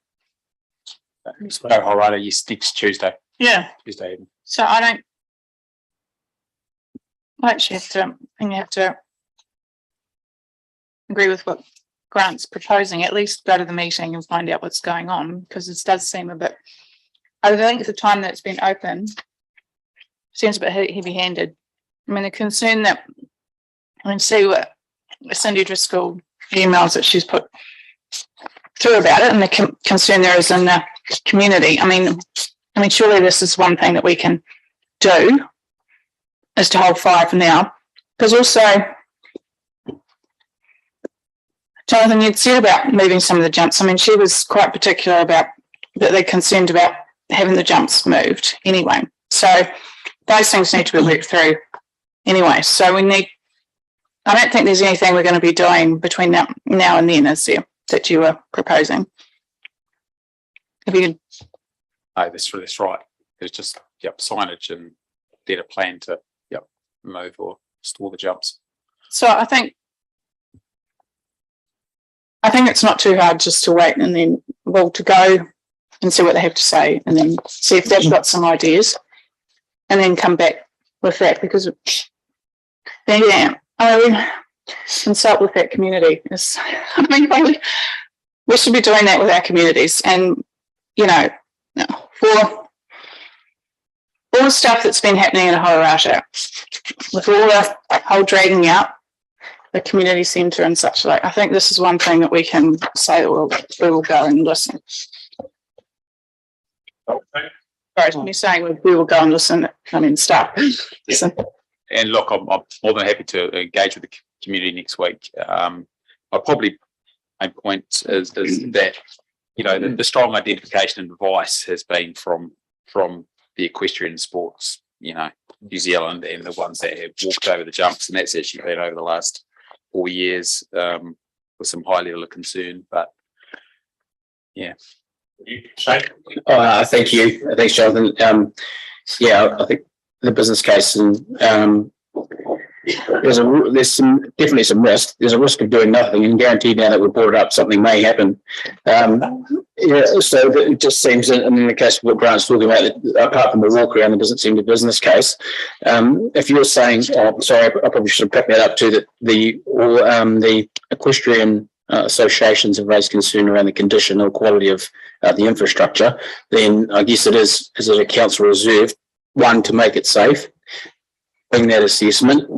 Go Hororata, yes, next Tuesday. Yeah. Tuesday evening. So I actually have to agree with what Grant's proposing, at least go to the meeting and find out what's going on, because it does seem a bit, I think the time that it's been open seems a bit heavy-handed. I mean, the concern that, see what Cindy Driscoll emails that she's put through about it, and the concern there is in the community. I mean, surely this is one thing that we can do, is to hold fire for now, because also, Jonathan, you'd said about moving some of the jumps. I mean, she was quite particular about that they're concerned about having the jumps moved anyway. So those things need to be worked through anyway. So I don't think there's anything we're going to be doing between now and then, is there, that you were proposing? If you could... Oh, that's right. There's just signage and then a plan to move or store the jumps. So I think it's not too hard just to wait and then to go and see what they have to say, and then see if they've got some ideas, and then come back with that, because consult with that community. We should be doing that with our communities, and for all the stuff that's been happening in Hororata, with all the whole dragging out the community centre and such like, I think this is one thing that we can say that we will go and listen. Sorry, when you're saying we will go and listen, I mean start. Listen. And look, I'm more than happy to engage with the community next week. I'll probably main point is that the strong identification and advice has been from the equestrian sports, New Zealand, and the ones that have walked over the jumps, and that's actually been over the last all years with some high level of concern, but yeah. Thank you. Thanks, Jonathan. Yeah, I think the business case and there's definitely some risk. There's a risk of doing nothing, and guaranteed now that we brought it up, something may happen. Yeah, so it just seems, in the case of what Grant's talking about, apart from the walk around, it doesn't seem a business case. If you're saying, sorry, I probably should have picked that up too, that the equestrian associations have raised concern around the condition or quality of the infrastructure, then I guess is it a council reserve, one, to make it safe, bring that assessment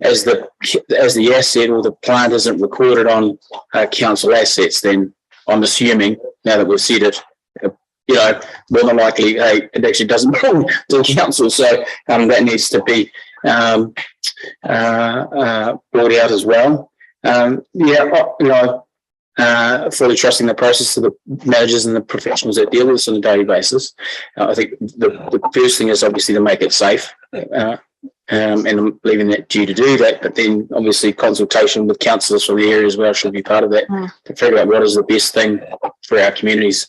as the asset or the plant isn't recorded on council assets, then I'm assuming now that we've said it, more than likely, it actually doesn't belong to the council. So that needs to be brought out as well. Fully trusting the process of the managers and the professionals that deal with this on a daily basis. I think the first thing is obviously to make it safe. And I'm leaving that to you to do that, but then obviously consultation with councillors from the area as well should be part of that to figure out what is the best thing for our communities.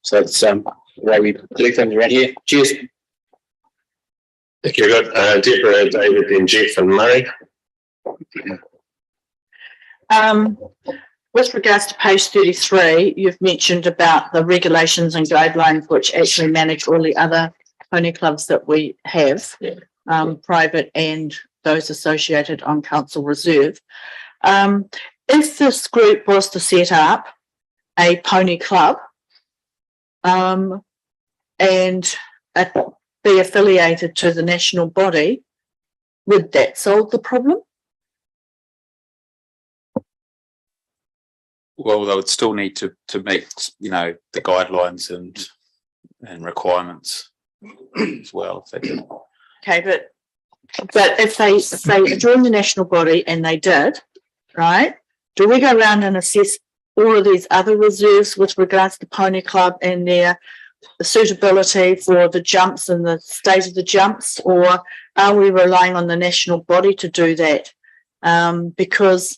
So that's the way we do things around here. Cheers. Thank you. We've got Deborah, David, then Jeff and Murray. With regards to page 33, you've mentioned about the regulations and guidelines which actually manage all the other pony clubs that we have. Private and those associated on council reserve. If this group was to set up a pony club and be affiliated to the national body, would that solve the problem? Well, they would still need to meet, the guidelines and requirements as well. If they did. Okay, but if they joined the national body and they did, right? Do we go around and assess all of these other reserves with regards to Pony Club and their suitability for the jumps and the state of the jumps, or are we relying on the national body to do that? Because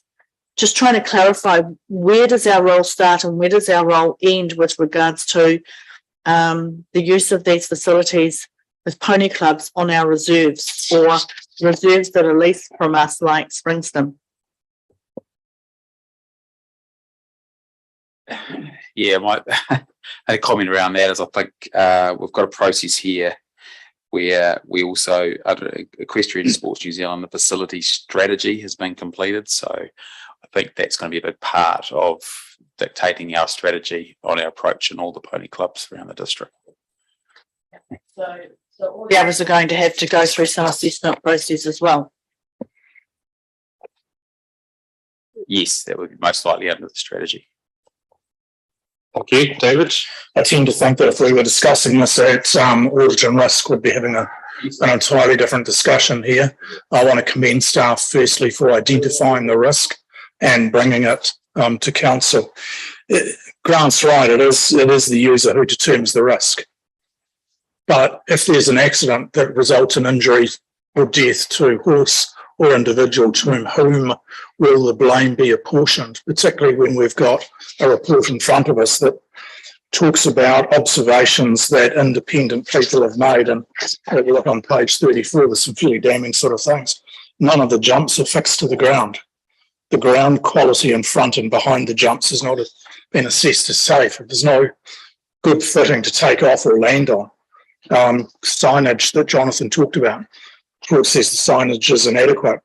just trying to clarify, where does our role start and where does our role end with regards to the use of these facilities with pony clubs on our reserves or reserves that are leased from us, like Springston? Yeah, my comment around that is I think we've got a process here where we also, under Equestrian Sports New Zealand, the facility strategy has been completed. So I think that's going to be a big part of dictating our strategy on our approach in all the pony clubs around the district. So all the others are going to have to go through some assessment process as well. Yes, that would be most likely under the strategy. Thank you, David. I tend to think that if we were discussing this at audit and risk, we'd be having an entirely different discussion here. I want to commend staff firstly for identifying the risk and bringing it to council. Grant's right, it is the user who determines the risk. But if there's an accident that results in injury or death to horse or individual, to whom will the blame be apportioned, particularly when we've got a report in front of us that talks about observations that independent people have made. And if you look on page 34, there's some fairly damning sort of things. None of the jumps are fixed to the ground. The ground quality in front and behind the jumps has not been assessed as safe. There's no good footing to take off or land on. Signage that Jonathan talked about, the report says the signage is inadequate.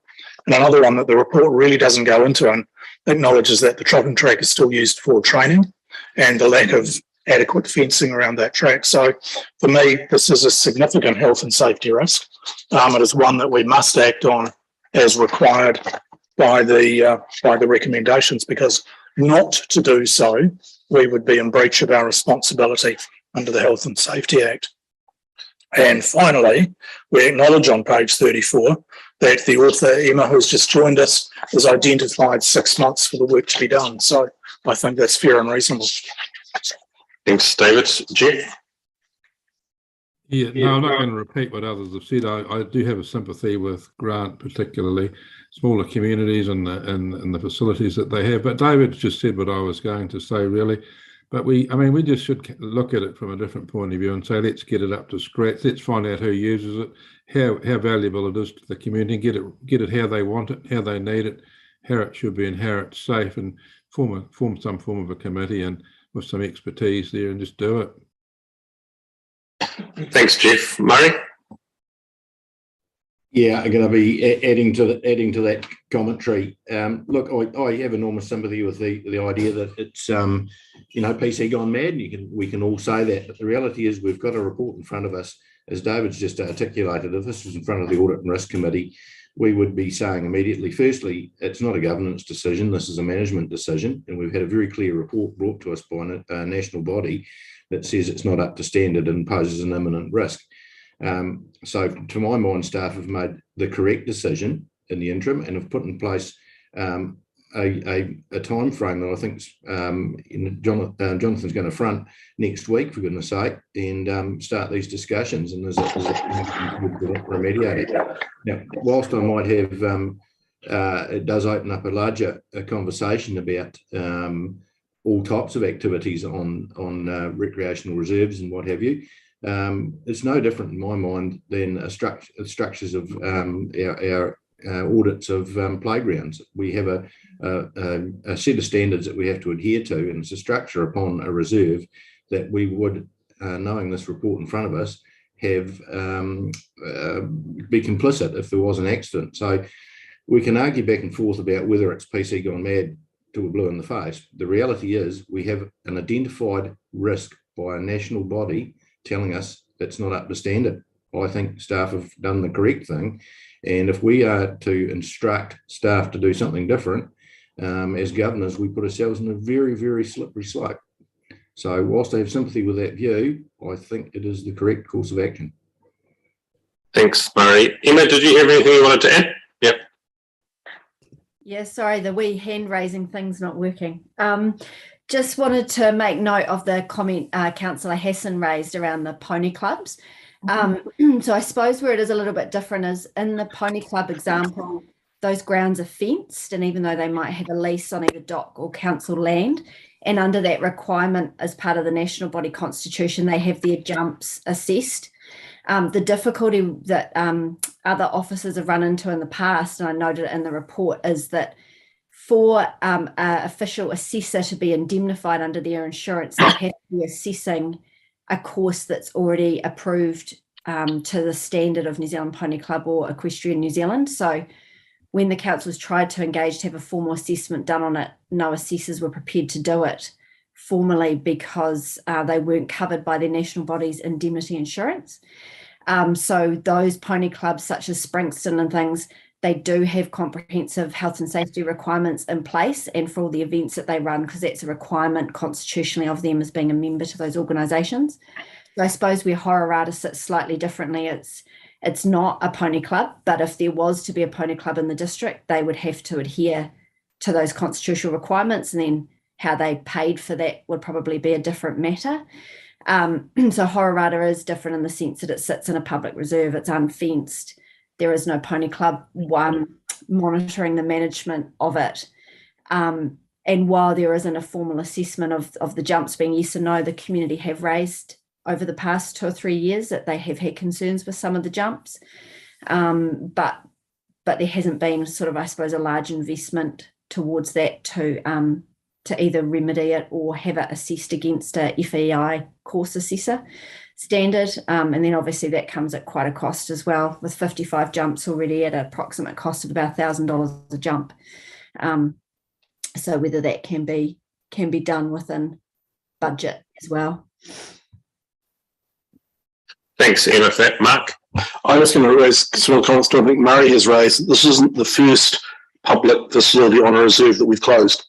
And another one that the report really doesn't go into and acknowledges that the trotting track is still used for training and the lack of adequate fencing around that track. So for me, this is a significant health and safety risk. It is one that we must act on as required by the recommendations, because not to do so, we would be in breach of our responsibility under the Health and Safety Act. And finally, we acknowledge on page 34 that the author, Emma, who's just joined us, has identified 6 months for the work to be done. So I think that's fair and reasonable. Thanks, David. Jeff? Yeah, no, I'm not going to repeat what others have said. I do have a sympathy with Grant particularly. smaller communities and the facilities that they have. But David just said what I was going to say, really. But we just should look at it from a different point of view and say, let's get it up to scratch. Let's find out who uses it, how valuable it is to the community, get it how they want it, how they need it, how it should be and how it's safe, and form some form of a committee and with some expertise there and just do it. Thanks, Jeff. Murray? Yeah, I'm going to be adding to that commentary. Look, I have enormous sympathy with the idea that it's PC gone mad, and we can all say that. But the reality is we've got a report in front of us, as David's just articulated. If this was in front of the Audit and Risk Committee, we would be saying immediately, firstly, it's not a governance decision. This is a management decision, and we've had a very clear report brought to us by a national body that says it's not up to standard and poses an imminent risk. So to my mind, staff have made the correct decision in the interim and have put in place a time frame that I think Jonathan's going to front next week, for goodness sake, and start these discussions. And there's a remediate. Now, whilst I might have, it does open up a larger conversation about all types of activities on recreational reserves and what have you. It's no different in my mind than structures of our audits of playgrounds. We have a set of standards that we have to adhere to, and it's a structure upon a reserve that we would, knowing this report in front of us, have be complicit if there was an accident. So we can argue back and forth about whether it's PC gone mad till we're blue in the face. The reality is we have an identified risk by a national body telling us it's not up to standard. I think staff have done the correct thing. And if we are to instruct staff to do something different, as governors, we put ourselves in a very, very slippery slope. So whilst I have sympathy with that view, I think it is the correct course of action. Thanks, Murray. Emma, did you have anything you wanted to add? Yep. Yeah, sorry, the wee hand raising thing's not working. Just wanted to make note of the comment Councillor Hassan raised around the pony clubs. So I suppose where it is a little bit different is in the pony club example, those grounds are fenced, and even though they might have a lease on either dock or council land, and under that requirement as part of the national body constitution, they have their jumps assessed. The difficulty that other officers have run into in the past, and I noted it in the report, is that for an official assessor to be indemnified under their insurance, they have to be assessing a course that's already approved to the standard of New Zealand Pony Club or Equestrian New Zealand. So when the councils tried to engage to have a formal assessment done on it, no assessors were prepared to do it formally because they weren't covered by their national body's indemnity insurance. So those pony clubs such as Springston and things, they do have comprehensive health and safety requirements in place, and for all the events that they run, because that's a requirement constitutionally of them as being a member to those organisations. So I suppose where Hororata sits slightly differently, it's not a pony club, but if there was to be a pony club in the district, they would have to adhere to those constitutional requirements, and then how they paid for that would probably be a different matter. So Hororata is different in the sense that it sits in a public reserve, it's unfenced. There is no pony club monitoring the management of it. And while there isn't a formal assessment of the jumps being yes or no, the community have raised over the past 2 or 3 years that they have had concerns with some of the jumps. But there hasn't been sort of, I suppose, a large investment towards that to either remedy it or have it assessed against a FEI course assessor standard. And then obviously that comes at quite a cost as well, with 55 jumps already at an approximate cost of about $1,000 a jump. So whether that can be done within budget as well. Thanks, Emma, for that. Mark? I'm just going to raise some comments I think Murray has raised. This isn't the first public facility on a reserve that we've closed.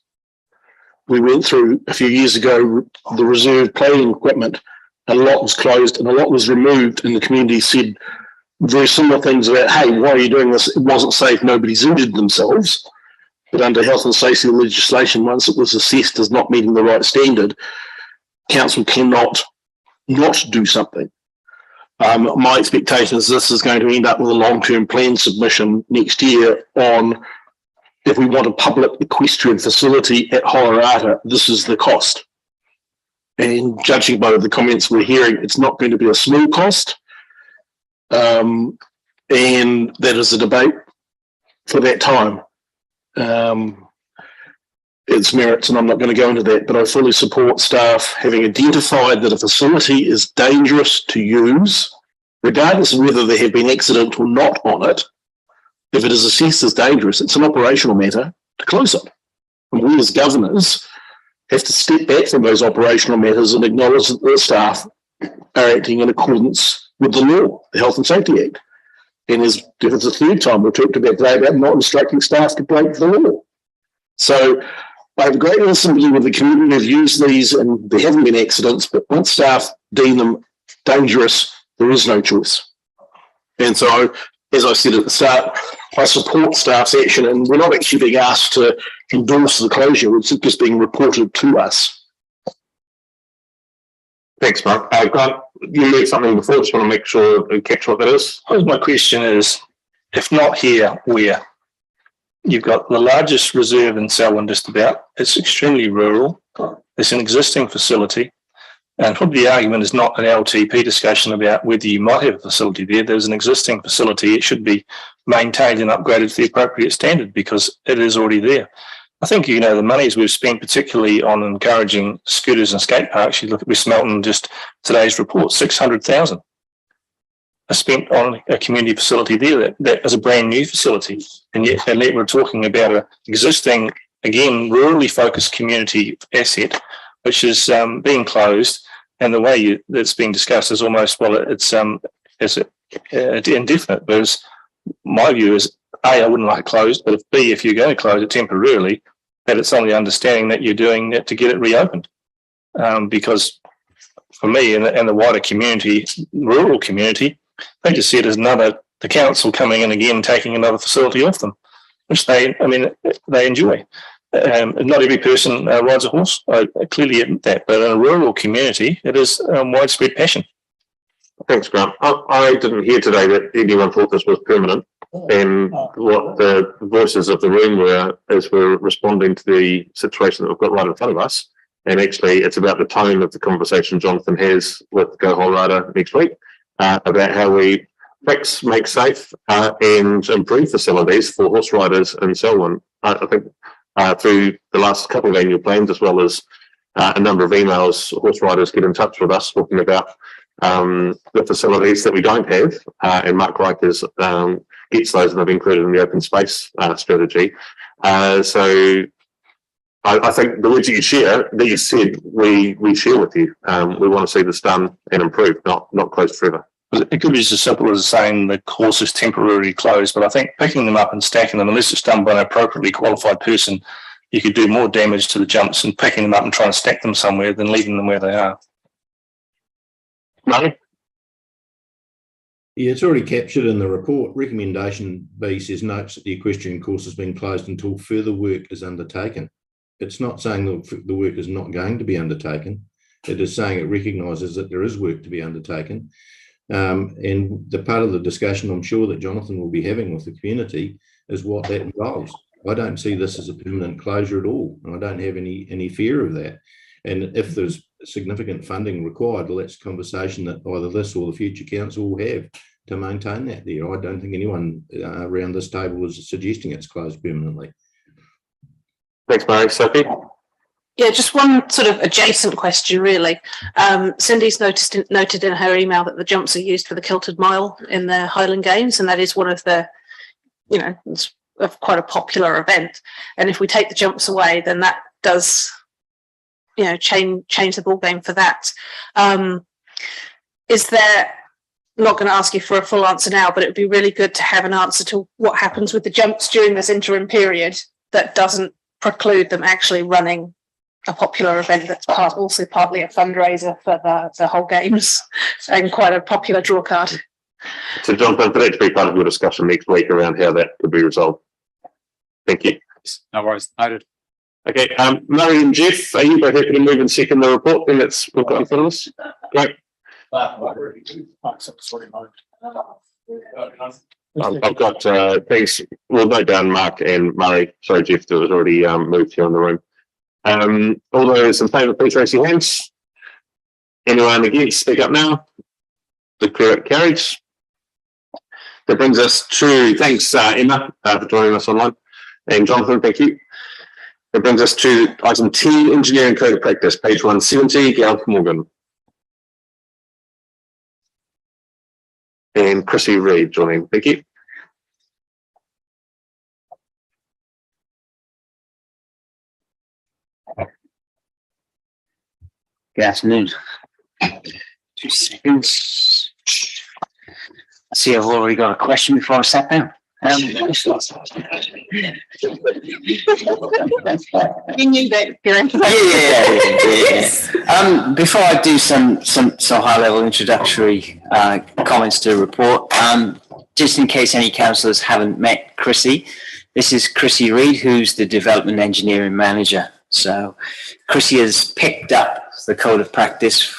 We went through a few years ago the reserve playing equipment, and a lot was closed and a lot was removed, and the community said very similar things about, hey, why are you doing this? It wasn't safe, nobody's injured themselves. But under health and safety legislation, once it was assessed as not meeting the right standard, council cannot not do something. My expectation is this is going to end up with a long-term plan submission next year on if we want a public equestrian facility at Hororata, this is the cost. And judging by the comments we're hearing, it's not going to be a small cost. And that is a debate for that time. Its merits, and I'm not going to go into that, but I fully support staff having identified that a facility is dangerous to use, regardless of whether there have been accident or not on it. If it is assessed as dangerous, it's an operational matter to close it. And we as governors have to step back from those operational matters and acknowledge that the staff are acting in accordance with the law, the Health and Safety Act. And as if it's the third time we've talked about today about not instructing staff to break the law. So I have a great deal of sympathy with the community who've used these, and there haven't been accidents, but once staff deem them dangerous, there is no choice. And so, as I said at the start, I support staff's action, and we're not actually being asked to endorse the closure, it's just being reported to us. Thanks, Mark. Grant, you made something before, just want to make sure I catch what that is. My question is, if not here, where? You've got the largest reserve in Selwyn just about. It's extremely rural. It's an existing facility. And probably the argument is not an LTP discussion about whether you might have a facility there. There's an existing facility. It should be maintained and upgraded to the appropriate standard because it is already there. I think, the monies we've spent, particularly on encouraging scooters and skate parks, you look at West Melton, just today's report, 600,000 are spent on a community facility there that is a brand new facility. And yet we're talking about an existing, again, rurally focused community asset, which is being closed. And the way that's being discussed is almost, it's indefinite. Whereas my view is, A, I wouldn't like it closed, but if you're going to close it temporarily, that it's on the understanding that you're doing that to get it reopened. Because for me and the wider community, rural community, they just see it as the council coming in again, taking another facility off them, which they enjoy. Not every person rides a horse. I clearly admit that, but in a rural community, it is widespread passion. Thanks, Grant. I didn't hear today that anyone thought this was permanent. And what the voices of the room were as we're responding to the situation that we've got right in front of us. And actually, it's about the tone of the conversation Jonathan has with Go Hororata next week about how we fix, make safe, and improve facilities for horse riders in Selwyn. I think through the last couple of annual plans, as well as a number of emails, horse riders get in touch with us talking about the facilities that we don't have, and Mark Rikers gets those and they've included in the open space strategy. So I think the words that you said, we share with you. We want to see this done and improved, not closed forever. It could be just as simple as saying the course is temporarily closed, but I think picking them up and stacking them, unless it's done by an appropriately qualified person, you could do more damage to the jumps and picking them up and trying to stack them somewhere than leaving them where they are. Money? Yeah, it's already captured in the report. Recommendation B says notes that the equestrian course has been closed until further work is undertaken. It's not saying that the work is not going to be undertaken. It is saying it recognises that there is work to be undertaken. And the part of the discussion I'm sure that Jonathan will be having with the community is what that involves. I don't see this as a permanent closure at all, and I don't have any fear of that. And if there's significant funding required, well, that's a conversation that either this or the future council will have to maintain that there. I don't think anyone around this table is suggesting it's closed permanently. Thanks, Mary. Sophie? Yeah, just one sort of adjacent question, really. Cindy's noted in her email that the jumps are used for the Kilted Mile in the Highland Games, and that is one of the, it's quite a popular event. And if we take the jumps away, then that does, change the ball game for that. Is there? I'm not going to ask you for a full answer now, but it would be really good to have an answer to what happens with the jumps during this interim period that doesn't preclude them actually running a popular event that's also partly a fundraiser for the whole games and quite a popular draw card. So, Jonathan, for that to be part of your discussion next week around how that could be resolved. Thank you. No worries. Noted. Okay, Murray and Jeff, are you both happy to move and second the report then we've got in front of us? Great. I've got, thanks, we'll note down Mark and Murray, sorry Jeff, that was already moved here in the room. All those in favour, please raise your hands. Anyone against, speak up now. Declare it carried. That brings us to, thanks Emma for joining us online, and Jonathan, thank you. That brings us to item 10, engineering code of practice, page 170, Gail Morgan. And Chrissy Reid joining, thank you. Good afternoon. 2 seconds. I see I've already got a question before I sat down. You knew that, Yeah. Before I do some high level introductory comments to the report, just in case any councillors haven't met Chrissy, this is Chrissy Reid, who's the development engineering manager. So Chrissy has picked up the code of practice,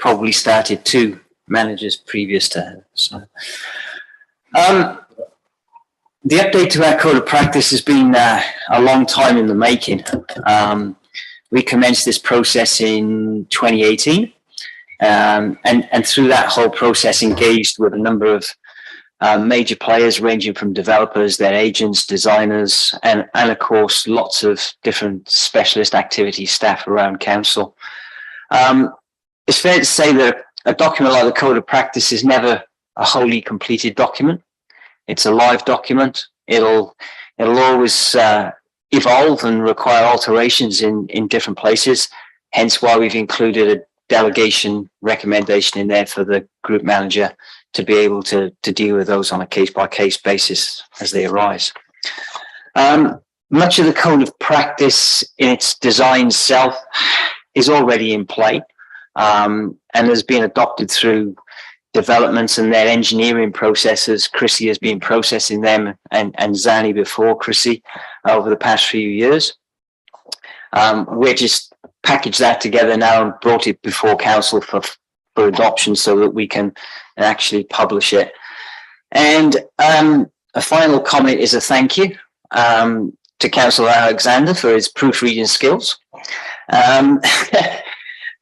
probably started 2 managers previous to her. So, the update to our code of practice has been a long time in the making. We commenced this process in 2018, and through that whole process engaged with a number of major players ranging from developers, their agents, designers, and of course lots of different specialist activity staff around council. It's fair to say that a document like the code of practice is never a wholly completed document. It's a live document. It'll always evolve and require alterations in different places. Hence why we've included a delegation recommendation in there for the group manager to be able to deal with those on a case-by-case basis as they arise. Much of the code of practice in its design self is already in play and has been adopted through developments and their engineering processes. Chrissy has been processing them, and Zani before Chrissy over the past few years. We're just packaged that together now and brought it before council for adoption so that we can actually publish it. And a final comment is a thank you to Councillor Alexander for his proofreading skills.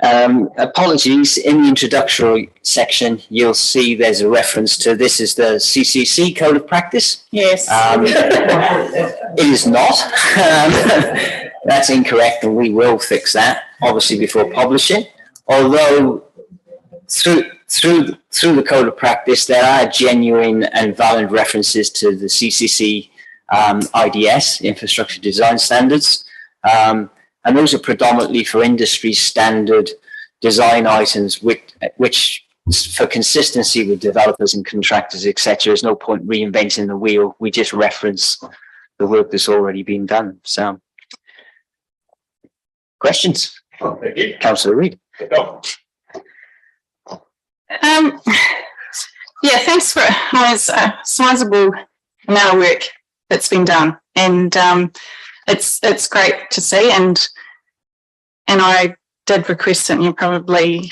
Apologies, in the introductory section, you'll see there's a reference to this is the CCC code of practice. Yes. It is not. That's incorrect, and we will fix that, obviously, before publishing. Although through the code of practice, there are genuine and valid references to the CCC IDS, Infrastructure Design Standards. And those are predominantly for industry standard design items, which for consistency with developers and contractors, etc. There's no point reinventing the wheel. We just reference the work that's already been done. So, questions? Thank you. Councillor Reid. Yeah, thanks for a sizable amount of work that's been done, and it's great to see, and I did request it, and you're probably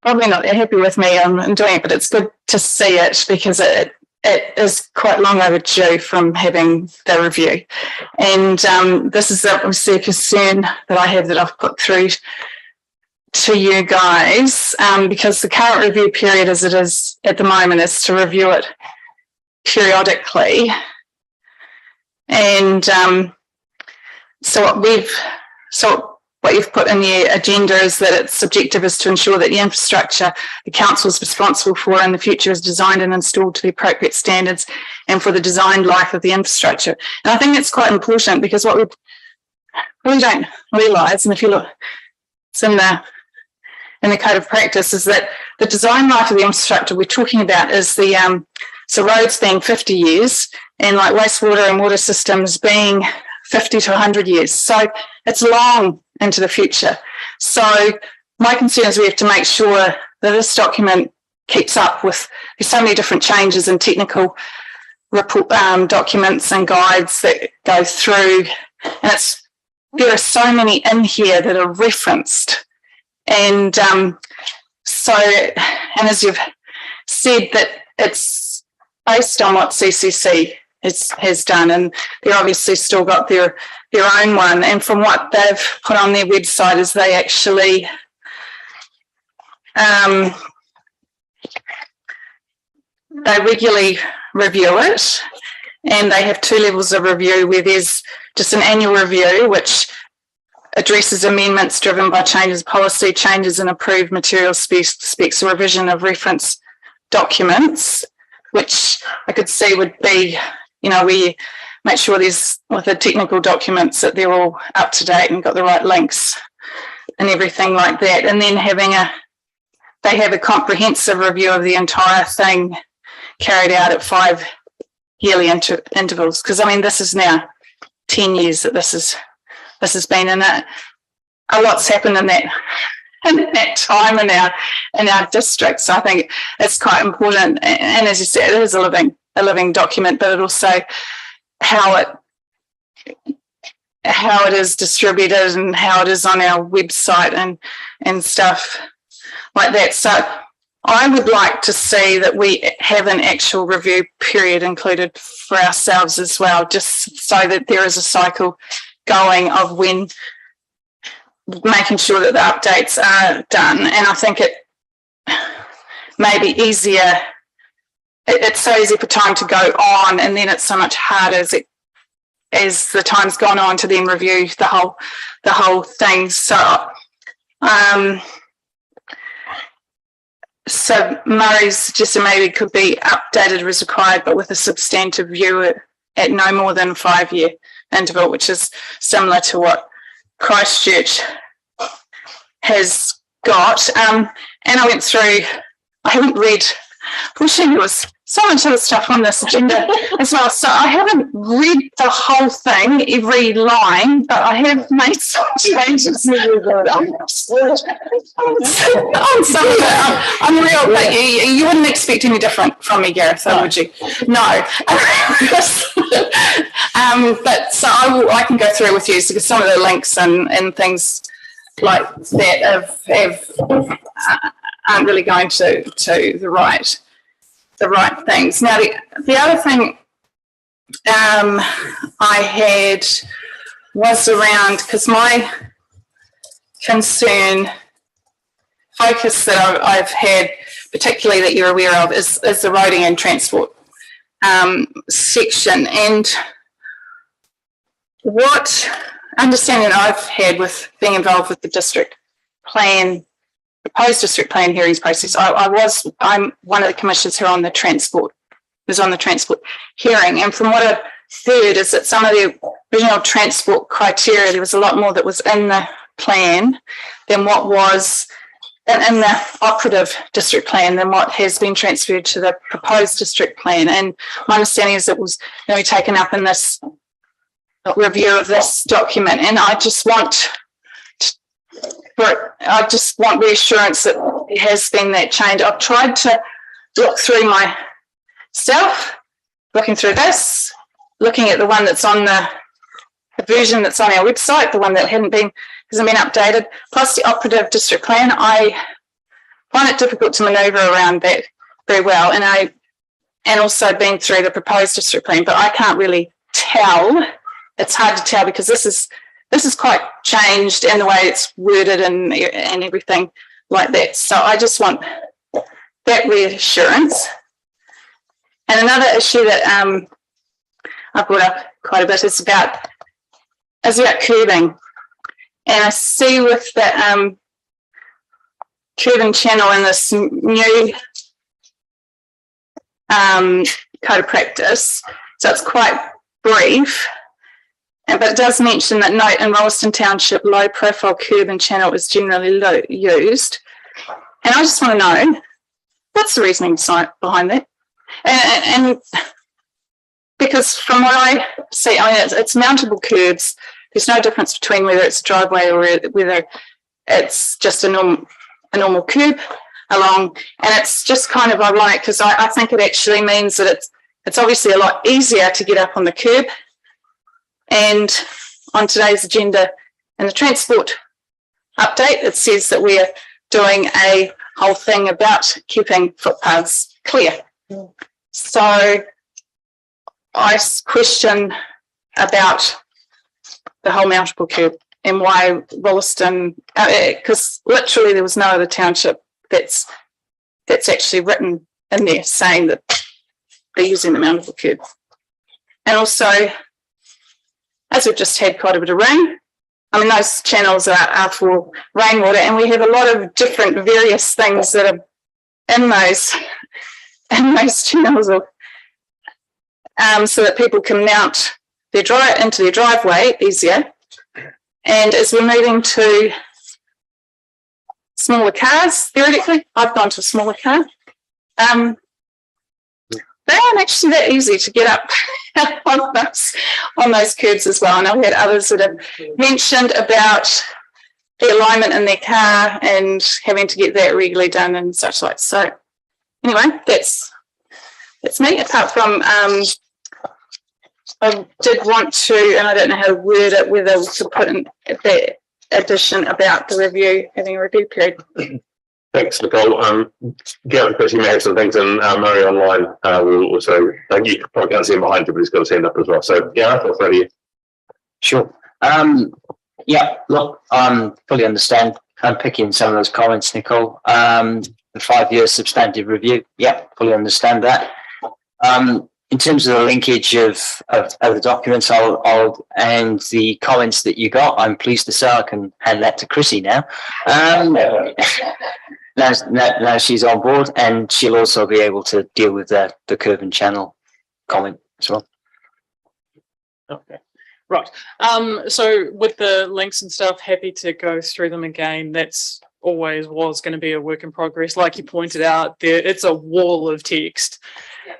not happy with me in doing it, but it's good to see it because it is quite long overdue from having the review, and this is obviously a concern that I have that I've put through to you guys, because the current review period as it is at the moment is to review it periodically. And so what you've put in the agenda is that its objective is to ensure that the infrastructure the council is responsible for in the future is designed and installed to the appropriate standards and for the design life of the infrastructure. And I think it's quite important because what we really don't realise, and if you look, it's in the code of practice, is that the design life of the infrastructure we're talking about is the so roads being 50 years and like wastewater and water systems being 50 to 100 years. So it's long into the future. So my concern is we have to make sure that this document keeps up with, there's so many different changes in technical report, documents and guides that go through, and there are so many in here that are referenced And so, and as you've said, that it's based on what CCC has done, and they're obviously still got their own one. And from what they've put on their website is they actually they regularly review it, and they have 2 levels of review, where there's just an annual review which addresses amendments driven by changes policy, changes in approved material specs, revision of reference documents, which I could see would be, you know, we make sure there's, with the technical documents, that they're all up to date and got the right links and everything like that. And then they have a comprehensive review of the entire thing carried out at 5 yearly intervals. Because I mean, this is now 10 years that this has been in it. A lot's happened in that time in our district. So I think it's quite important. And as you said, it is a living document, but it also how it is distributed and how it is on our website and stuff like that. So I would like to see that we have an actual review period included for ourselves as well, just so that there is a cycle going of when making sure that the updates are done. And I think it may be easier. It's so easy for time to go on, and then it's so much harder as the time's gone on to then review the whole thing. So Murray's suggestion maybe could be updated as required, but with a substantive view at no more than 5-year interval, which is similar to what Christchurch has got. And I went through, I haven't read, unfortunately there was so much other stuff on this agenda as well, so I haven't read the whole thing, every line, but I have made some changes on some of it. I'm real, but you wouldn't expect any different from me, Gareth, would you? No. But so I can go through with you, because some of the links and things like that aren't really going to the right things. Now, the other thing I had was around, because my concern focus that I've had, particularly that you're aware of, is the roading and transport section. And what understanding I've had with being involved with the district plan, proposed district plan hearings process, I'm one of the commissioners who are on the transport, hearing. And from what I've heard is that some of the original transport criteria, there was a lot more that was in the plan than what was in the operative district plan than what has been transferred to the proposed district plan. And my understanding is it was going to be taken up in this review of this document. And I just want reassurance that it has been that change. I've tried to look through myself, looking through this, looking at the one that's on the version that's on our website, the one that hasn't been updated, plus the operative district plan. I find it difficult to manoeuvre around that very well, and also been through the proposed district plan, but I can't really tell. It's hard to tell because this is quite changed in the way it's worded and everything like that. So I just want that reassurance. And another issue that I've brought up quite a bit is about curbing. And I see with the curbing channel in this new code of practice, so it's quite brief. But it does mention that note in Rolleston Township, low profile curb and channel is generally used. And I just want to know, what's the reasoning behind that? And because from what I see, I mean, it's mountable curbs. There's no difference between whether it's a driveway or whether it's just a normal curb along. And it's just kind of ironic because I think it actually means that it's obviously a lot easier to get up on the curb. And on today's agenda in the transport update. It says that we're doing a whole thing about keeping footpaths clear. So I question about the whole mountable curb and why Wollaston, because literally there was no other township that's actually written in there saying that they're using the mountable curb. And also, as we've just had quite a bit of rain, I mean, those channels are for rainwater, and we have a lot of different various things that are in those channels, so that people can mount their into their driveway easier. And as we're moving to smaller cars, theoretically, I've gone to a smaller car. They aren't actually that easy to get up on those curbs as well. And I've had others that have mentioned about the alignment in their car and having to get that regularly done and such like. So anyway, that's me. Apart from I did want to, and I don't know how to word it, whether to put in that addition about the review, having a review period. Thanks, Nicole. Gavin, Chris, you may have some things, and Murray online will also, you probably can't see him behind you, but he's got his hand up as well. So, yeah, I'll throw to you. Sure. Yeah, look, fully understand. I'm picking some of those comments, Nicole. The 5-year substantive review. Yeah, fully understand that. In terms of the linkage of the documents, I'll and the comments that you got, I'm pleased to say I can hand that to Chrissy now. Now she's on board, and she'll also be able to deal with the curb and channel comment as well. Okay, right. So with the links and stuff, happy to go through them again. That's always was going to be a work in progress. Like you pointed out, it's a wall of text.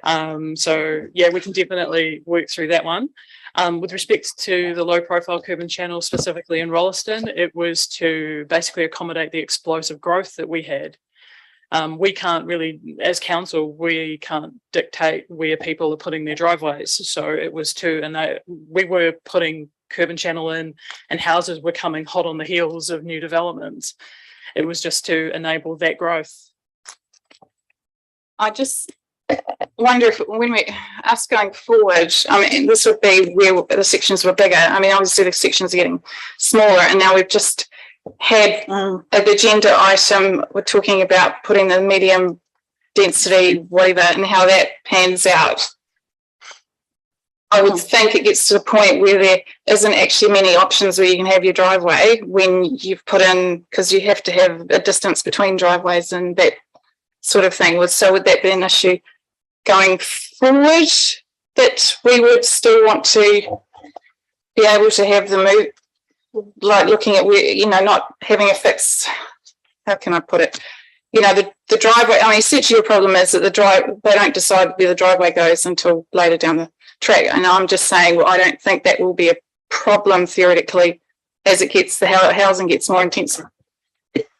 So yeah, we can definitely work through that one. With respect to the low profile curb and channel, specifically in Rolleston, it was to basically accommodate the explosive growth that we had. We can't really, as council, we can't dictate where people are putting their driveways. So it was we were putting curb and channel in, and houses were coming hot on the heels of new developments. It was just to enable that growth. I just wonder if when us going forward, I mean, this would be where the sections were bigger. I mean, obviously the sections are getting smaller, and now we've just had an agenda item. We're talking about putting the medium density whatever and how that pans out. I would think it gets to the point where there isn't actually many options where you can have your driveway when you've put in, because you have to have a distance between driveways and that sort of thing. So would that be an issue going forward, that we would still want to be able to have the move, like looking at where, you know, not having a fixed, how can I put it? You know, the driveway, I mean, essentially your problem is that they don't decide where the driveway goes until later down the track. And I'm just saying, well, I don't think that will be a problem theoretically as the housing gets more intensive.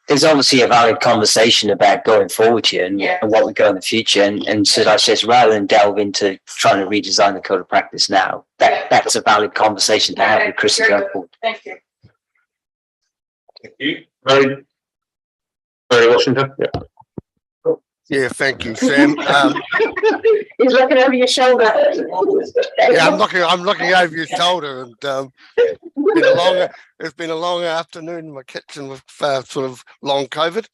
There's obviously a valid conversation about going forward here and what we go in the future. And so I says, rather than delve into trying to redesign the code of practice now, that's a valid conversation to have with Chrissy going forward. Thank you. Thank you. Mary Washington. Yeah. Yeah, thank you, Sam. He's looking over your shoulder. Yeah, I'm looking over your shoulder, and it's been a long afternoon in my kitchen with sort of long COVID.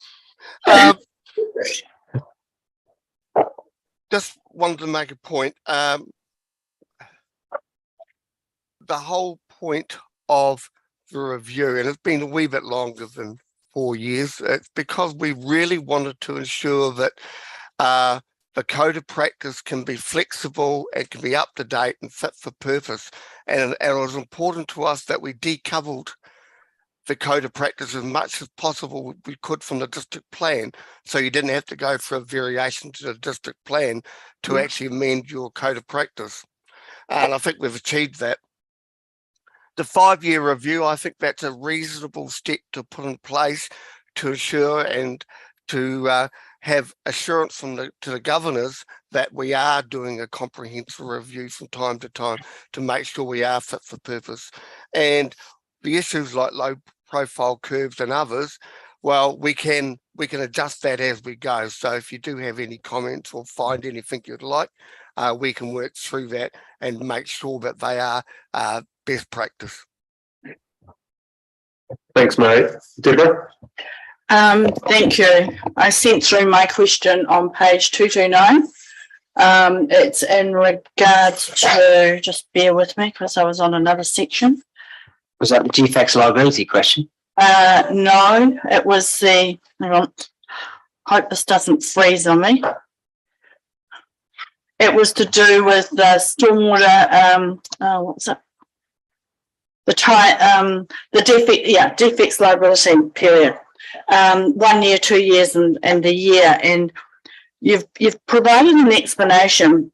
Just wanted to make a point. The whole point of the review, and it's been a wee bit longer than 4 years, it's because we really wanted to ensure that the code of practice can be flexible and can be up to date and fit for purpose. And it was important to us that we decoupled the code of practice as much as possible we could from the district plan, so you didn't have to go for a variation to the district plan to actually amend your code of practice. And I think we've achieved that. The 5-year review, I think that's a reasonable step to put in place to ensure and to have assurance to the governors that we are doing a comprehensive review from time to time to make sure we are fit for purpose. And the issues like low profile curves and others, well, we can adjust that as we go. So if you do have any comments or find anything you'd like, we can work through that and make sure that they are best practice. Thanks, mate. Deborah? Thank you. I sent through my question on page 229. It's in regards to, just bear with me because I was on another section. Was that the defects liability question? No, it was the, hang on, hope this doesn't freeze on me. It was to do with the stormwater, what's it? The defects liability period. 1 year, 2 years, and a year. And you've provided an explanation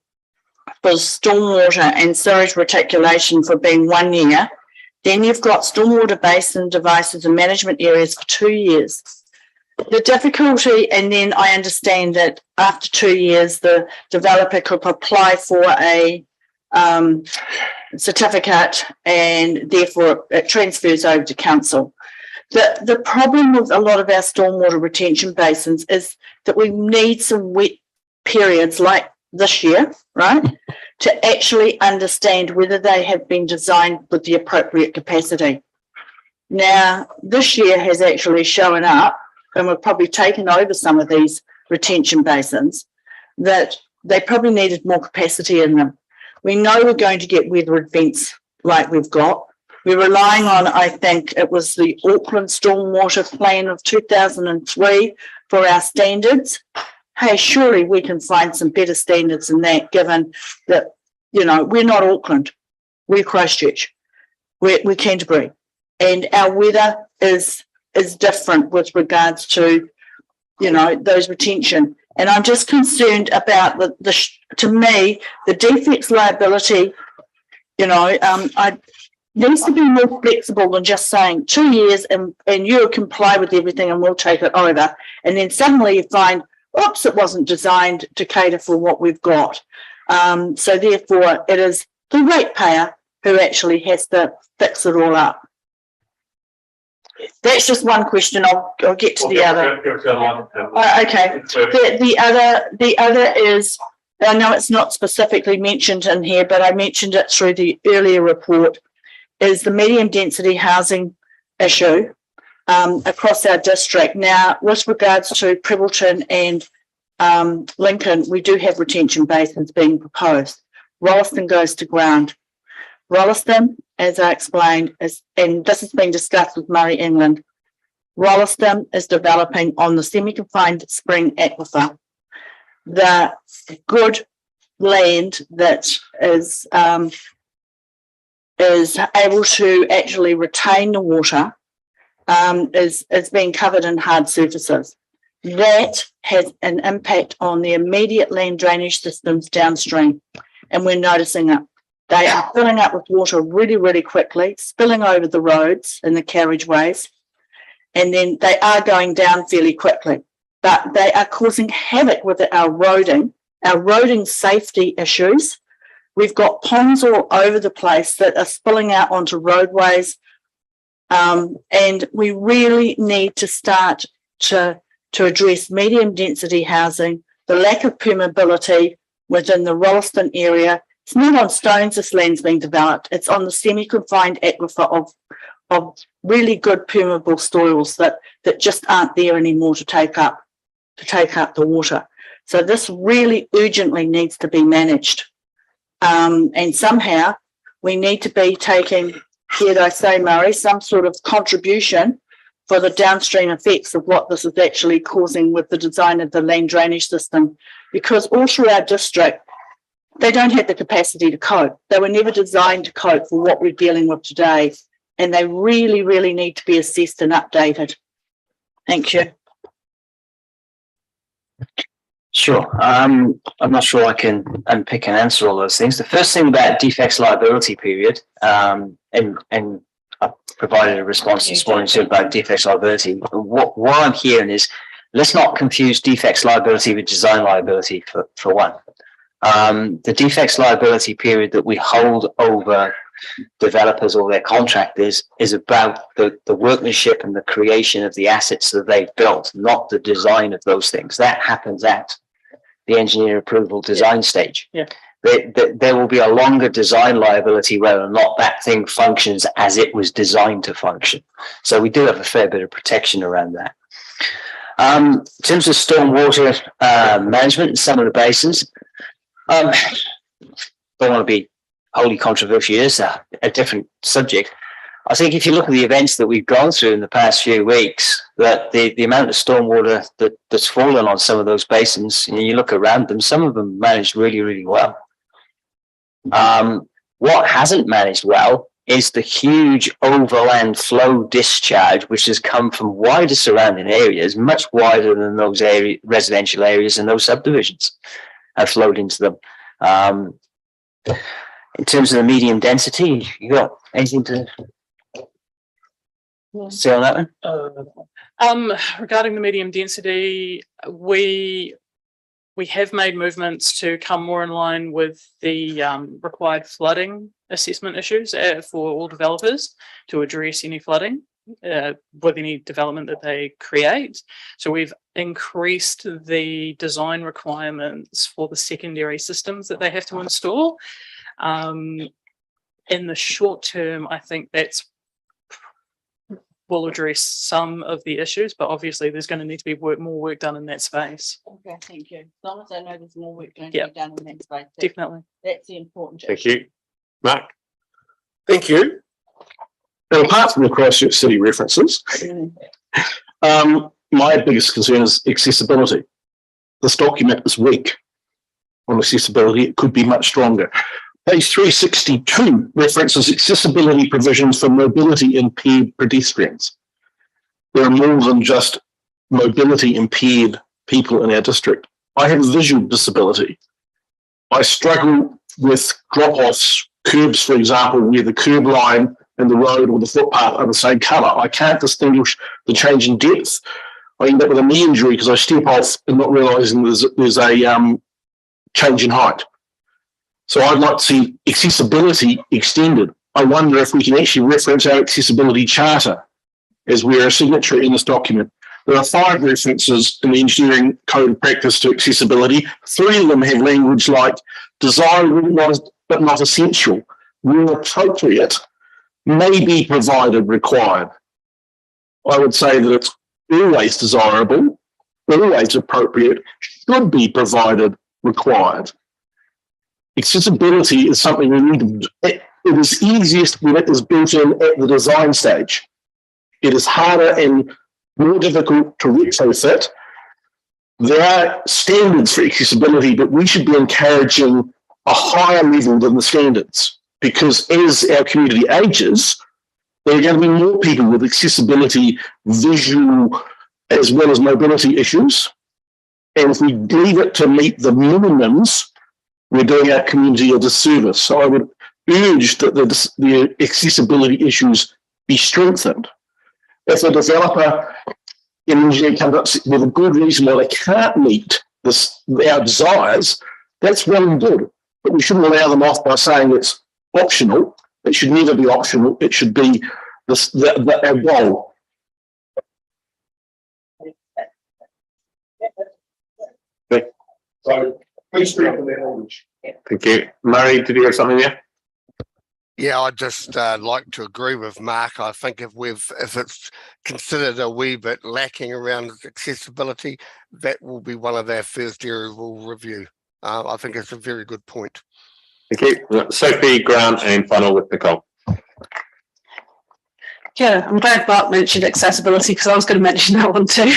for stormwater and sewage reticulation for being 1 year. Then you've got stormwater basin devices and management areas for 2 years. The difficulty, and then I understand that after 2 years, the developer could apply for a certificate and therefore it transfers over to council. The problem with a lot of our stormwater retention basins is that we need some wet periods like this year, right, to actually understand whether they have been designed with the appropriate capacity. Now, this year has actually shown up, and we've probably taken over some of these retention basins, that they probably needed more capacity in them. We know we're going to get weather events like we've got. We're relying on, I think it was the Auckland Stormwater Plan of 2003 for our standards. Hey, surely we can find some better standards than that, given that, you know, we're not Auckland, we're Christchurch, we're Canterbury, and our weather is different with regards to, you know, those retention. And I'm just concerned about to me, the defects liability, you know, needs to be more flexible than just saying 2 years and you comply with everything and we'll take it over. And then suddenly you find, oops, it wasn't designed to cater for what we've got. So therefore, it is the ratepayer who actually has to fix it all up. That's just one question. I'll get to the other. Okay. The other is, I know it's not specifically mentioned in here, but I mentioned it through the earlier report, is the medium density housing issue across our district. Now, with regards to Prebbleton and Lincoln, we do have retention basins being proposed. Rolleston goes to ground. Rolleston, as I explained, and this has been discussed with Murray England, Rolleston is developing on the semi-confined spring aquifer. The good land that is able to actually retain the water is being covered in hard surfaces. That has an impact on the immediate land drainage systems downstream, and we're noticing it. They are filling up with water really, really quickly, spilling over the roads and the carriageways, and then they are going down fairly quickly. But they are causing havoc with our roading safety issues. We've got ponds all over the place that are spilling out onto roadways, and we really need to start to address medium density housing, the lack of permeability within the Rolleston area. It's not on stones this land's being developed. It's on the semi-confined aquifer of really good permeable soils that just aren't there anymore to take up the water. So this really urgently needs to be managed. And somehow we need to be taking, dare I say, Murray, some sort of contribution for the downstream effects of what this is actually causing with the design of the land drainage system. Because all through our district, they don't have the capacity to cope. They were never designed to cope for what we're dealing with today. And they really, really need to be assessed and updated. Thank you. Sure. I'm not sure I can unpick and answer all those things. The first thing about defects liability period, and I provided a response this morning to about defects liability. What I'm hearing is, let's not confuse defects liability with design liability for one. The defects liability period that we hold over developers or their contractors is about the workmanship and the creation of the assets that they've built, not the design of those things. That happens at the engineer approval design stage. Yeah. There will be a longer design liability whether or not that thing functions as it was designed to function. So we do have a fair bit of protection around that. In terms of stormwater management in some of the basins, don't want to be wholly controversial. It's a different subject. I think if you look at the events that we've gone through in the past few weeks, that the amount of stormwater that's fallen on some of those basins, and you look around them, some of them managed really, really well. What hasn't managed well is the huge overland flow discharge, which has come from wider surrounding areas, much wider than those residential areas and those subdivisions have flowed into them. In terms of the medium density, you got anything to say on that one? Regarding the medium density, we have made movements to come more in line with the required flooding assessment issues for all developers to address any flooding with any development that they create. So we've increased the design requirements for the secondary systems that they have to install. In the short term, I think that's will address some of the issues, but obviously there's going to need to be more work done in that space. Okay, thank you. As long as I know there's more work going Yeah. to be done in that space. Definitely. That's the important Thank issue. you. Mark? Thank you. Now, apart from the Christchurch City references, my biggest concern is accessibility. This document is weak on accessibility. It could be much stronger. Page 362 references accessibility provisions for mobility impaired pedestrians. There are more than just mobility impaired people in our district. I have a visual disability. I struggle with drop-offs, curbs, for example, where the curb line and the road or the footpath are the same colour. I can't distinguish the change in depth. I end up with a knee injury because I step off and not realising there's a change in height. So I'd like to see accessibility extended. I wonder if we can actually reference our accessibility charter as we're a signatory in this document. There are 5 references in the engineering code of practice to accessibility. 3 of them have language like desirable but not essential, where appropriate, may be provided, required. I would say that it's always desirable, always appropriate, should be provided, required. Accessibility is something we need to, it is easiest when it is built in at the design stage. It is harder and more difficult to retrofit. There are standards for accessibility, but we should be encouraging a higher level than the standards, because as our community ages, there are going to be more people with accessibility, visual, as well as mobility issues. And if we leave it to meet the minimums, we're doing our community a disservice. So I would urge that the accessibility issues be strengthened. If a developer in engineering comes up with a good reason why they can't meet our desires, that's well and good. But we shouldn't allow them off by saying it's optional. It should never be optional. It should be our goal. So please bring up the language. Thank you. Murray, did you have something there? Yeah, I'd just like to agree with Mark. I think if it's considered a wee bit lacking around accessibility, that will be one of our first areas we'll review. I think it's a very good point. Thank you. Sophie, Grant, and final with Nicole. Yeah, I'm glad Mark mentioned accessibility because I was going to mention that one too.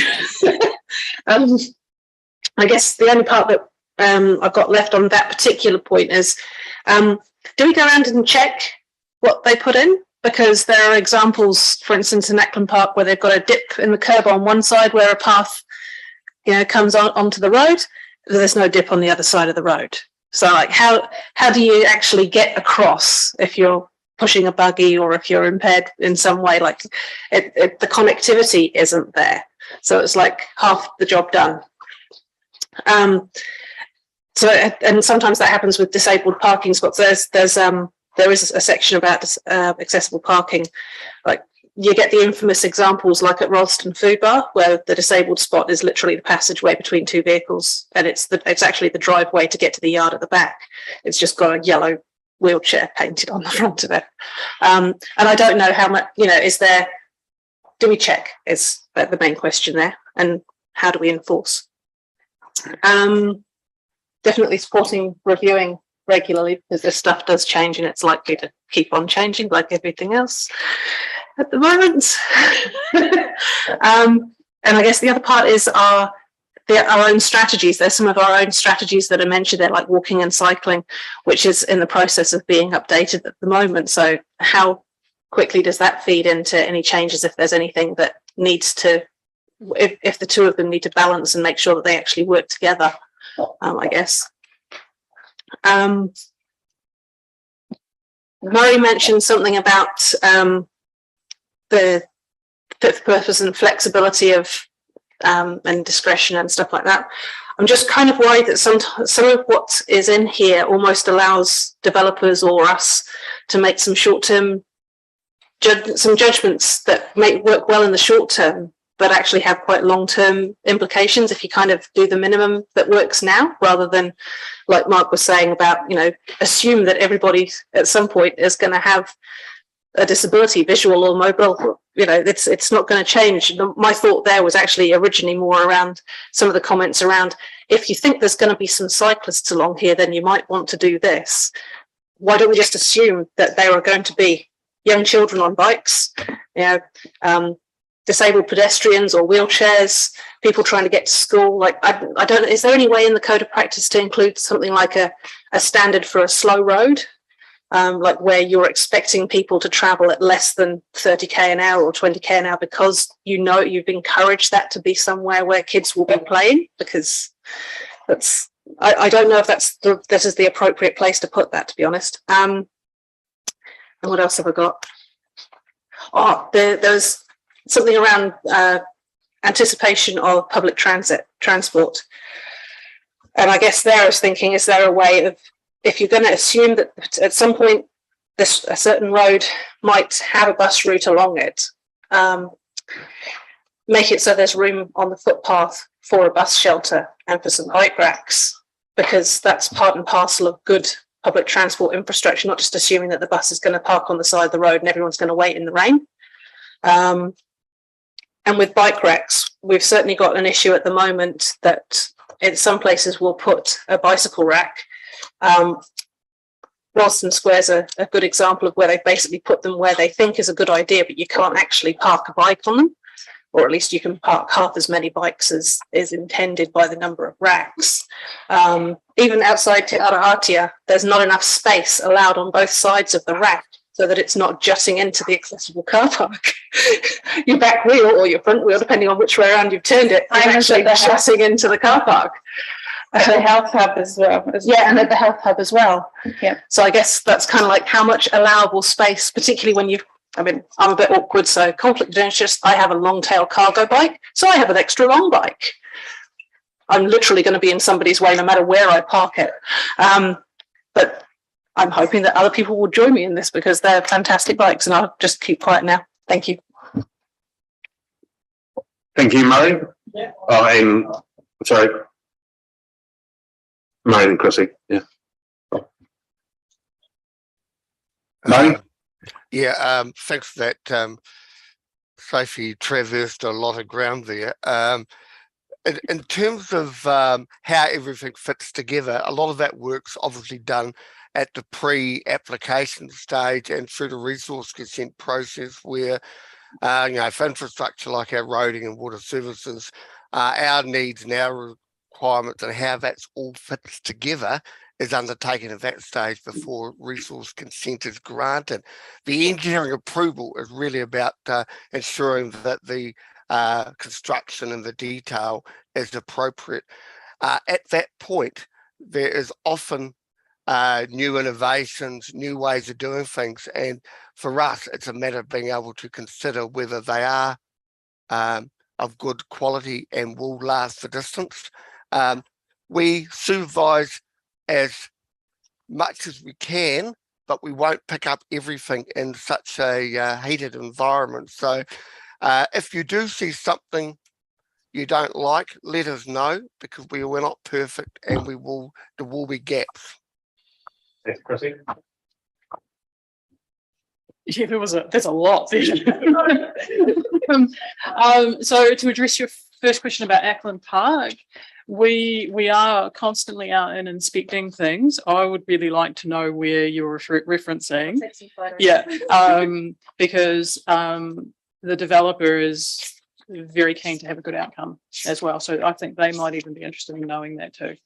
I guess the only part that I've got left on that particular point is, do we go around and check what they put in? Because there are examples, for instance, in Ackland Park where they've got a dip in the curb on one side where a path, comes onto the road. There's no dip on the other side of the road. So, like, how do you actually get across if you're pushing a buggy or if you're impaired in some way? Like, the connectivity isn't there, so it's like half the job done. So, and sometimes that happens with disabled parking spots. There's there is a section about accessible parking. Like you get the infamous examples like at Ralston Food Bar, where the disabled spot is literally the passageway between two vehicles, and it's actually the driveway to get to the yard at the back. It's just got a yellow wheelchair painted on the front of it. And I don't know how much, do we check is the main question there, and how do we enforce? Definitely supporting reviewing regularly, because this stuff does change and it's likely to keep on changing like everything else at the moment. And I guess the other part is our own strategies. There's some of our own strategies that are mentioned there, like walking and cycling, which is in the process of being updated at the moment. So how quickly does that feed into any changes, if there's anything that needs to, if the two of them need to balance and make sure that they actually work together, I guess. Murray mentioned something about the fit for purpose and flexibility of and discretion and stuff like that. I'm just kind of worried that some of what is in here almost allows developers or us to make some short-term judgments that may work well in the short term, but actually have quite long-term implications if you kind of do the minimum that works now, rather than, like Mark was saying about, assume that everybody at some point is going to have a disability, visual or mobile. It's not going to change. My thought there was actually originally more around some of the comments around, if you think there's going to be some cyclists along here, then you might want to do this. Why don't we just assume that there are going to be young children on bikes, disabled pedestrians or wheelchairs, people trying to get to school? Like, I don't know, is there any way in the code of practice to include something like a standard for a slow road? Like where you're expecting people to travel at less than 30k an hour or 20k an hour, because you've encouraged that to be somewhere where kids will be playing, because that's, I don't know if this is the appropriate place to put that, to be honest. And what else have I got? There's something around anticipation of public transport. And I guess there I was thinking, is there a way of, if you're going to assume that at some point a certain road might have a bus route along it, make it so there's room on the footpath for a bus shelter and for some bike racks, because that's part and parcel of good public transport infrastructure, not just assuming that the bus is going to park on the side of the road and everyone's going to wait in the rain. And with bike racks, we've certainly got an issue at the moment that in some places we'll put a bicycle rack. Ralston Square's a good example of where they've basically put them where they think is a good idea, but you can't actually park a bike on them, or at least you can park half as many bikes as is intended by the number of racks. Even outside Te Arahatia, there's not enough space allowed on both sides of the rack so that it's not jutting into the accessible car park. Your back wheel or your front wheel, depending on which way around you've turned it, is actually jutting into the car park. At the health hub as well. And at the health hub as well. Yeah. So I guess that's kind of like how much allowable space, particularly when I'm a bit awkward, so conflict of interest. I have a long tail cargo bike, so I have an extra long bike. I'm literally going to be in somebody's way no matter where I park it. But I'm hoping that other people will join me in this, because they're fantastic bikes, and I'll just keep quiet now. Thank you. Thank you, Murray. Yeah. Sorry. Murray and Chrissy. Yeah. Murray? Thanks for that. Sophie traversed a lot of ground there. In terms of how everything fits together, a lot of that work's obviously done at the pre-application stage and through the resource consent process, where for infrastructure like our roading and water services, our needs and our requirements and how that's all fits together is undertaken at that stage before resource consent is granted. The engineering approval is really about ensuring that the construction and the detail is appropriate. At that point, there is often new innovations, new ways of doing things, and for us, it's a matter of being able to consider whether they are of good quality and will last the distance. We supervise as much as we can but we won't pick up everything in such a heated environment. So if you do see something you don't like, let us know, because we're not perfect and there will be gaps. Thanks, Chrissy. Yeah, there's a lot there. So to address your first question about Ackland Park, we are constantly out and inspecting things. I would really like to know where you're referencing. Yeah, because the developer is very keen to have a good outcome as well. So I think they might even be interested in knowing that too.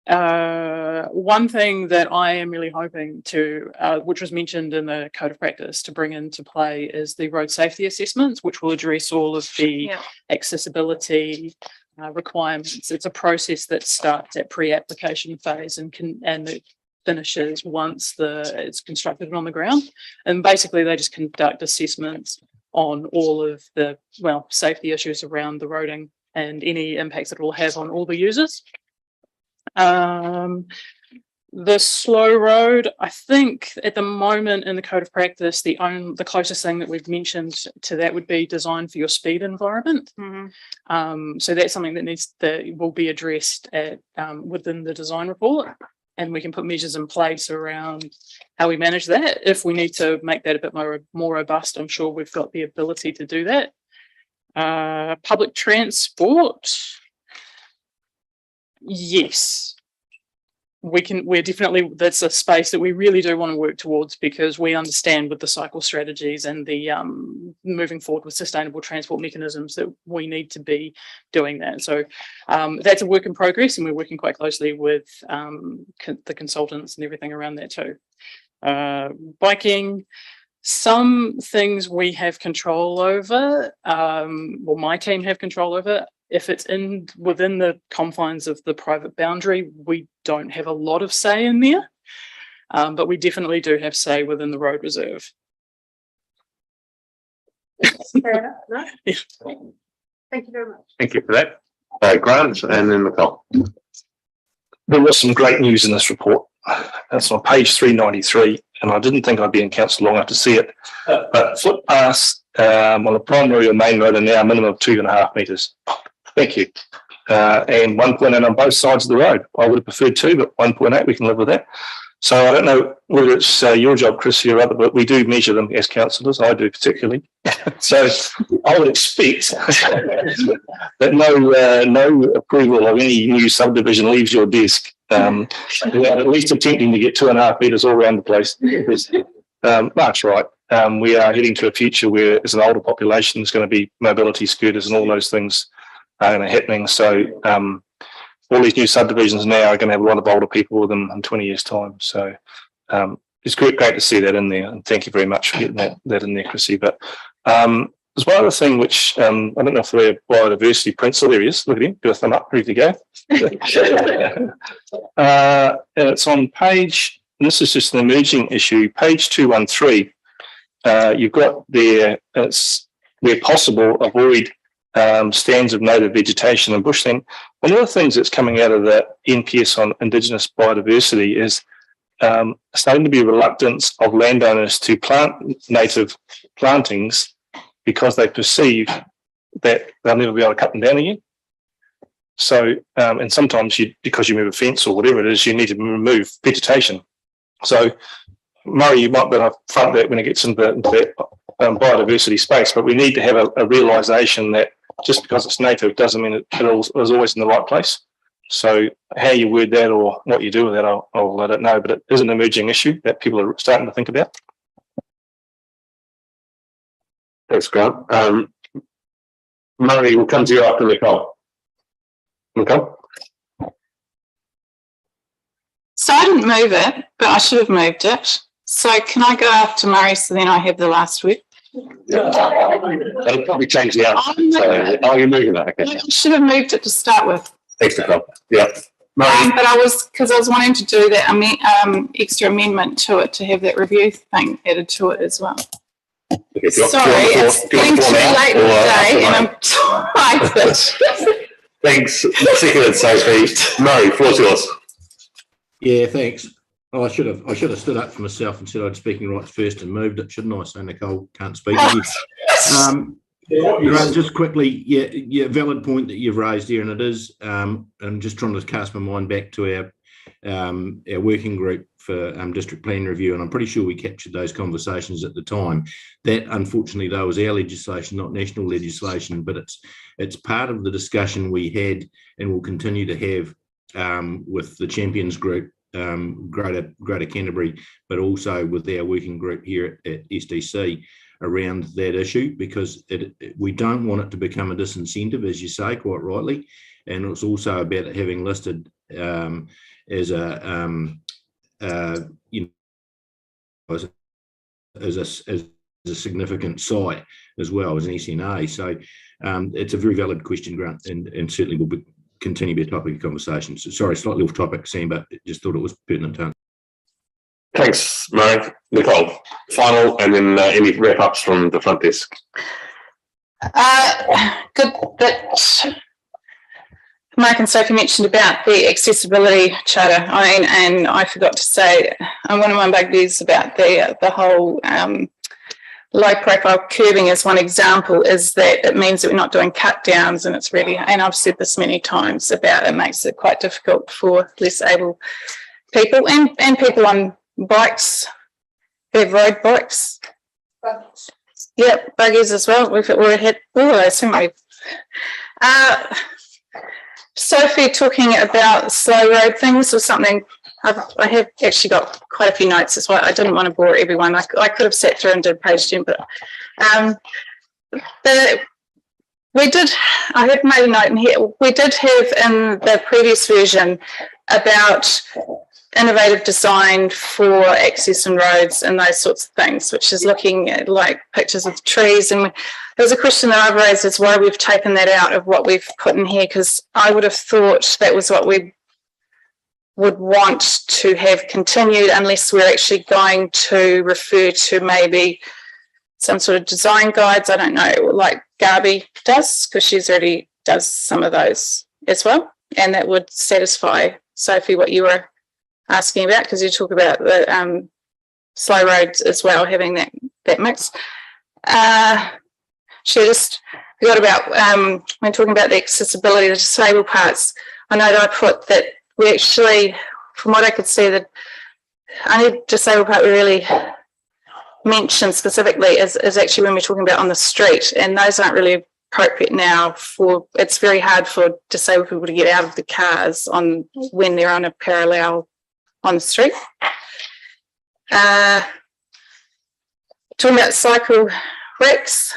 One thing that I am really hoping to, which was mentioned in the code of practice, to bring into play is the road safety assessments, which will address all of the accessibility requirements. It's a process that starts at pre-application phase and it finishes once it's constructed and on the ground. And basically they just conduct assessments on all of the safety issues around the roading and any impacts that it will have on all the users. The slow road, I think at the moment in the code of practice, the closest thing that we've mentioned to that would be design for your speed environment. So that's something that will be addressed within the design report, and we can put measures in place around how we manage that. If we need to make that a bit more robust, I'm sure we've got the ability to do that. Public transport. Yes, we're definitely, that's a space that we really do want to work towards, because we understand with the cycle strategies and the moving forward with sustainable transport mechanisms that we need to be doing that. So that's a work in progress, and we're working quite closely with the consultants and everything around that too. Biking, some things we have control over, my team have control over. If it's within the confines of the private boundary, we don't have a lot of say in there, but we definitely do have say within the road reserve. Fair enough. No? Yeah. Thank you very much. Thank you for that. Grant and then Nicole. There was some great news in this report. That's on page 393, and I didn't think I'd be in council long enough to see it. But footpaths on the primary or main road are now a minimum of 2.5 metres. Thank you. And 1.8 on both sides of the road. I would have preferred 2, but 1.8, we can live with that. So I don't know whether it's your job, Chris, or other, but we do measure them as councillors. I do particularly. So I would expect that no approval of any new subdivision leaves your desk without at least attempting to get 2.5 metres all around the place. That's right. We are heading to a future where, as an older population, there's going to be mobility scooters and all those things happening. So all these new subdivisions now are going to have a lot of older people with them in 20 years' time. So it's great to see that in there. And thank you very much for getting that in there, Chrissy. But there's one other thing which I don't know if the biodiversity prints. So there he is. Look at him. Do a thumb up. Ready to go. It's on page, and this is just an emerging issue, page 213. You've got there, it's where possible, avoid stands of native vegetation and bushland. One of the things that's coming out of the NPS on Indigenous biodiversity is starting to be a reluctance of landowners to plant native plantings because they perceive that they'll never be able to cut them down again. So, and sometimes because you move a fence or whatever it is, you need to remove vegetation. So, Murray, you might be able to front that when it gets into that biodiversity space, but we need to have a realisation that just because it's native doesn't mean it is always in the right place. So how you word that or what you do with that, I'll let it know, but it is an emerging issue that people are starting to think about. Thanks, Grant. Murray, we'll come to you after Nicole. Nicole? So I didn't move it, but I should have moved it. So can I go after Murray so then I have the last word? That'll probably change the outcome. So, are you moving that? Okay. I should have moved it to start with. Thanks, Nicole. Yeah. But I was wanting to do that extra amendment to it to have that review thing added to it as well. Okay, sorry, it's getting too late in the day and I'm tired. Thanks. Seconded, Sophie. Murray, floor's yours. Yeah, thanks. Oh, I should have stood up for myself and said I'd speaking rights first and moved it, shouldn't I? So Nicole can't speak again. Grant, just quickly, yeah, valid point that you've raised here, and it is. I'm just trying to cast my mind back to our working group for district plan review, and I'm pretty sure we captured those conversations at the time. That, unfortunately, though, was our legislation, not national legislation, but it's part of the discussion we had and will continue to have with the Champions Group, Greater Canterbury, but also with our working group here at SDC around that issue, because we don't want it to become a disincentive, as you say, quite rightly. And it's also about it having listed as a significant site as well as an SNA. So it's a very valid question, Grant, and certainly will continue to be a topic of conversation. So sorry, slightly off topic, Sam, but just thought it was pertinent to. Thanks, Murray. Nicole, final, and then any wrap-ups from the front desk. Good that Mark and Sophie mentioned about the accessibility charter. And I forgot to say, one of my bugbears about the whole low-profile curbing as one example is that it means that we're not doing cut downs, and it's really, and I've said this many times about it makes it quite difficult for less able people and people on bikes, who have road bikes. Yep, buggies as well. We've had all of those, haven't we? Sophie talking about slow road things was something I have actually got quite a few notes. That's why I didn't want to bore everyone. I could have sat through and did page 10, but we did, I have made a note in here, we did have in the previous version about innovative design for access and roads and those sorts of things, which is looking at like pictures of trees. And there was a question that I've raised as why we've taken that out of what we've put in here, because I would have thought that was what we would want to have continued, unless we're actually going to refer to maybe some sort of design guides. I don't know, like Garby does, because she's already does some of those as well. And that would satisfy, Sophie, what you were asking about, because you talk about the slow roads as well, having that mix. She just forgot about when talking about the accessibility, the disabled parts. I know that I put that we actually, from what I could see, that only disabled part we really mentioned specifically is actually when we're talking about on the street, and those aren't really appropriate now for, it's very hard for disabled people to get out of the cars on when they're on a parallel on the street. Talking about cycle racks,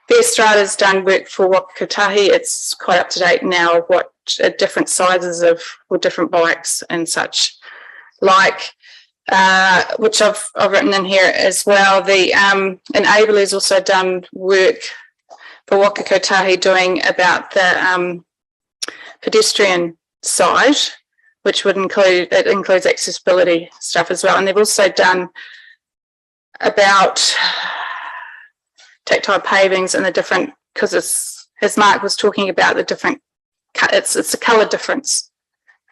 the Estrada's done work for Wakatahi. It's quite up to date now of what different sizes of or different bikes and such like, which I've written in here as well. The Enabler's also done work for Wakatahi doing about the pedestrian side, which would include, it includes accessibility stuff as well. And they've also done about tactile pavings and the different, because it's, as Mark was talking about, the different, it's a colour difference.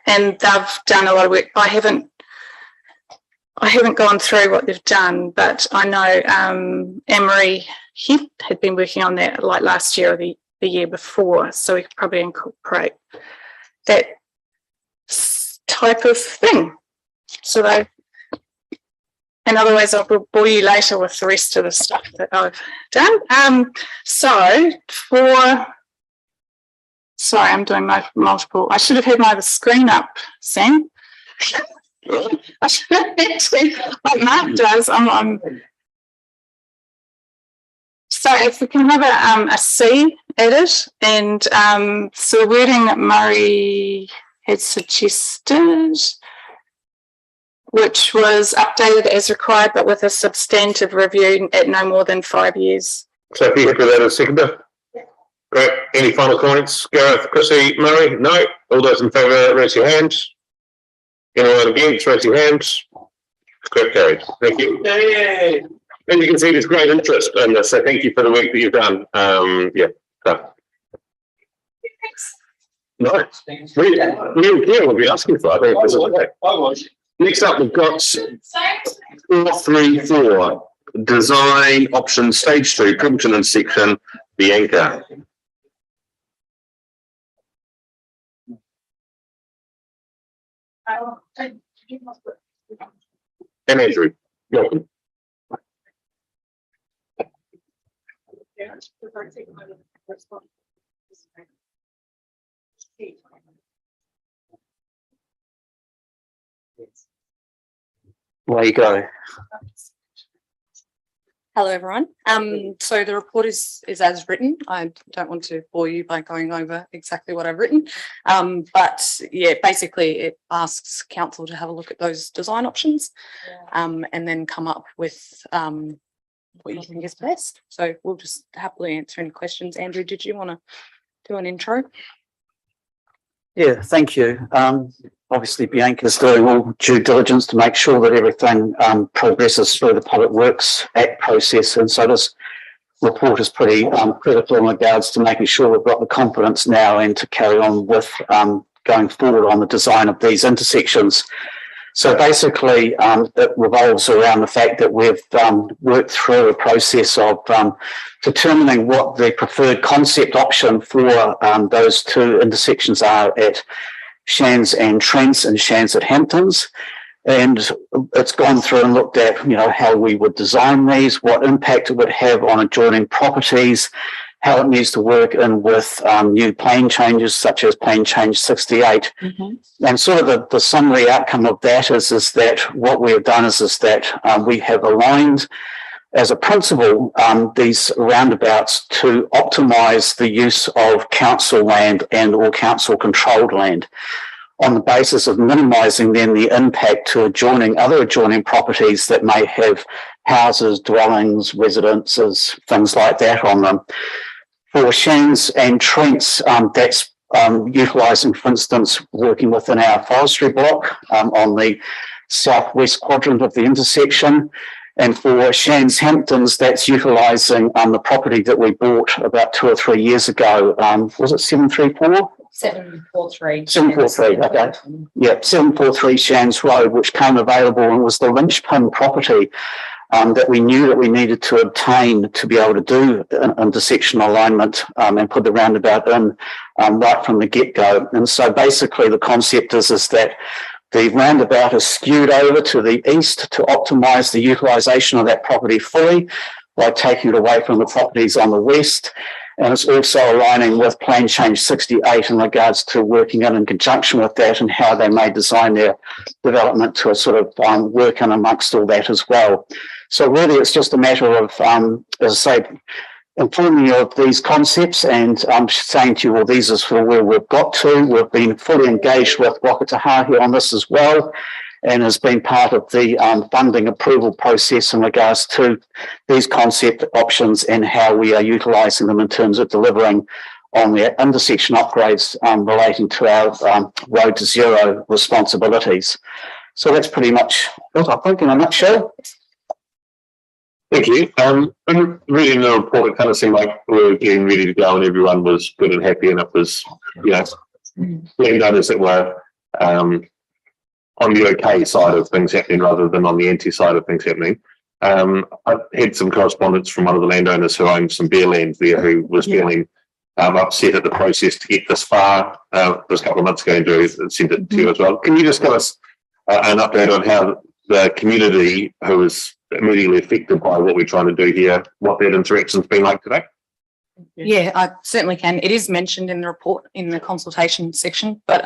And they've done a lot of work. I haven't gone through what they've done, but I know Emery had been working on that like last year or the year before, so we could probably incorporate that type of thing. So they, and otherwise I'll bore you later with the rest of the stuff that I've done. So for, sorry, I'm doing multiple. I should have had my other screen up, Sam. I should have actually, like Mark does. So if we can have a C added, and so the wording that Murray had suggested, which was updated as required, but with a substantive review at no more than 5 years. So if you happy with that as seconder? Great. Any final comments? Gareth, Chrissy, Murray? No? All those in favour, raise your hands. Anyone against, raise your hands. Great, carried. Thank you. Yay. As you can see, there's great interest in this, so thank you for the work that you've done. Yeah. So. Nice. We we'll be asking for, I think this is okay. Next up, we've got 434, design option stage 2, Primpton and section, Bianca. And Andrew, welcome. Away you go. Hello, everyone. So the report is as written. I don't want to bore you by going over exactly what I've written. But yeah, basically it asks council to have a look at those design options and then come up with what you think is best. So we'll just happily answer any questions. Andrew, did you want to do an intro? Yeah, thank you. Obviously, Bianca's doing all due diligence to make sure that everything progresses through the Public Works Act process. And so this report is pretty critical in regards to making sure we've got the confidence now and to carry on with going forward on the design of these intersections. So basically, it revolves around the fact that we've worked through a process of determining what the preferred concept option for those two intersections are at Shands and Trents and Shands at Hamptons. And it's gone through and looked at, how we would design these, what impact it would have on adjoining properties, how it needs to work in with new plan changes such as plan change 68. And sort of the summary outcome of that is that what we have done is that we have aligned as a principle these roundabouts to optimise the use of council land and or council controlled land on the basis of minimising then the impact to other adjoining properties that may have houses, dwellings, residences, things like that on them. For Shands and Trents, that's utilising, for instance, working within our forestry block on the southwest quadrant of the intersection. And for Shands Hamptons, that's utilising the property that we bought about 2 or 3 years ago. Was it 734? 743. 743, okay. Yeah, 743 Shands Road, which came available and was the linchpin property that we knew that we needed to obtain to be able to do an intersection alignment and put the roundabout in right from the get-go. And so basically the concept is that the roundabout is skewed over to the east to optimise the utilisation of that property fully by taking it away from the properties on the west. And it's also aligning with Plan Change 68 in regards to working in conjunction with that and how they may design their development to sort of work in amongst all that as well. So really it's just a matter of, as I say, informing you of these concepts and saying to you, well, these are sort of where we've got to. We've been fully engaged with Wakatahahi on this as well, and has been part of the funding approval process in regards to these concept options and how we are utilising them in terms of delivering on the intersection upgrades relating to our Road to Zero responsibilities. So that's pretty much it, I think, in a nutshell. Thank you. And reading the report, it kind of seemed like we were getting ready to go and everyone was good and happy, and it was, landowners that were on the okay side of things happening rather than on the anti side of things happening. I had some correspondence from one of the landowners who owned some bare land there who was feeling upset at the process to get this far. It was a couple of months ago, Andrew sent it to you as well. Can you just give us an update on how the community who was immediately affected by what we're trying to do here, what that interaction's been like today? Yeah, I certainly can. It is mentioned in the report in the consultation section, but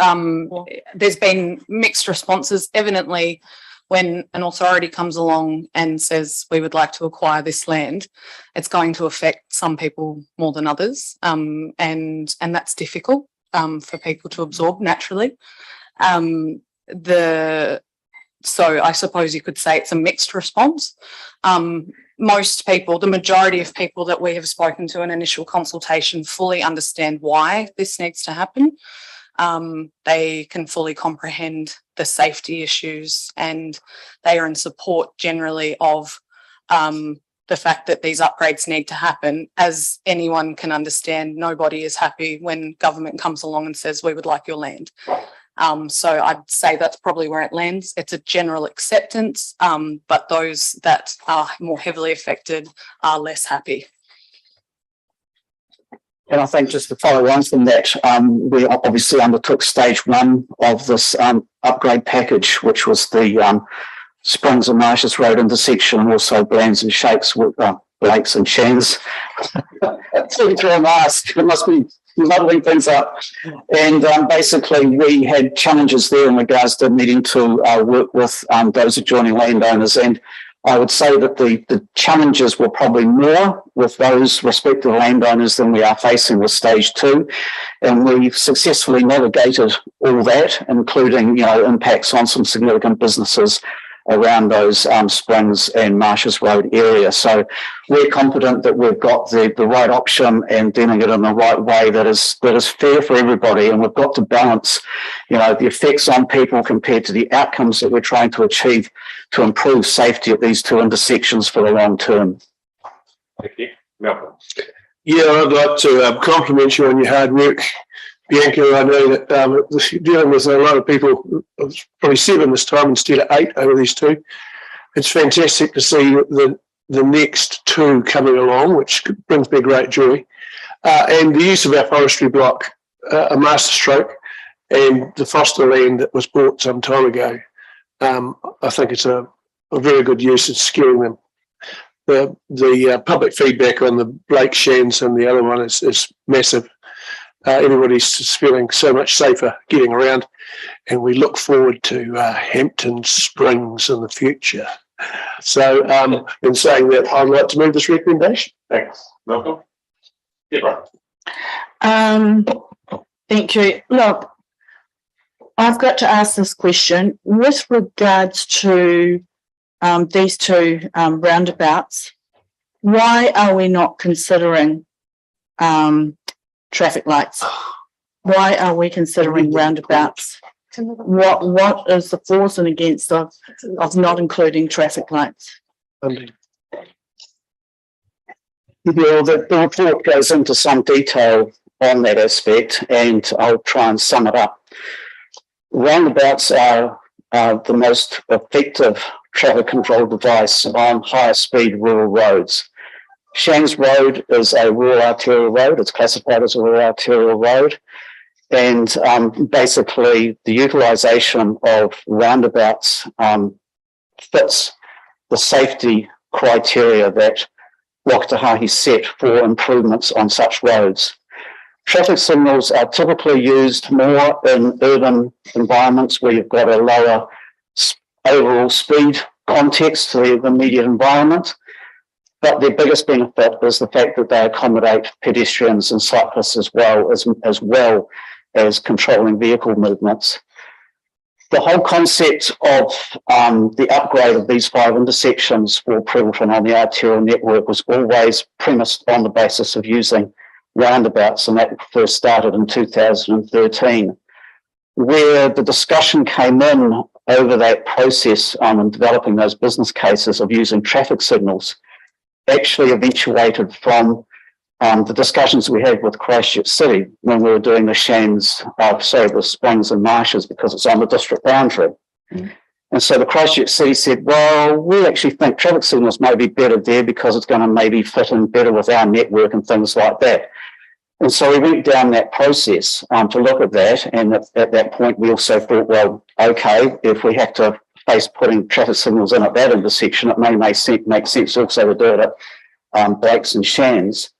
there's been mixed responses. Evidently, when an authority comes along and says we would like to acquire this land, it's going to affect some people more than others, and that's difficult for people to absorb naturally. So I suppose you could say it's a mixed response. Most people, the majority of people that we have spoken to in initial consultation fully understand why this needs to happen. They can fully comprehend the safety issues and they are in support generally of the fact that these upgrades need to happen. As anyone can understand, nobody is happy when government comes along and says, we would like your land. So I'd say that's probably where it lands. It's a general acceptance, but those that are more heavily affected are less happy. And I think just to follow on from that, we obviously undertook stage 1 of this upgrade package, which was the Springs and Marshes Road intersection, and also Glyphosate and Shakes with Lakes and Shans. Through a mask, it must be muddling things up. And basically, we had challenges there in regards to needing to work with those adjoining landowners. And I would say that the challenges were probably more with those respective landowners than we are facing with stage 2. And we've successfully navigated all that, including, impacts on some significant businesses around those Springs and Marshes Road area. So we're confident that we've got the right option and doing it in the right way that is fair for everybody. And we've got to balance, the effects on people compared to the outcomes that we're trying to achieve to improve safety at these 2 intersections for the long term. Thank you. Malcolm. Yeah, I'd like to compliment you on your hard work, Bianca. I know that dealing with a lot of people, probably 7 this time instead of 8 over these 2. It's fantastic to see the next 2 coming along, which brings me great joy. And the use of our forestry block, a master stroke, and the foster land that was bought some time ago. I think it's a very good use of skewing them. The public feedback on the Blake Shans and the other one is massive. Everybody's just feeling so much safer getting around, and we look forward to Hampton Springs in the future. So, in saying that, I'd like to move this recommendation. Thanks. Malcolm. Deborah. Thank you. Look, I've got to ask this question with regards to these 2 roundabouts. Why are we not considering traffic lights? Why are we considering roundabouts? What is the force and against of not including traffic lights? Well, the report goes into some detail on that aspect, and I'll try and sum it up. Roundabouts are the most effective traffic control device on higher speed rural roads. Shangs Road is a rural arterial road. It's classified as a rural arterial road. And basically the utilisation of roundabouts fits the safety criteria that Whakatahahi set for improvements on such roads. Traffic signals are typically used more in urban environments where you've got a lower overall speed context to the immediate environment. But their biggest benefit is the fact that they accommodate pedestrians and cyclists as well as controlling vehicle movements. The whole concept of the upgrade of these 5 intersections for Prebbleton on the arterial network was always premised on the basis of using roundabouts, and that first started in 2013. Where the discussion came in over that process in developing those business cases of using traffic signals actually eventuated from the discussions we had with Christchurch City when we were doing the the Springs and Marshes, because it's on the district boundary. And so the Christchurch City said, well, we actually think traffic signals may be better there because it's going to maybe fit in better with our network and things like that. And so we went down that process to look at that. And at that point, we also thought, well, okay, if we have to face putting traffic signals in at that intersection, it may make sense also to do it at Blakes and Shans.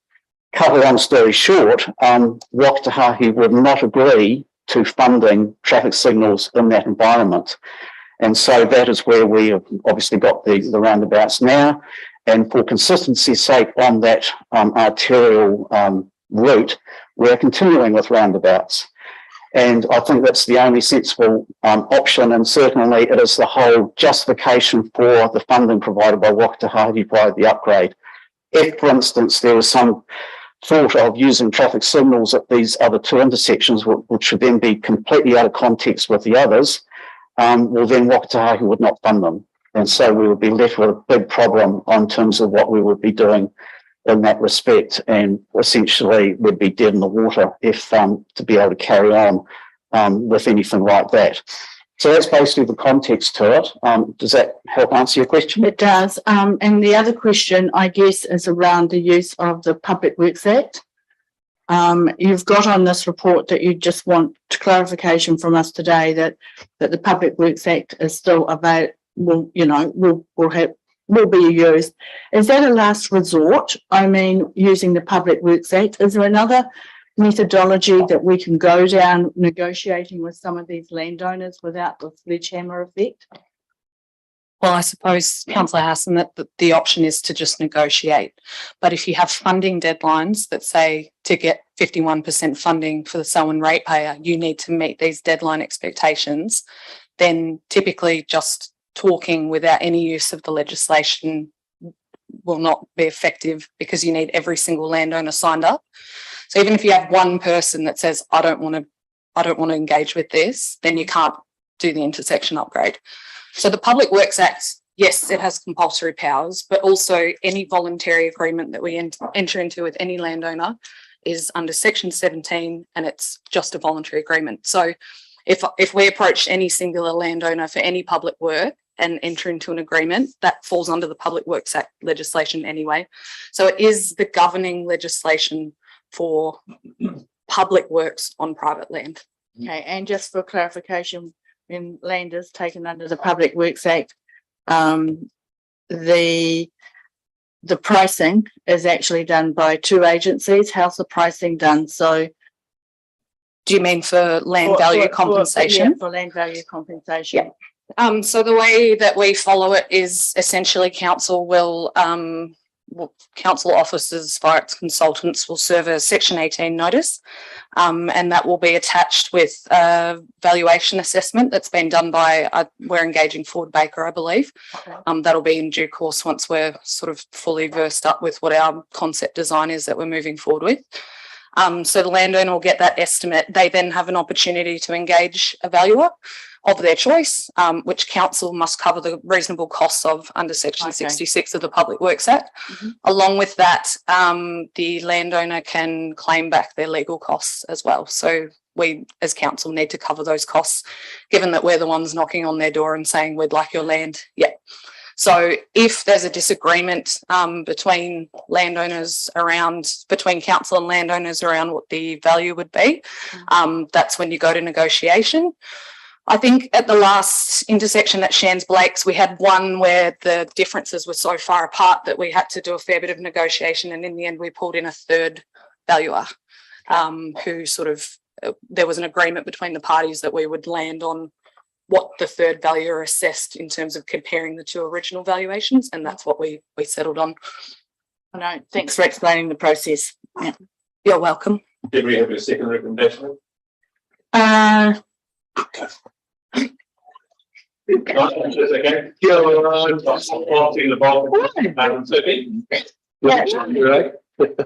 Cut a long story short, Whakatahahi would not agree to funding traffic signals in that environment. And so that is where we have obviously got the roundabouts now. And for consistency's sake on that arterial route, we're continuing with roundabouts. And I think that's the only sensible option, and certainly it is the whole justification for the funding provided by Whakatahahi via the upgrade. If, for instance, there was some thought of using traffic signals at these other 2 intersections, which would then be completely out of context with the others, well, then Whakatahahi would not fund them. And so we would be left with a big problem in terms of what we would be doing in that respect, and essentially would be dead in the water if to be able to carry on with anything like that. So that's basically the context to it. Does that help answer your question? It does. And the other question, I guess, is around the use of the Public Works Act. You've got on this report that you just want clarification from us today that the Public Works Act is still available, will be used. Is that a last resort? I mean, using the Public Works Act, is there another methodology that we can go down negotiating with some of these landowners without the sledgehammer effect? Well, I suppose, Councillor Hassan, that the option is to just negotiate. But if you have funding deadlines that say to get 51% funding for the Selwyn ratepayer, you need to meet these deadline expectations, then typically just talking without any use of the legislation will not be effective because you need every single landowner signed up. So even if you have one person that says, I don't want to engage with this, then you can't do the intersection upgrade. So the Public Works Act, yes, it has compulsory powers, but also any voluntary agreement that we enter into with any landowner is under Section 17, and it's just a voluntary agreement. So if we approach any singular landowner for any public work and enter into an agreement, that falls under the Public Works Act legislation anyway. So it is the governing legislation for public works on private land. Okay, and just for clarification, when land is taken under the Public Works Act, the pricing is actually done by two agencies. How's the pricing done? So, do you mean for land value compensation? For land value compensation. Yeah. So the way that we follow it is essentially council will council officers via its consultants will serve a Section 18 notice, and that will be attached with a valuation assessment that's been done by, we're engaging Ford Baker, I believe. Okay. That'll be in due course once we're sort of fully versed up with what our concept design is that we're moving forward with. So the landowner will get that estimate. They then have an opportunity to engage a valuer of their choice, which council must cover the reasonable costs of under Section 66 of the Public Works Act. Mm-hmm. Along with that, the landowner can claim back their legal costs as well. So we as council need to cover those costs, given that we're the ones knocking on their door and saying we'd like your land. Yeah. So if there's a disagreement between council and landowners around what the value would be, that's when you go to negotiation. I think at the last intersection at Shands Blakes, we had one where the differences were so far apart that we had to do a fair bit of negotiation, and in the end we pulled in a third valuer who sort of, there was an agreement between the parties that we would land on what the third valuer assessed in terms of comparing the two original valuations, and that's what we settled on. No, thanks for explaining the process. Yeah. You're welcome. Did we have a second recommendation? Okay.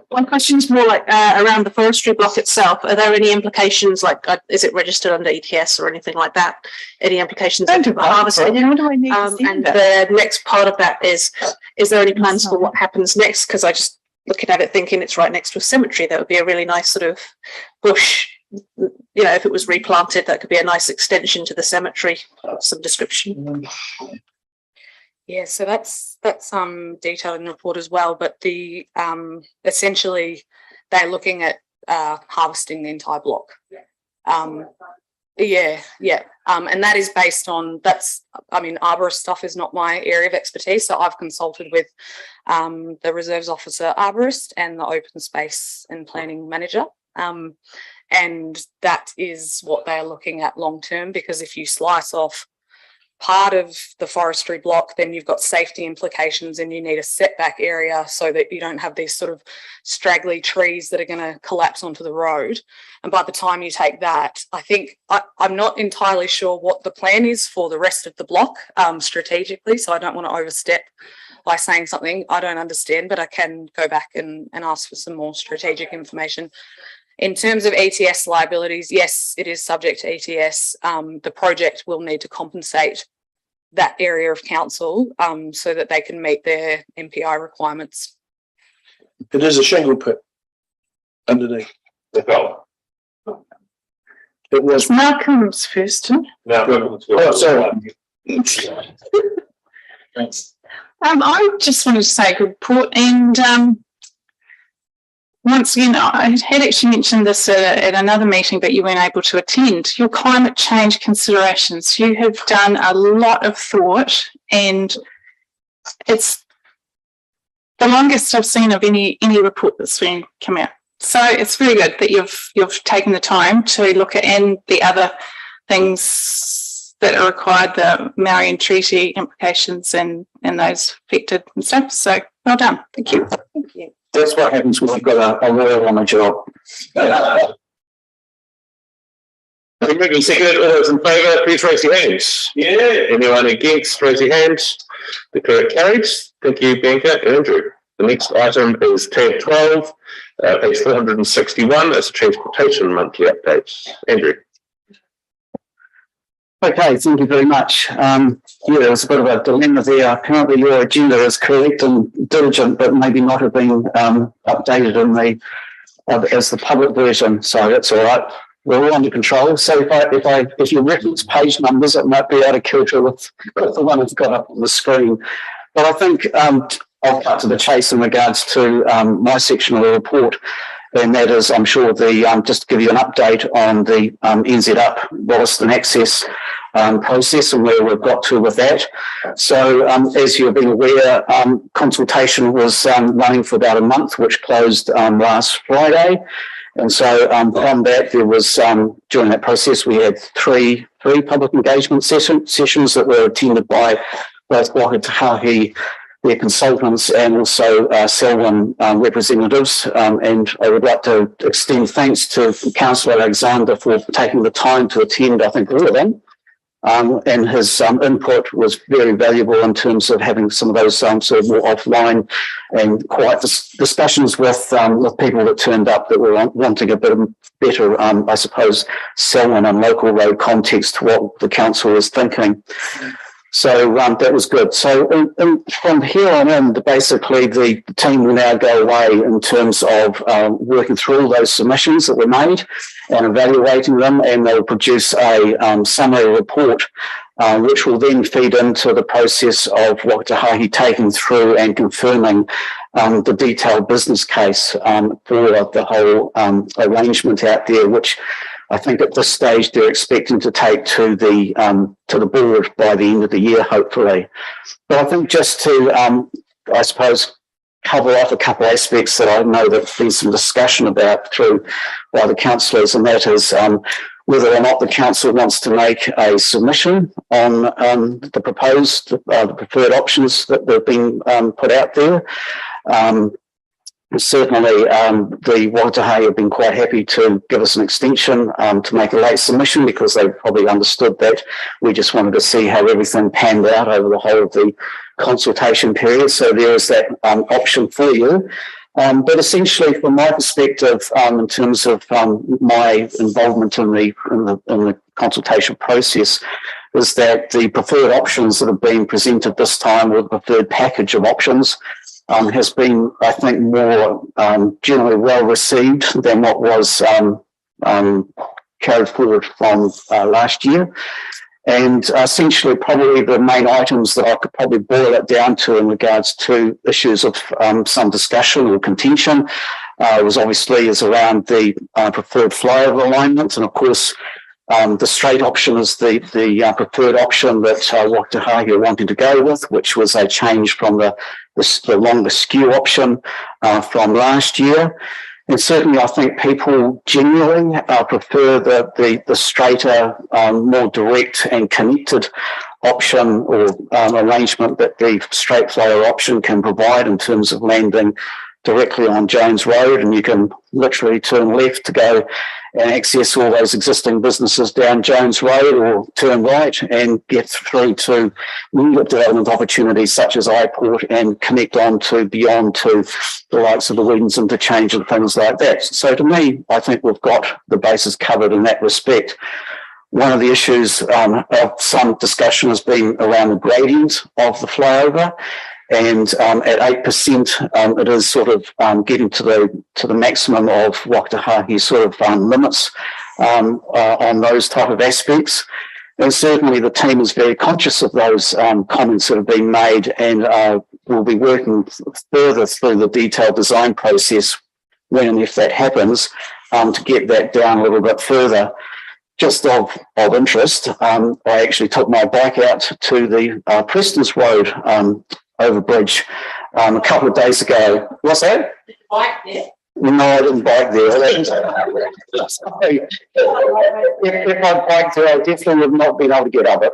One question is more like around the forestry block itself. Are there any implications, like is it registered under ETS or anything like that? Any implications for harvesting? And the next part of that is there any plans for what happens next? Because I just looking at it thinking it's right next to a cemetery. That would be a really nice sort of bush. You know, if it was replanted, that could be a nice extension to the cemetery of some description. Yeah, so that's detailed in the report as well. But the essentially they're looking at harvesting the entire block. And that is based on arborist stuff is not my area of expertise. So I've consulted with the reserves officer arborist and the open space and planning manager. And that is what they're looking at long term, because if you slice off part of the forestry block, then you've got safety implications and you need a setback area so that you don't have these sort of straggly trees that are going to collapse onto the road. And by the time you take that, I think I'm not entirely sure what the plan is for the rest of the block strategically, so I don't want to overstep by saying something I don't understand, but I can go back and ask for some more strategic information. In terms of ETS liabilities, yes, it is subject to ETS. The project will need to compensate that area of council so that they can meet their MPI requirements. It is a shingle pit underneath. It was Malcolm's first. Huh? No. Oh, sorry. Thanks. I just wanted to say good report, and once again, I had actually mentioned this at another meeting, but you weren't able to attend. Your climate change considerations. You have done a lot of thought, and it's the longest I've seen of any report that's been come out. So it's very good that you've taken the time to look at and the other things that are required, the Maori Treaty implications and those affected and stuff. So well done. Thank you. Thank you. That's what happens when you've got a lawyer on a job. Moving second, all those in favour, please raise your hands. Yeah. Anyone against, raise your hands. Declare it carried. Thank you, Bianca and Andrew. The next item is tab 12, page 461. It's a transportation monthly update. Andrew. Okay, thank you very much. Yeah, there was a bit of a dilemma there. Apparently your agenda is correct and diligent, but maybe not have been updated in the as the public version. So that's all right. We're all under control. So if you reference page numbers, it might be out of kilter with the one that's got up on the screen. But I think I'll cut to the chase in regards to my section of the report. And that is, I'm sure, just to give you an update on the NZ Up Wollaston Access process and where we've got to with that. So as you've been aware, consultation was running for about a month, which closed last Friday. And so from that, there was, during that process, we had three public engagement sessions that were attended by both Waka Tahahi, their consultants, and also Selwyn representatives. And I would like to extend thanks to Councillor Alexander for taking the time to attend, I think, all of them. And his input was very valuable in terms of having some of those sort of more offline and quiet discussions with people that turned up that were wanting a bit of better, I suppose, Selwyn and local road context to what the council was thinking. So that was good. So from here on in, basically the team will now go away in terms of working through all those submissions that were made and evaluating them, and they'll produce a summary report, which will then feed into the process of Waka taking through and confirming the detailed business case for the whole arrangement out there, which I think at this stage they're expecting to take to the board by the end of the year, hopefully. But I think just to, I suppose, cover off a couple of aspects that I know that there's been some discussion about through by the councillors, and that is whether or not the council wants to make a submission on the proposed, the preferred options that have been put out there. Certainly, the Watahae have been quite happy to give us an extension to make a late submission, because they probably understood that we just wanted to see how everything panned out over the whole of the consultation period. So there is that option for you. But essentially, from my perspective, in terms of my involvement in the consultation process, is that the preferred options that have been presented this time, or the preferred package of options, has been, I think, more generally well received than what was carried forward from last year. And essentially, probably the main items that I could probably boil it down to in regards to issues of some discussion or contention was obviously around the preferred flyover alignment. And of course, the straight option is the preferred option that Waka are wanting to go with, which was a change from the longer skew option from last year. And certainly I think people genuinely prefer the straighter, more direct and connected option or arrangement that the straight flow option can provide in terms of landing directly on Jones Road, and you can literally turn left to go and access all those existing businesses down Jones Road, or turn right and get through to new development opportunities such as iPort and connect on to beyond to the likes of the Lgnz interchange and things like that. So to me, I think we've got the bases covered in that respect. One of the issues of some discussion has been around the gradient of the flyover. And at 8%, it is sort of getting to the maximum of Waka sort of limits on those type of aspects. And certainly the team is very conscious of those comments that have been made, and will be working further through the detailed design process when and if that happens, to get that down a little bit further. Just of interest, I actually took my bike out to the Preston's Road overbridge a couple of days ago. What's that? Bike there. No, I didn't bike there. If I'd biked there, I definitely would not been able to get up it.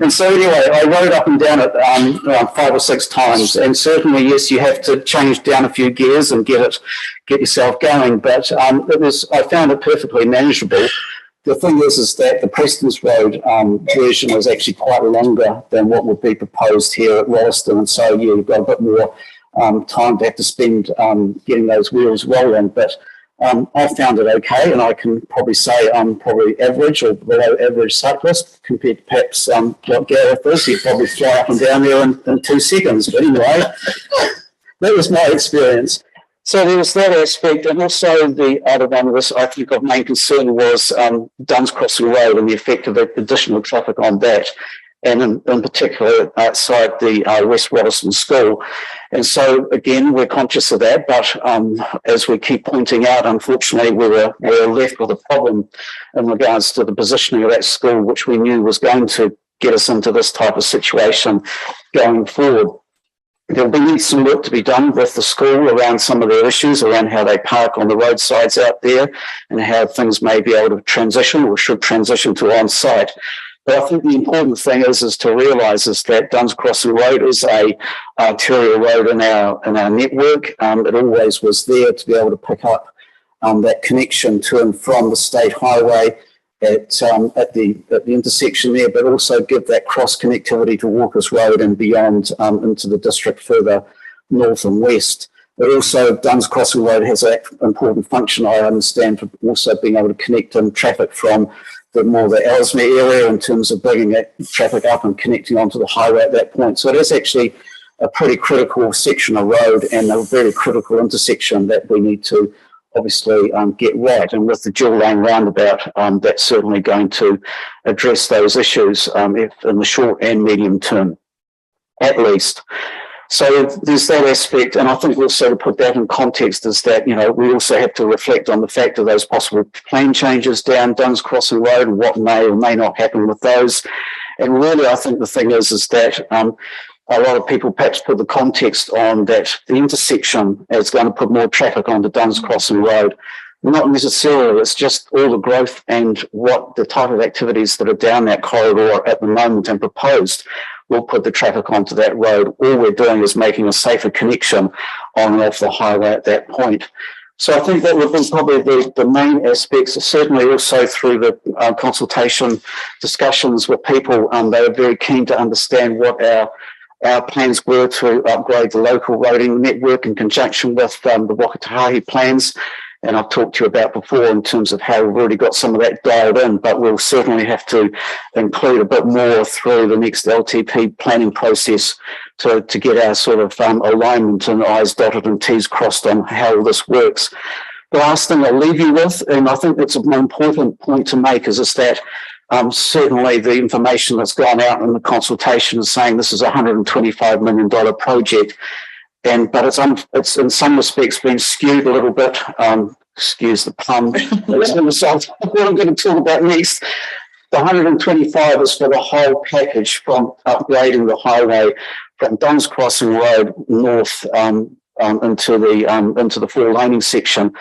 And so anyway, I rode up and down it around 5 or 6 times. And certainly, yes, you have to change down a few gears and get yourself going. But I found it perfectly manageable. The thing is that the Preston's Road version is actually quite longer than what would be proposed here at Wollaston. And so, yeah, you've got a bit more time to have to spend getting those wheels rolling. But I found it okay, and I can probably say I'm probably average or below average cyclist compared to perhaps what Gareth is. He'd probably fly up and down there in 2 seconds. But anyway, that was my experience. So there was that aspect, and also the other one was, I think, of main concern was Duns Crossing Road and the effect of additional traffic on that, and in particular outside the West Wollaston School. And so again, we're conscious of that, but as we keep pointing out, unfortunately, we were left with a problem in regards to the positioning of that school, which we knew was going to get us into this type of situation going forward. There'll be some work to be done with the school around some of their issues, around how they park on the roadsides out there and how things may be able to transition or should transition to on-site. But I think the important thing is to realise is that Duns Crossing Road is a arterial road in our network. It always was there to be able to pick up that connection to and from the state highway at the intersection there, but also give that cross connectivity to Walkers Road and beyond into the district further north and west. But also Duns Crossing Road has an important function, I understand, for also being able to connect in traffic from the Ellesmere area in terms of bringing that traffic up and connecting onto the highway at that point. So it is actually a pretty critical section of road and a very critical intersection that we need to obviously get right. And with the dual lane roundabout, that's certainly going to address those issues in the short and medium term, at least. So there's that aspect, and I think also to put that in context is that, we also have to reflect on the fact of those possible plan changes down Duns Crossing Road and what may or may not happen with those. And really, I think the thing is that a lot of people perhaps put the context on that the intersection is going to put more traffic onto Duns Crossing Road. Not necessarily, it's just all the growth and what the type of activities that are down that corridor at the moment and proposed will put the traffic onto that road. All we're doing is making a safer connection on and off the highway at that point. So I think that would be probably the main aspects, certainly also through the consultation discussions with people. They were very keen to understand what our plans were to upgrade the local roading network in conjunction with the Wakatahi plans. And I've talked to you about before in terms of how we've already got some of that dialed in, but we'll certainly have to include a bit more through the next LTP planning process to get our sort of alignment and I's dotted and T's crossed on how this works. The last thing I'll leave you with, and I think that's an important point to make, is that certainly the information that's gone out in the consultation is saying this is a $125 million project, but it's in some respects been skewed a little bit. Excuse the pun. That's the result of what I'm going to talk about next. The 125 is for the whole package from upgrading the highway from Duns Crossing Road north into the 4-laning section.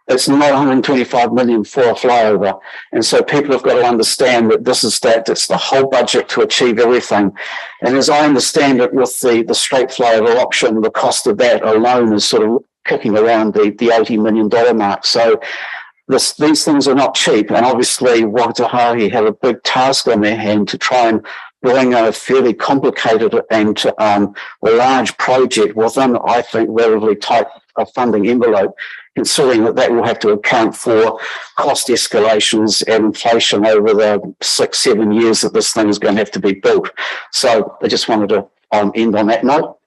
It's not 125 million for a flyover. And so people have got to understand that it's the whole budget to achieve everything. And as I understand it, with the straight flyover option, the cost of that alone is sort of kicking around the $80 million mark. So these things are not cheap. And obviously Wakatahi have a big task on their hand to try and bring a fairly complicated and large project within, I think, relatively tight funding envelope, considering that will have to account for cost escalations and inflation over the 6-7 years that this thing is going to have to be built. So I just wanted to end on that note.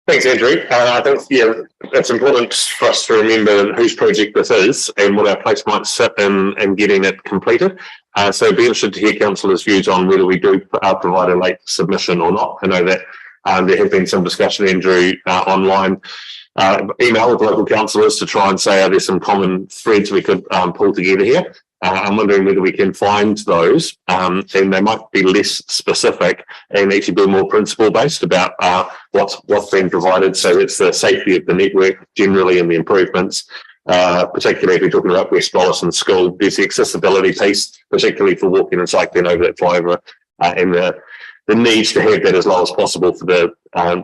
Thanks, Andrew. I think, it's important for us to remember whose project this is and what our place might sit in getting it completed. So be interested to hear councillors' views on whether we do provide a late submission or not. I know that there have been some discussion, Andrew, online, email with local councillors to try and say, are there some common threads we could pull together here? I'm wondering whether we can find those, and they might be less specific and actually be more principle based about what's been provided. So it's the safety of the network generally and the improvements, particularly if we're talking about West Rolleston School. There's the accessibility piece, particularly for walking and cycling over that flyover, and the needs to have that as low as possible for the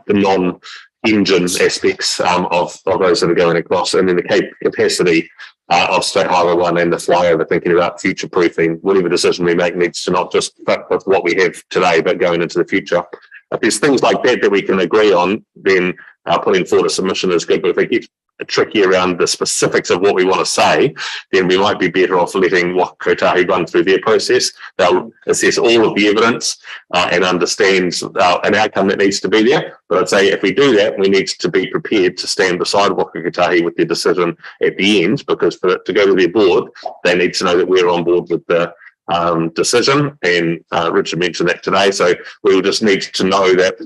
non-engine aspects of those that are going across, and then the capacity of State Highway 1 and the flyover, thinking about future proofing. Whatever decision we make needs to not just fit with what we have today, but going into the future. If there's things like that we can agree on, then putting forward a submission is good. But if it gets tricky around the specifics of what we want to say, then we might be better off letting Waka Kotahi run through their process. They'll assess all of the evidence and understand an outcome that needs to be there. But I'd say if we do that, we need to be prepared to stand beside Waka Kotahi with their decision at the end, because for it to go to their board, they need to know that we're on board with the decision, and Richard mentioned that today. So we'll just need to know that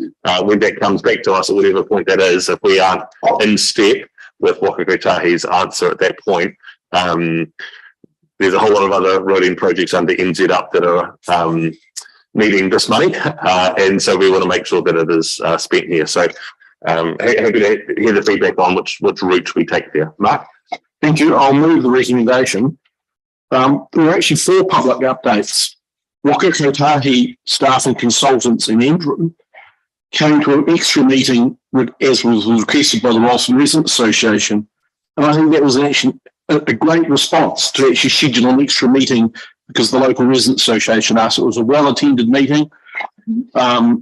when that comes back to us at whatever point that is, if we aren't in step with Waka Kotahi's answer at that point, there's a whole lot of other roading projects under NZ Up that are needing this money, and so we want to make sure that it is spent here. So happy to hear the feedback on which route we take there. Mark? Thank you. I'll move the recommendation. There were actually 4 public updates. Waka Kotahi staff and consultants in Andrew came to an extra meeting as was requested by the Rolleston Residents Association. And I think that was actually a great response to actually schedule an extra meeting, because the local Residents Association asked. It was a well-attended meeting. There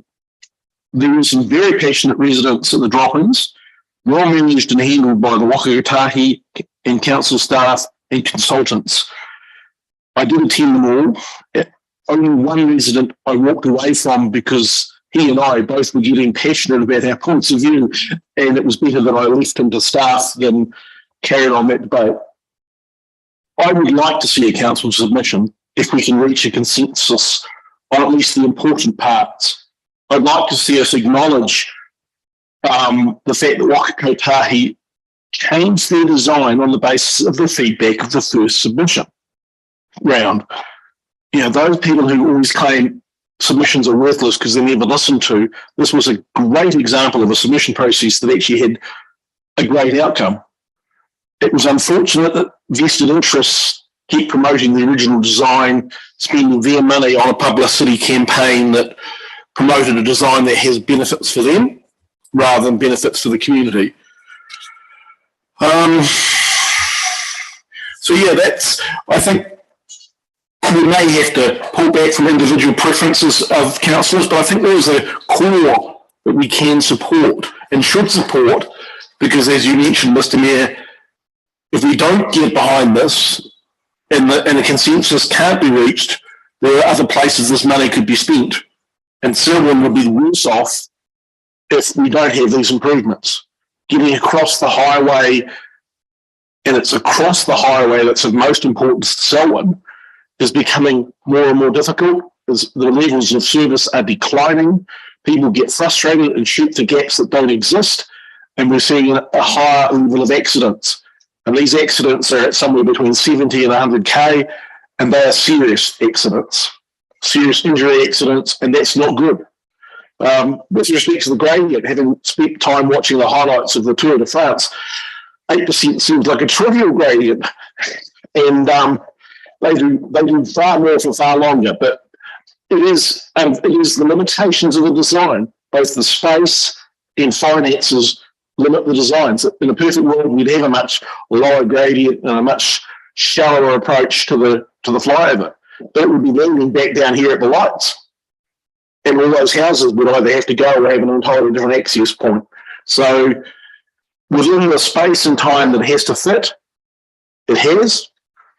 were some very passionate residents at the drop-ins, well managed and handled by the Waka Kotahi and council staff and consultants. I did attend them all. Only one resident I walked away from because he and I both were getting passionate about our points of view, and it was better that I left him to staff than carried on that debate. I would like to see a council submission if we can reach a consensus on at least the important parts. I'd like to see us acknowledge the fact that Waka Kotahi changed their design on the basis of the feedback of the first submission round. Those people who always claim submissions are worthless because they're never listened to, this was a great example of a submission process that actually had a great outcome. It was unfortunate that vested interests keep promoting the original design, spending their money on a publicity campaign that promoted a design that has benefits for them rather than benefits for the community. I think we may have to pull back from individual preferences of councillors, but I think there is a core that we can support and should support, because as you mentioned, Mr. Mayor, if we don't get behind this and the consensus can't be reached, there are other places this money could be spent. And Selwyn would be worse off if we don't have these improvements. Getting across the highway, and it's across the highway that's of most importance to Selwyn, is becoming more and more difficult as the levels of service are declining. People get frustrated and shoot for gaps that don't exist, and we're seeing a higher level of accidents. And these accidents are at somewhere between 70 and 100K, and they are serious accidents, serious injury accidents, and that's not good. With respect to the gradient, having spent time watching the highlights of the Tour de France, 8% seems like a trivial gradient, and they do far more for far longer. But it is the limitations of the design, both the space and finances limit the designs. In a perfect world, we'd have a much lower gradient and a much shallower approach to the flyover. But it would be landing back down here at the lights. And all those houses would either have to go or have an entirely different access point. So within the space and time that it has to fit, they have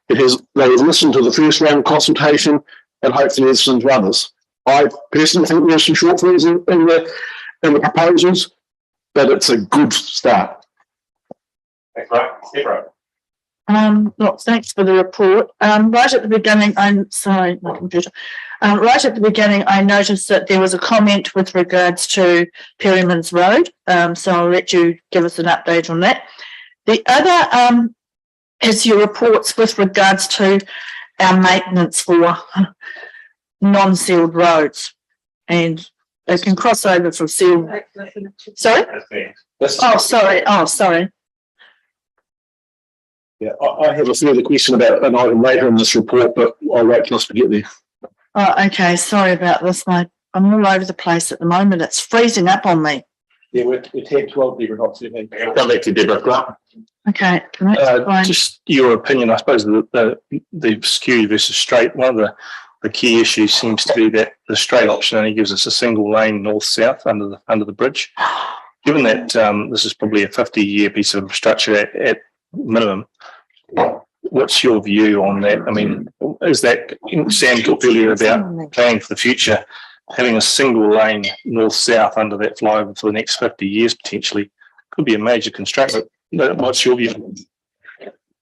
listened to the first round consultation, and hopefully listened to others. I personally think there are some shortfalls in the proposals. but it's a good start. Thanks, Mike. Deborah. Well, thanks for the report. Right at the beginning, sorry, my computer. Right at the beginning, I noticed that there was a comment with regards to Perryman's Road. So I'll let you give us an update on that. The other is your reports with regards to our maintenance for non-sealed roads, and they can cross over from sealed. Sorry? Oh, sorry. Oh, sorry. Yeah, I have a further question about an item later in this report, but I'll wait till I get there. Oh, okay. Sorry about this. I'm all over the place at the moment. It's freezing up on me. Yeah, we're tab 12, Deborah, not 17. Come back to Deborah. Okay. Just your opinion, I suppose, the skew versus straight. One of the key issues seems to be that the straight option only gives us a single lane north-south under the bridge. Given that this is probably a 50-year piece of infrastructure at minimum, what's your view on that? I mean, is that, Sam talked earlier about planning for the future, having a single lane north-south under that flyover for the next 50 years potentially could be a major constraint. What's your view?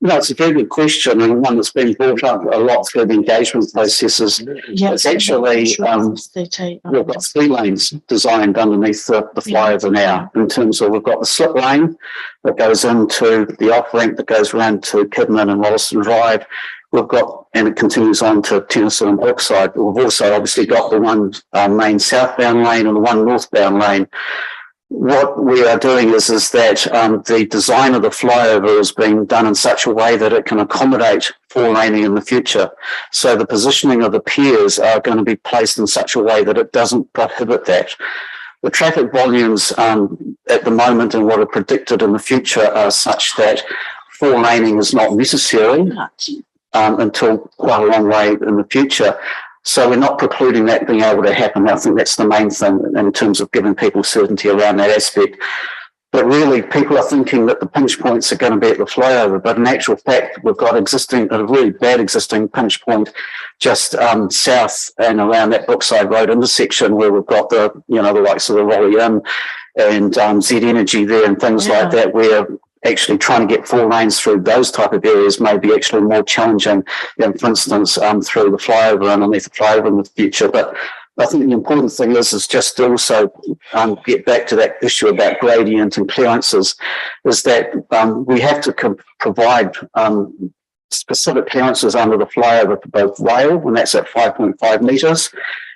No, it's a very good question, and one that's been brought up a lot through the engagement processes. Yeah, it's actually, we've got 3 lanes designed underneath the flyover now, in terms of we've got the slip lane that goes into the off-ramp that goes around to Kidman and Wollaston Drive. We've got, and it continues on to Tennyson and Brookside. We've also obviously got the one main southbound lane and the one northbound lane. What we are doing is that the design of the flyover has been done in such a way that it can accommodate 4-laning in the future. So the positioning of the piers are going to be placed in such a way that it doesn't prohibit that. The traffic volumes at the moment and what are predicted in the future are such that 4-laning is not necessary until quite a long way in the future. So we're not precluding that being able to happen. I think that's the main thing in terms of giving people certainty around that aspect. But really, people are thinking that the pinch points are going to be at the flyover, but in actual fact, we've got a really bad existing pinch point just south and around that Brookside Road intersection where we've got the likes of the Rolly Inn and Z Energy there and things like that, where actually trying to get 4 lanes through those type of areas may be actually more challenging than, for instance, through the flyover, underneath the flyover in the future. But I think the important thing is just to also get back to that issue about gradient and clearances, is that we have to provide specific clearances under the flyover for both rail, and that's at 5.5 metres,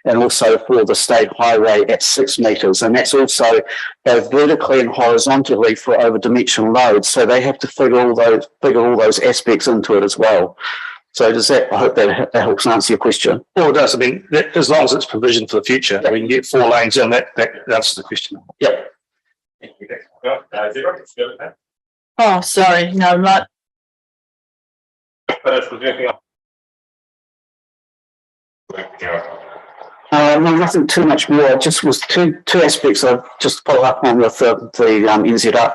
and also for the state highway at 6 metres. And that's also both vertically and horizontally for over-dimensional loads. So they have to figure all those aspects into it as well. So I hope that helps answer your question. Well, it does. I mean, as long as it's provisioned for the future, we can get 4 lanes in, that answers the question. Yep. Oh, sorry. No, not. No, nothing too much more. Just was two aspects I've just follow up on with the NZR,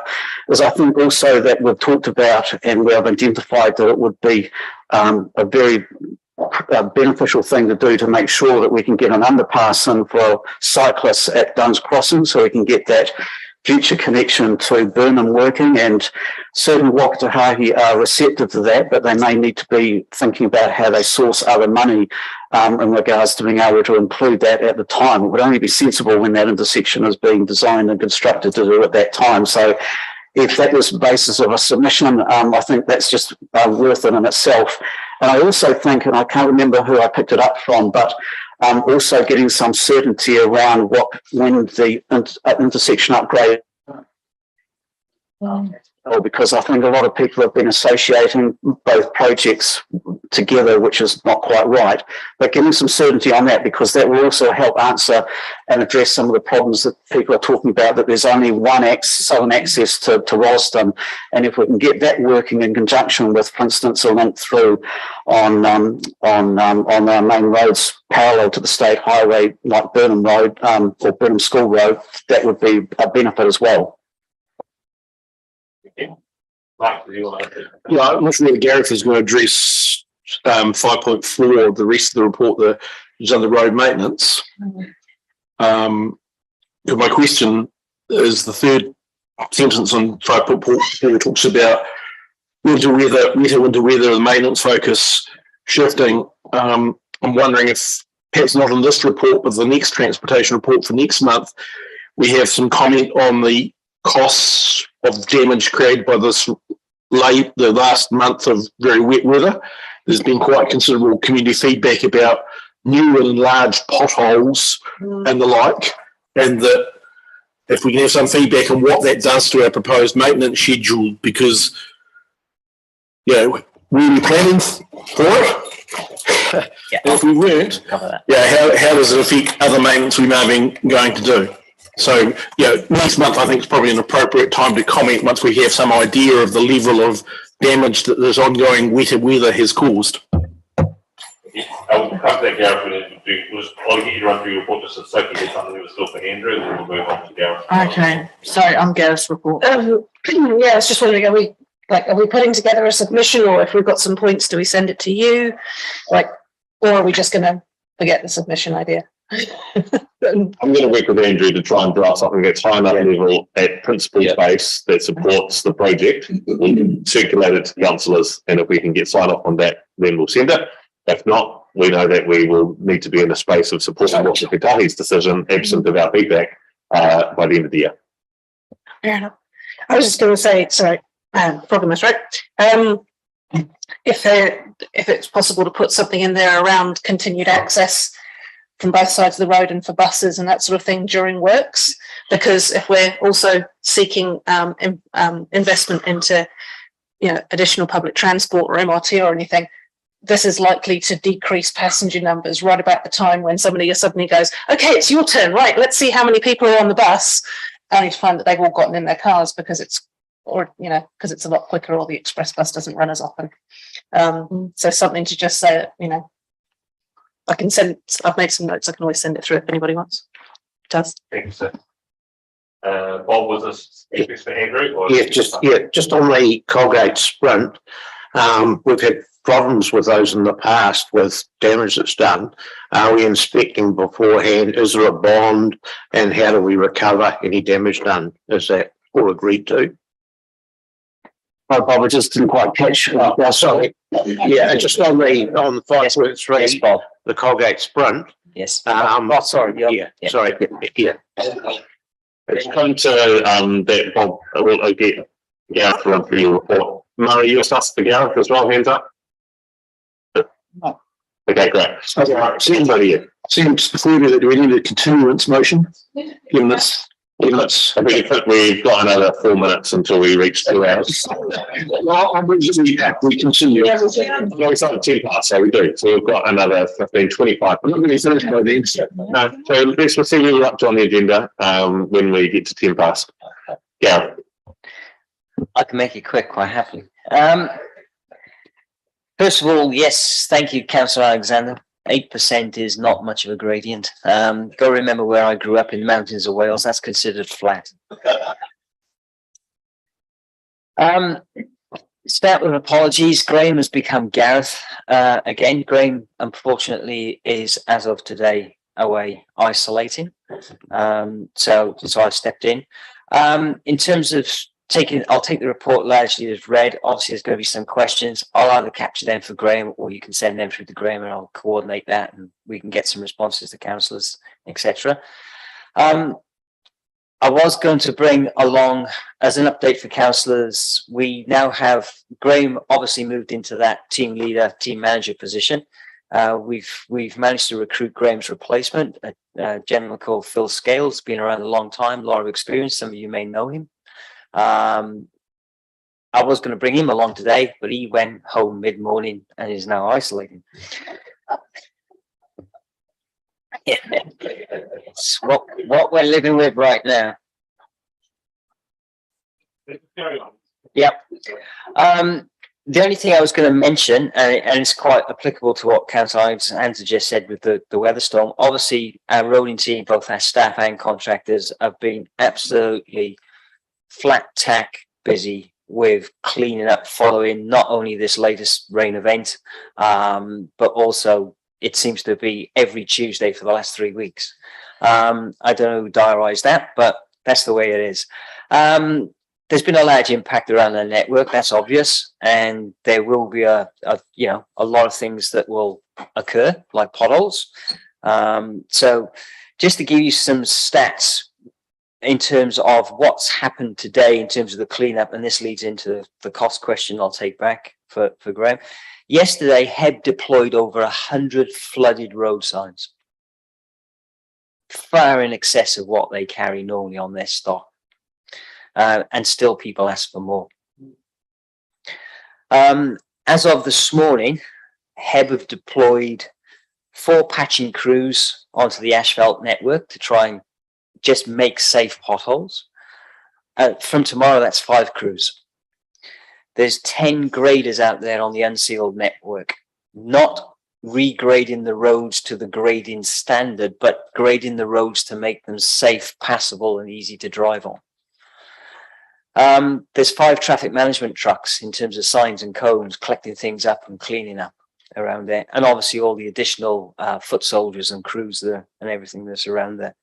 is I think also that we've talked about and we have identified that it would be a very beneficial thing to do to make sure that we can get an underpass in for cyclists at Duns Crossing, so we can get that future connection to Burnham working, and certainly Wakatahahi are receptive to that, but they may need to be thinking about how they source other money in regards to being able to include that at the time. It would only be sensible when that intersection is being designed and constructed to do at that time. So if that was the basis of a submission, I think that's just worth it in itself. And I also think, and I can't remember who I picked it up from, but also getting some certainty around when the intersection upgrade, because I think a lot of people have been associating both projects together, which is not quite right, but getting some certainty on that, because that will also help answer and address some of the problems that people are talking about, that there's only one southern access to Wollaston, and if we can get that working in conjunction with, for instance, a link through on our main roads parallel to the state highway, like Burnham Road or Burnham School Road, that would be a benefit as well. Yeah, I'm not sure whether Gareth is going to address 5.4, the rest of the report that is under road maintenance. My question is the third sentence on Tribe report talks about winter weather, winter weather, the maintenance focus shifting. I'm wondering if perhaps not in this report, but the next transportation report for next month, we have some comment on the costs of damage created by this the last month of very wet weather. There's been quite considerable community feedback about new and enlarged potholes and the like, and that if we can have some feedback on what that does to our proposed maintenance schedule, because we were planning for it. If we weren't, how does it affect other maintenance we may have been going to do? So, next month I think is probably an appropriate time to comment once we have some idea of the level of damage that this ongoing wetter weather has caused. I'll come to that, Gareth, I'll get you to run through your report just so Sophie gets something that was still for Andrew, and then we'll move on to Gareth. Okay, sorry, I'm Gareth's report. I was just wondering, are we putting together a submission, or if we've got some points, do we send it to you? Or are we just going to forget the submission idea? I'm going to work with Andrew to try and draft something that's high enough level at principal base that supports the project. We'll circulate it to councillors, and if we can get sign off on that, then we'll send it. If not, we know that we will need to be in a space of supporting What's Katahi's decision, absent of our feedback, by the end of the year. Fair enough. I was just going to say, sorry, problem is right. If it's possible to put something in there around continued access from both sides of the road and for buses and that sort of thing during works, because if we're also seeking investment into additional public transport or MRT or anything, this is likely to decrease passenger numbers right about the time when somebody suddenly goes, okay, it's your turn, right, let's see how many people are on the bus, only to find that they've all gotten in their cars because it's a lot quicker, or the express bus doesn't run as often. So something to just say that, I can send, I've made some notes, I can always send it through if anybody wants. It does. Thank you, sir. Bob, was this for Andrew? Or just on the Colgate Sprint, we've had problems with those in the past with damage that's done. Are we inspecting beforehand? Is there a bond? And how do we recover any damage done? Is that all agreed to? Bob, I just didn't quite catch. Sorry. Yeah, just on the 5.3, yes, Bob. The Colgate Sprint. Yes. Sorry. Sorry. Yeah. It's come to that Bob will get Gareth to run through your report. Murray, you assessed the Gareth as well, hands up. No. Okay, great. Seems that do we need a continuance motion? Given it's we've got another 4 minutes until we reach 2 hours. Well, we continue. No, it's not 10 past, so we do. So we've got another 15, 25. I'm not going to finish by then. No, so let's see where we're up to on the agenda when we get to 10 past. Yeah. I can make it quick quite happily. First of all, yes, thank you, Councillor Alexander. 8% is not much of a gradient. Got to remember where I grew up in the mountains of Wales, that's considered flat. Start with apologies. Graham has become Gareth. Again, Graham, unfortunately, is, as of today, away isolating. So I stepped in. In terms of I'll take the report largely as read. Obviously, there's going to be some questions. I'll either capture them for Graham, or you can send them through to Graham, and I'll coordinate that, and we can get some responses to councillors, etc. I was going to bring along, as an update for councillors, we now have Graham obviously moved into that team leader, team manager position. We've managed to recruit Graham's replacement, a gentleman called Phil Scales, been around a long time, a lot of experience. Some of you may know him. I was going to bring him along today, but he went home mid-morning and is now isolating. It's what we're living with right now. Yep. The only thing I was going to mention, and it's quite applicable to what Councillor Alexander just said with the weather storm, obviously our roading team, both our staff and contractors, have been absolutely flat tack busy with cleaning up following not only this latest rain event, but also it seems to be every Tuesday for the last 3 weeks. I don't know who diarised that, but that's the way it is. There's been a large impact around the network, that's obvious, and there will be a lot of things that will occur, like potholes. So just to give you some stats in terms of what's happened today in terms of the cleanup, and this leads into the cost question I'll take back for Graham. Yesterday, HEB deployed over 100 flooded road signs, far in excess of what they carry normally on their stock. And still people ask for more. As of this morning, HEB have deployed 4 patching crews onto the asphalt network to try and just make safe potholes. From tomorrow, that's 5 crews. There's 10 graders out there on the unsealed network, not regrading the roads to the grading standard, but grading the roads to make them safe, passable, and easy to drive on. There's 5 traffic management trucks in terms of signs and cones, collecting things up and cleaning up around there, and obviously all the additional foot soldiers and crews there and everything that's around there.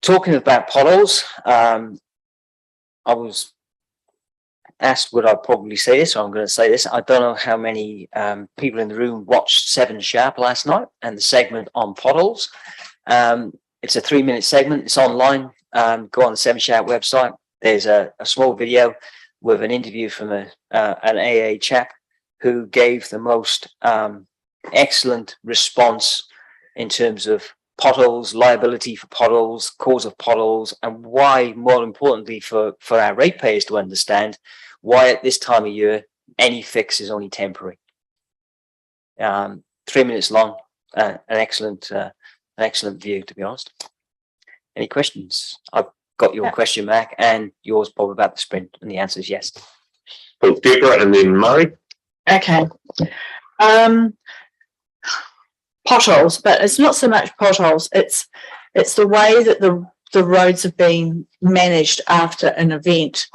Talking about potholes, I was asked would I probably say this, so I'm going to say this. I don't know how many people in the room watched 7 Sharp last night and the segment on potholes. It's a 3-minute segment. It's online. Go on the 7 Sharp website. There's a small video with an interview from an AA chap who gave the most excellent response in terms of potholes, liability for potholes, cause of potholes, and why, more importantly, for our ratepayers to understand why at this time of year any fix is only temporary. 3 minutes long, an excellent view, to be honest. Any questions? I've got your question, Mac, and yours, Bob, about the sprint, and the answer is yes. Well, Deborah and then Murray. Okay. Potholes, but it's not so much potholes. It's the way that the roads have been managed after an event.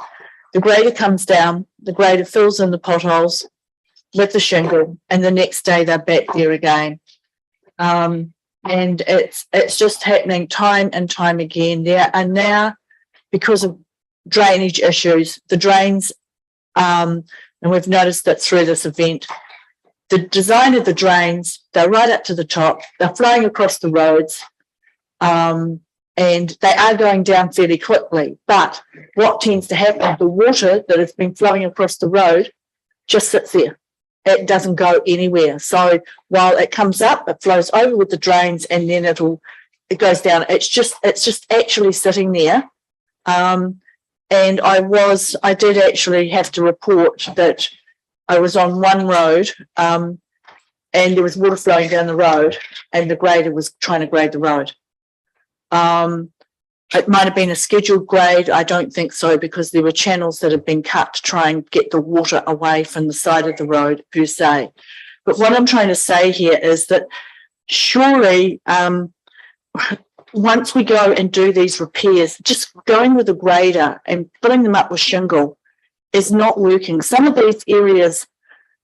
The grader comes down, the grader fills in the potholes with the shingle, and the next day they're back there again. And it's just happening time and time again. There are now, because of drainage issues, the drains, and we've noticed that through this event, the design of the drains, they're right up to the top, they're flowing across the roads, and they are going down fairly quickly. But what tends to happen, the water that has been flowing across the road just sits there. It doesn't go anywhere. So while it comes up, it flows over with the drains, and then it goes down. It's just actually sitting there. And I did actually have to report that I was on one road, and there was water flowing down the road, and the grader was trying to grade the road. It might have been a scheduled grade. I don't think so, because there were channels that had been cut to try and get the water away from the side of the road per se. But what I'm trying to say here is that surely once we go and do these repairs, just going with a grader and filling them up with shingle is not working. Some of these areas,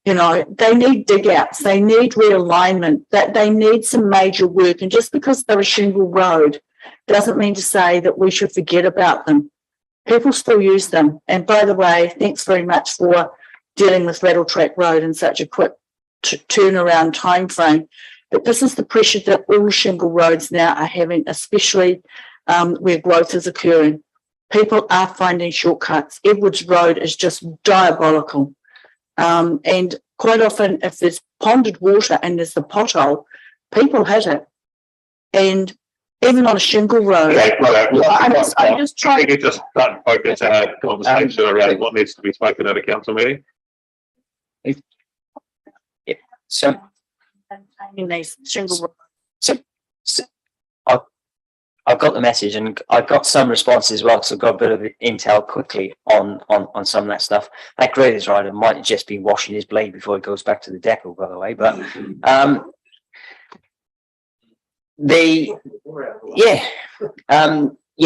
they need dig outs, they need realignment, that they need some major work. And just because they're a shingle road doesn't mean to say that we should forget about them. People still use them. And by the way, thanks very much for dealing with Rattle Track Road in such a quick turnaround time frame. But this is the pressure that all shingle roads now are having, especially where growth is occurring. People are finding shortcuts. Edwards Road is just diabolical. And quite often, if there's ponded water and there's the pothole, people hit it. And even on a shingle road. Okay, I'm just trying to just start focus our conversation around what needs to be spoken at a council meeting. So I've got the message, and I've got some responses as well, so I've got a bit of intel quickly on some of that stuff. That grader's rider might just be washing his blade before he goes back to the depot, by the way. But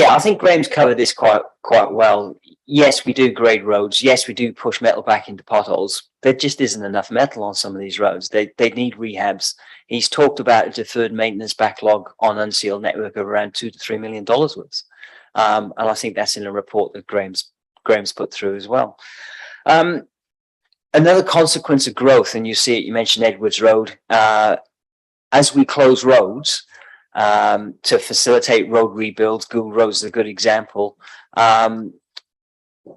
I think Graham's covered this quite well. Yes, we do grade roads. Yes, we do push metal back into potholes. There just isn't enough metal on some of these roads. They need rehabs. He's talked about a deferred maintenance backlog on unsealed network of around $2 to $3 million worth. And I think that's in a report that Graham's put through as well. Another consequence of growth, and you see it, you mentioned Edwards Road, as we close roads to facilitate road rebuilds, Google Roads is a good example.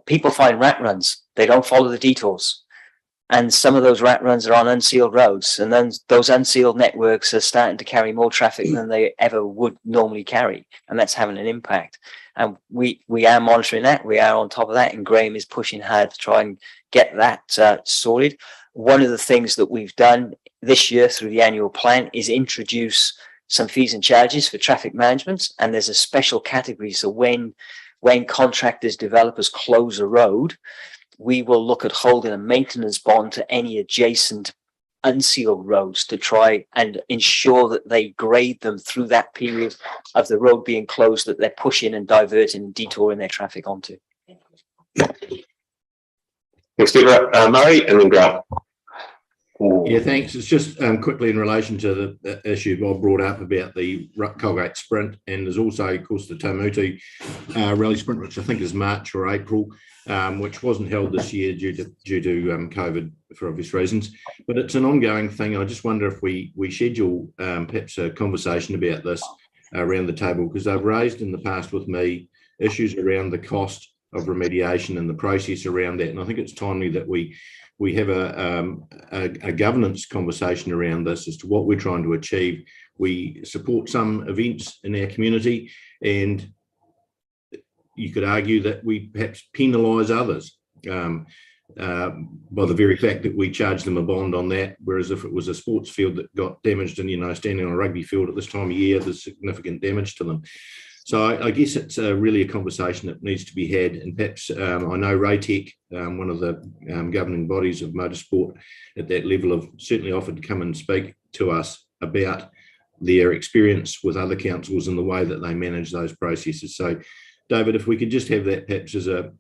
People find rat runs. They don't follow the detours. And some of those rat runs are on unsealed roads. And then those unsealed networks are starting to carry more traffic than they ever would normally carry. And that's having an impact. And we are monitoring that. We are on top of that. And Graham is pushing hard to try and get that sorted. One of the things that we've done this year through the annual plan is introduce some fees and charges for traffic management. And there's a special category. So when contractors, developers close a road, we will look at holding a maintenance bond to any adjacent unsealed roads to try and ensure that they grade them through that period of the road being closed, that they're pushing and diverting and detouring their traffic onto. Thanks, Deborah. Murray and then Grant. Yeah, thanks. It's just quickly in relation to the issue Bob brought up about the Colgate Sprint, and there's also, of course, the Tamuti Rally Sprint, which I think is March or April, which wasn't held this year due to COVID for obvious reasons. But it's an ongoing thing. I just wonder if we schedule perhaps a conversation about this around the table, because they've raised in the past with me issues around the cost of remediation and the process around that. And I think it's timely that we have a governance conversation around this as to what we're trying to achieve. We support some events in our community, and you could argue that we perhaps penalise others by the very fact that we charge them a bond on that, whereas if it was a sports field that got damaged and, standing on a rugby field at this time of year, there's significant damage to them. So I guess it's really a conversation that needs to be had, and perhaps I know RayTech, one of the governing bodies of motorsport at that level, have certainly offered to come and speak to us about their experience with other councils and the way that they manage those processes. So, David, if we could just have that perhaps as a,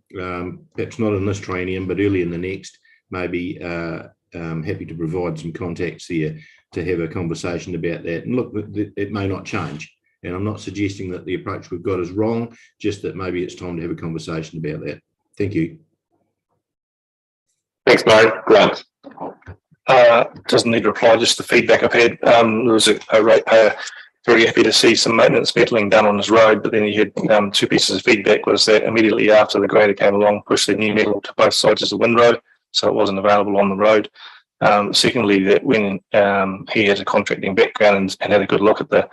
perhaps not in this training, but early in the next, maybe happy to provide some contacts there to have a conversation about that. And look, it may not change. And I'm not suggesting that the approach we've got is wrong, just that maybe it's time to have a conversation about that. Thank you. Thanks, Murray. Grant. Doesn't need to reply, just the feedback I've had. There was a ratepayer very happy to see some maintenance being done on his road, but then he had two pieces of feedback. Was that immediately after the grader came along, pushed the new metal to both sides of the windrow, so it wasn't available on the road. Secondly, that when he has a contracting background and had a good look at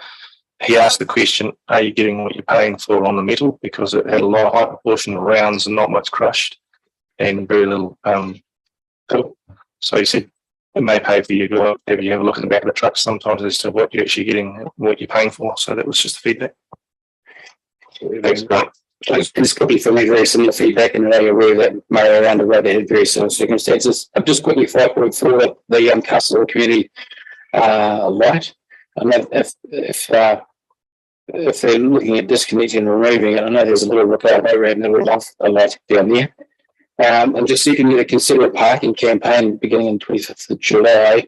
he asked the question, are you getting what you're paying for on the metal? Because it had a lot of high proportion of rounds and not much crushed and very little fill. So he said, it may pay for you to go have a look at the back of the truck sometimes as to what you're actually getting, what you're paying for. So that was just the feedback. Thanks, Grant. This could be for me very similar feedback in an area where that Murray around the road had very similar circumstances. I'm just quickly 5.4 the customer community light. I mean, if they're looking at disconnecting and removing it, I know there's a little repair overhead and a little off a light down there. I'm just seeking you to consider a parking campaign beginning on 25th of July.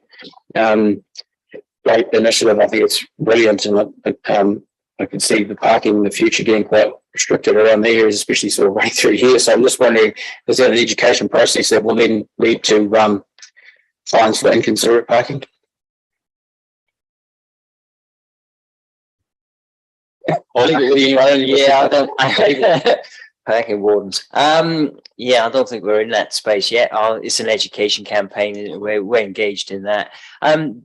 Great initiative. I think it's brilliant, and I can see the parking in the future getting quite restricted around the areas, especially sort of right through here. So I'm just wondering, is that an education process that will then lead to fines for inconsiderate parking? Parking wardens. Yeah, I don't think we're in that space yet. It's an education campaign. We're engaged in that.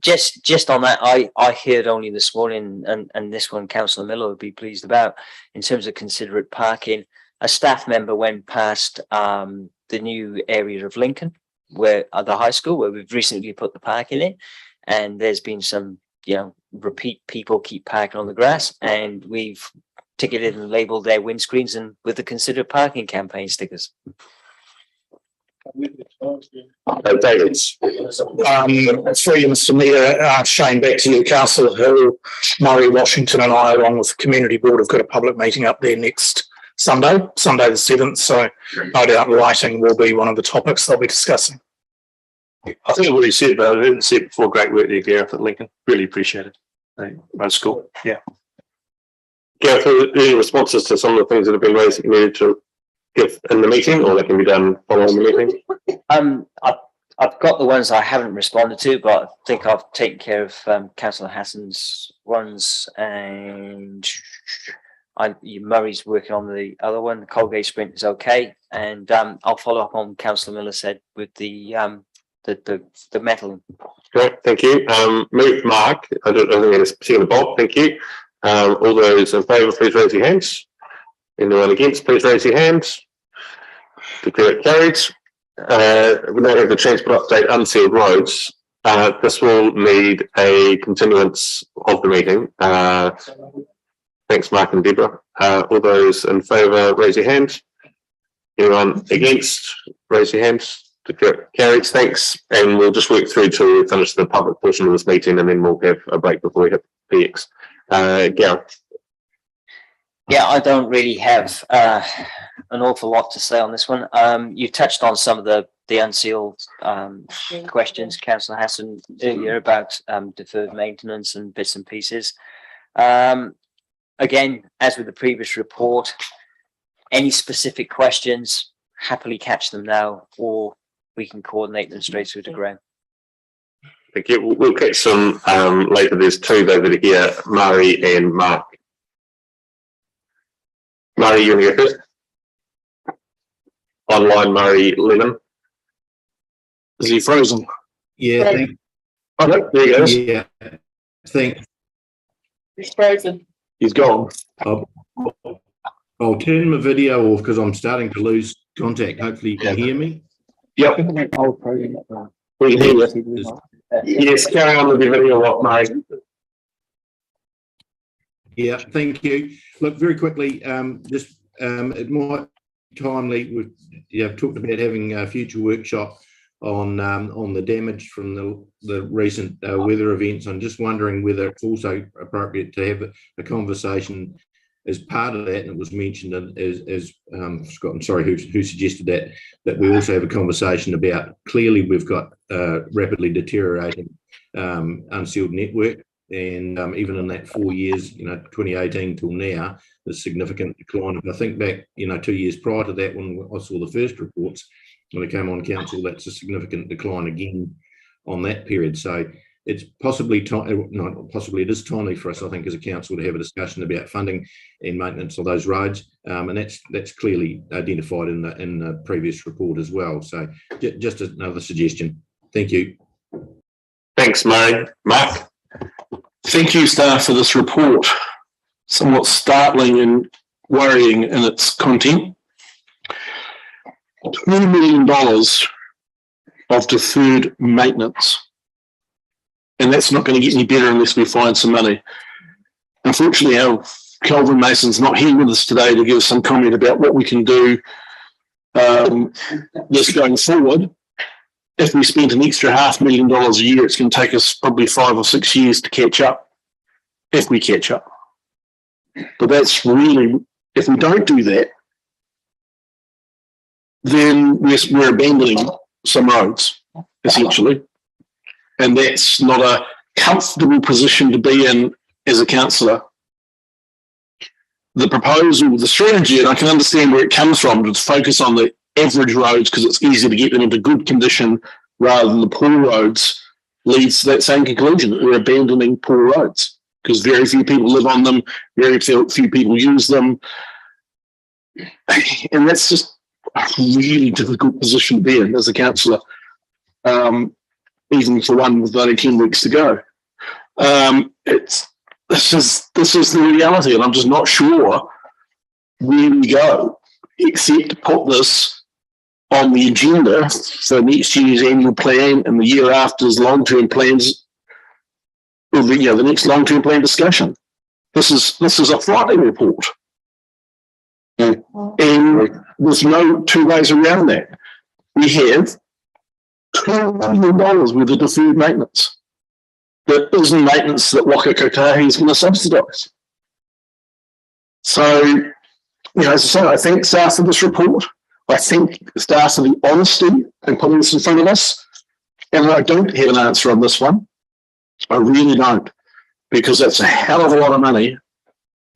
Just on that, I heard only this morning, and this one Councillor Miller would be pleased about, in terms of considerate parking. A staff member went past the new area of Lincoln, where at the high school, where we've recently put the parking in, and there's been some, repeat people keep parking on the grass, and we've ticketed and labelled their windscreens and with the considered parking campaign stickers. David, through you, Mr. Mayor, Shane, back to you, Councillor Hill, Murray, Washington and I, along with the Community Board, have got a public meeting up there next Sunday the 7th, so no doubt lighting will be one of the topics they'll be discussing. I think I've already said, but I didn't say it before. Great work there, Gareth at Lincoln. Really appreciate it. That's cool. Yeah. Gareth, any responses to some of the things that have been raised that you needed to give in the meeting, or that can be done following the meeting? I've got the ones I haven't responded to, but I think I've taken care of Councillor Hassan's ones, and Murray's working on the other one. The Colgate Sprint is okay, and I'll follow up on Councillor Miller said with the metal. Great, thank you. Move Mark. I don't think it's particular Bob. Thank you. All those in favour, please raise your hands. Anyone against, please raise your hands. Declare it carried. We now have the transport update unsealed roads. This will need a continuance of the meeting. Thanks, Mark and Deborah. All those in favour, raise your hand. Anyone against, raise your hands. Declare it carried. Thanks. And we'll just work through to finish the public portion of this meeting, and then we'll have a break before we hit PX. Gareth. Yeah, I don't really have an awful lot to say on this one. You touched on some of the unsealed questions, Councillor Hassan, earlier about deferred maintenance and bits and pieces. Again, as with the previous report, any specific questions, happily catch them now, or we can coordinate them straight through to Graham. Thank you. We'll catch some later. There's two though that are here, Murray and Mark. Murray, you want to go first? Online, Murray Lennon. Is he frozen? Yeah. Oh, no, there he goes. Yeah. He's frozen. He's gone. I'll turn my video off because I'm starting to lose contact. Hopefully you can hear me. Yep. We can hear you. Yes, carry on with your video, Murray. Yeah, thank you. Look, very quickly, it might be timely. We've talked about having a future workshop on the damage from the recent weather events. I'm just wondering whether it's also appropriate to have a conversation as part of that, and it was mentioned as Scott, I'm sorry, who suggested that we also have a conversation about, clearly we've got rapidly deteriorating unsealed network, and even in that 4 years, 2018 till now, there's significant decline. If I think back, 2 years prior to that, when I saw the first reports, when I came on council, that's a significant decline again on that period. So it's possibly it is timely for us, I think, as a council to have a discussion about funding and maintenance of those roads, and that's clearly identified in the previous report as well. So just another suggestion. Thank you. Thanks, Murray. Mark. Thank you, staff, for this report. Somewhat startling and worrying in its content. $2 million of deferred maintenance. And that's not going to get any better unless we find some money. Unfortunately, our Kelvin Mason's not here with us today to give us some comment about what we can do this going forward. If we spent an extra $500,000 a year, it's going to take us probably 5 or 6 years to catch up, if we catch up. But that's really, if we don't do that, then we're abandoning some roads, essentially. And that's not a comfortable position to be in as a councillor. The proposal, the strategy, and I can understand where it comes from, to focus on the average roads because it's easier to get them into good condition rather than the poor roads, leads to that same conclusion, that we're abandoning poor roads because very few people live on them, very few people use them. And that's just a really difficult position to be in as a councillor, even for one with only 10 weeks to go. This is the reality, and I'm just not sure where we go, except to put this on the agenda for next year's annual plan and the year after's long-term plans, or the next long-term plan discussion. This is a frightening report, and there's no two ways around that. We have $2 million worth of deferred maintenance that isn't maintenance that Waka Kotahi is going to subsidise. So, as I say, I thank staff for this report. I thank staff for the honesty in putting this in front of us. And I don't have an answer on this one. I really don't, because that's a hell of a lot of money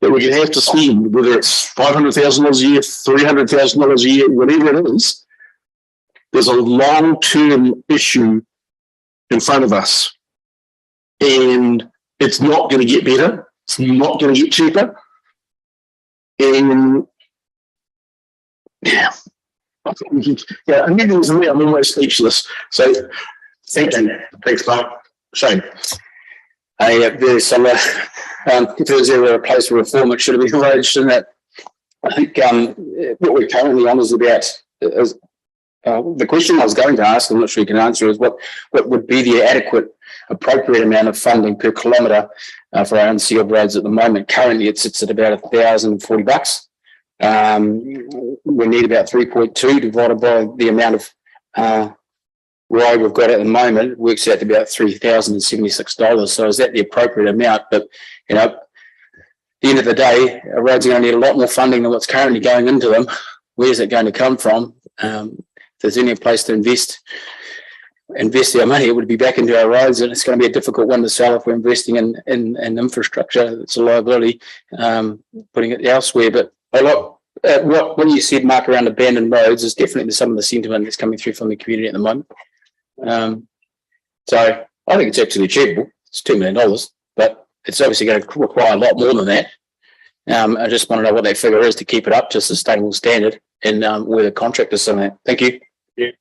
that we're going to have to spend, whether it's $500,000 a year, $300,000 a year, whatever it is, there's a long-term issue in front of us. And it's not going to get better. It's not going to get cheaper. And yeah, and maybe it's me, I'm almost speechless. So thank you. Thanks, Mark. Shane. Very similar. If there was ever a place for reform, it should have been arranged in that. I think what we're currently on is about the question I was going to ask, I'm not sure you can answer, is what would be the adequate, appropriate amount of funding per kilometre for our unsealed roads at the moment. Currently, it sits at about $1,040. We need about 3.2 divided by the amount of road we've got at the moment. It works out to about $3,076. So is that the appropriate amount? But you know, at the end of the day, our roads are going to need a lot more funding than what's currently going into them. Where's it going to come from? If there's any place to invest our money, it would be back into our roads, and it's going to be a difficult one to sell if we're investing in infrastructure. It's a liability, putting it elsewhere. But a lot, what you said, Mark, around abandoned roads is definitely some of the sentiment that's coming through from the community at the moment. So I think it's absolutely achievable. It's $2 million, but it's obviously going to require a lot more than that. I just want to know what that figure is to keep it up to a sustainable standard, and where the contractors are at. Thank you. Yeah.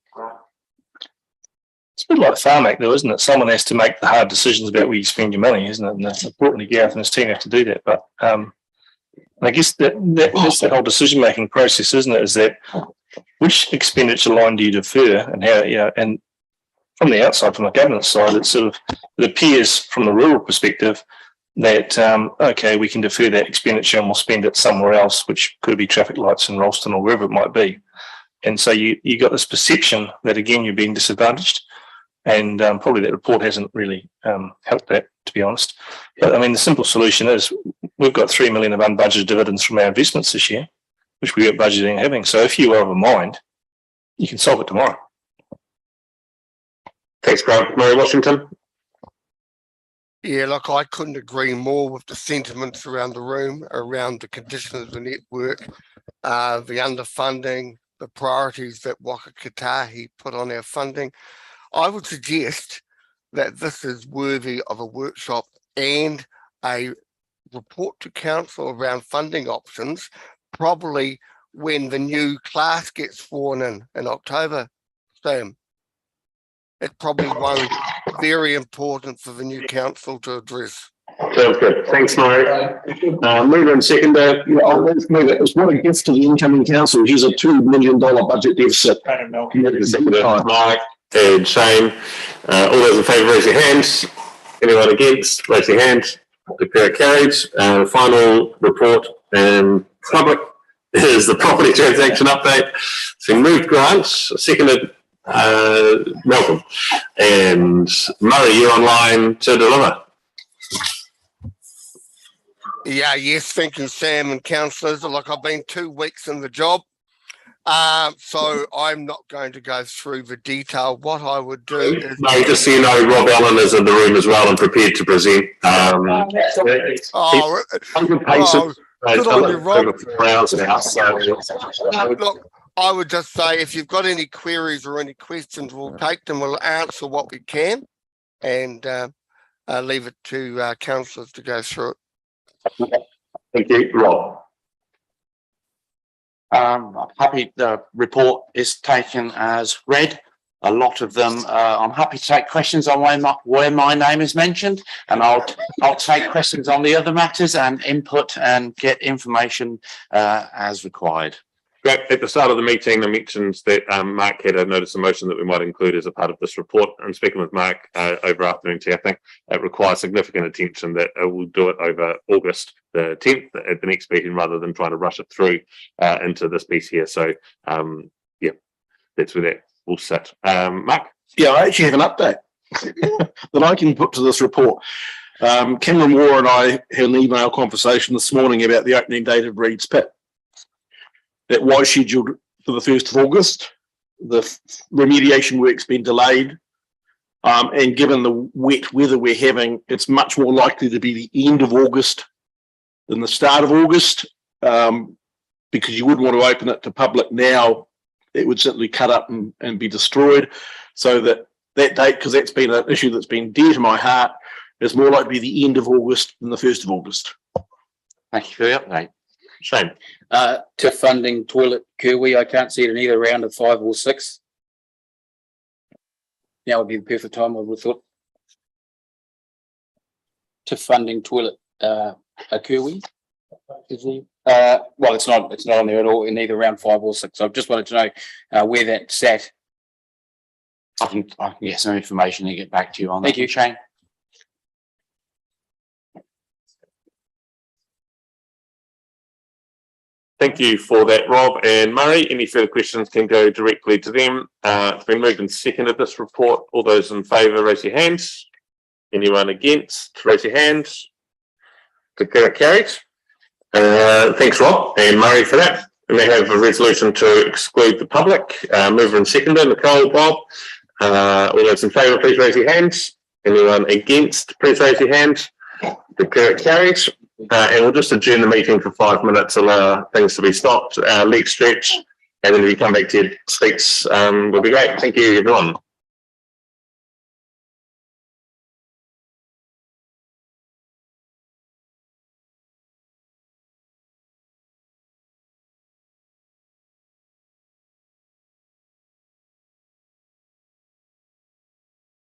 It's a bit like the Farm Act, though, isn't it? Someone has to make the hard decisions about where you spend your money, isn't it? And importantly, Gareth and his team have to do that. But I guess that's the whole decision-making process, isn't it? Is that which expenditure line do you defer, and how, you know, and from the outside, from the governance side, it appears from the rural perspective that, okay, we can defer that expenditure and we'll spend it somewhere else, which could be traffic lights in Ralston or wherever it might be. And so you got this perception that, again, you're being disadvantaged. And probably that report hasn't really helped that, to be honest. But I mean, the simple solution is we've got $3 million of unbudgeted dividends from our investments this year, which we are budgeting having. So if you are of a mind, you can solve it tomorrow. Thanks, Grant. Murray Washington. Yeah, look, I couldn't agree more with the sentiments around the room, around the condition of the network, the underfunding, the priorities that Waka Kotahi put on our funding. I would suggest that this is worthy of a workshop and a report to council around funding options, probably when the new class gets sworn in October, Sam. It's probably one very important for the new council to address. Sounds good. Thanks, Murray. Mover and seconder, I'll move it. It's not a gift to the incoming council. Here's a $2 million budget deficit. I don't know. Mike and Shane. All those in favour, raise your hands. Anyone against, raise your hand. Declare carried. Final report and public is the property transaction update. So moved, Grant, seconded Malcolm, and Murray, you're online to deliver. Yeah, yes, thank you, Sam and councillors. Like, I've been 2 weeks in the job, so I'm not going to go through the detail. What I would do is... No, just so you know, Rob Allen is in the room as well and prepared to present. Look, I would just say, if you've got any queries or any questions, we'll take them, we'll answer what we can, and leave it to councillors to go through it. Thank you, Rob. I'm happy the report is taken as read. A lot of them, I'm happy to take questions on where my name is mentioned, and I'll take questions on the other matters and input and get information as required. Great. At the start of the meeting, I mentioned that Mark had a notice of motion that we might include as a part of this report. I'm speaking with Mark over afternoon tea. I think it requires significant attention that we'll do it over August the 10th at the next meeting, rather than trying to rush it through into this piece here. So, yeah, that's where that will sit. Mark? Yeah, I actually have an update that I can put to this report. Cameron Moore and I had an email conversation this morning about the opening date of Reed's Pit. That was scheduled for the 1st of August. The remediation work's been delayed. And given the wet weather we're having, it's much more likely to be the end of August than the start of August, because you wouldn't want to open it to public now. It would simply cut up and be destroyed. So that date, because that's been an issue that's been dear to my heart, is more likely to be the end of August than the 1st of August. Thank you for the update. Shane. To funding toilet Kiwi, I can't see it in either round of 5 or 6. Now would be the perfect time, I would have thought. To funding toilet a Kiwi. Well, it's not on there at all in either round 5 or 6. So I just wanted to know where that sat. I can get some information and get back to you on that. Thank you, Shane. Thank you for that, Rob and Murray. Any further questions can go directly to them. It's been moved and seconded this report. All those in favour, raise your hands. Anyone against, raise your hands. Declare it carried. Thanks, Rob and Murray, for that. We may have a resolution to exclude the public. Mover and seconder, Nicole, Bob. All those in favour, please raise your hands. Anyone against, please raise your hand. Declare it carried. And we'll just adjourn the meeting for 5 minutes, allow things to be stopped, leg stretch, and then if you come back to your seats, will be great. Thank you, everyone.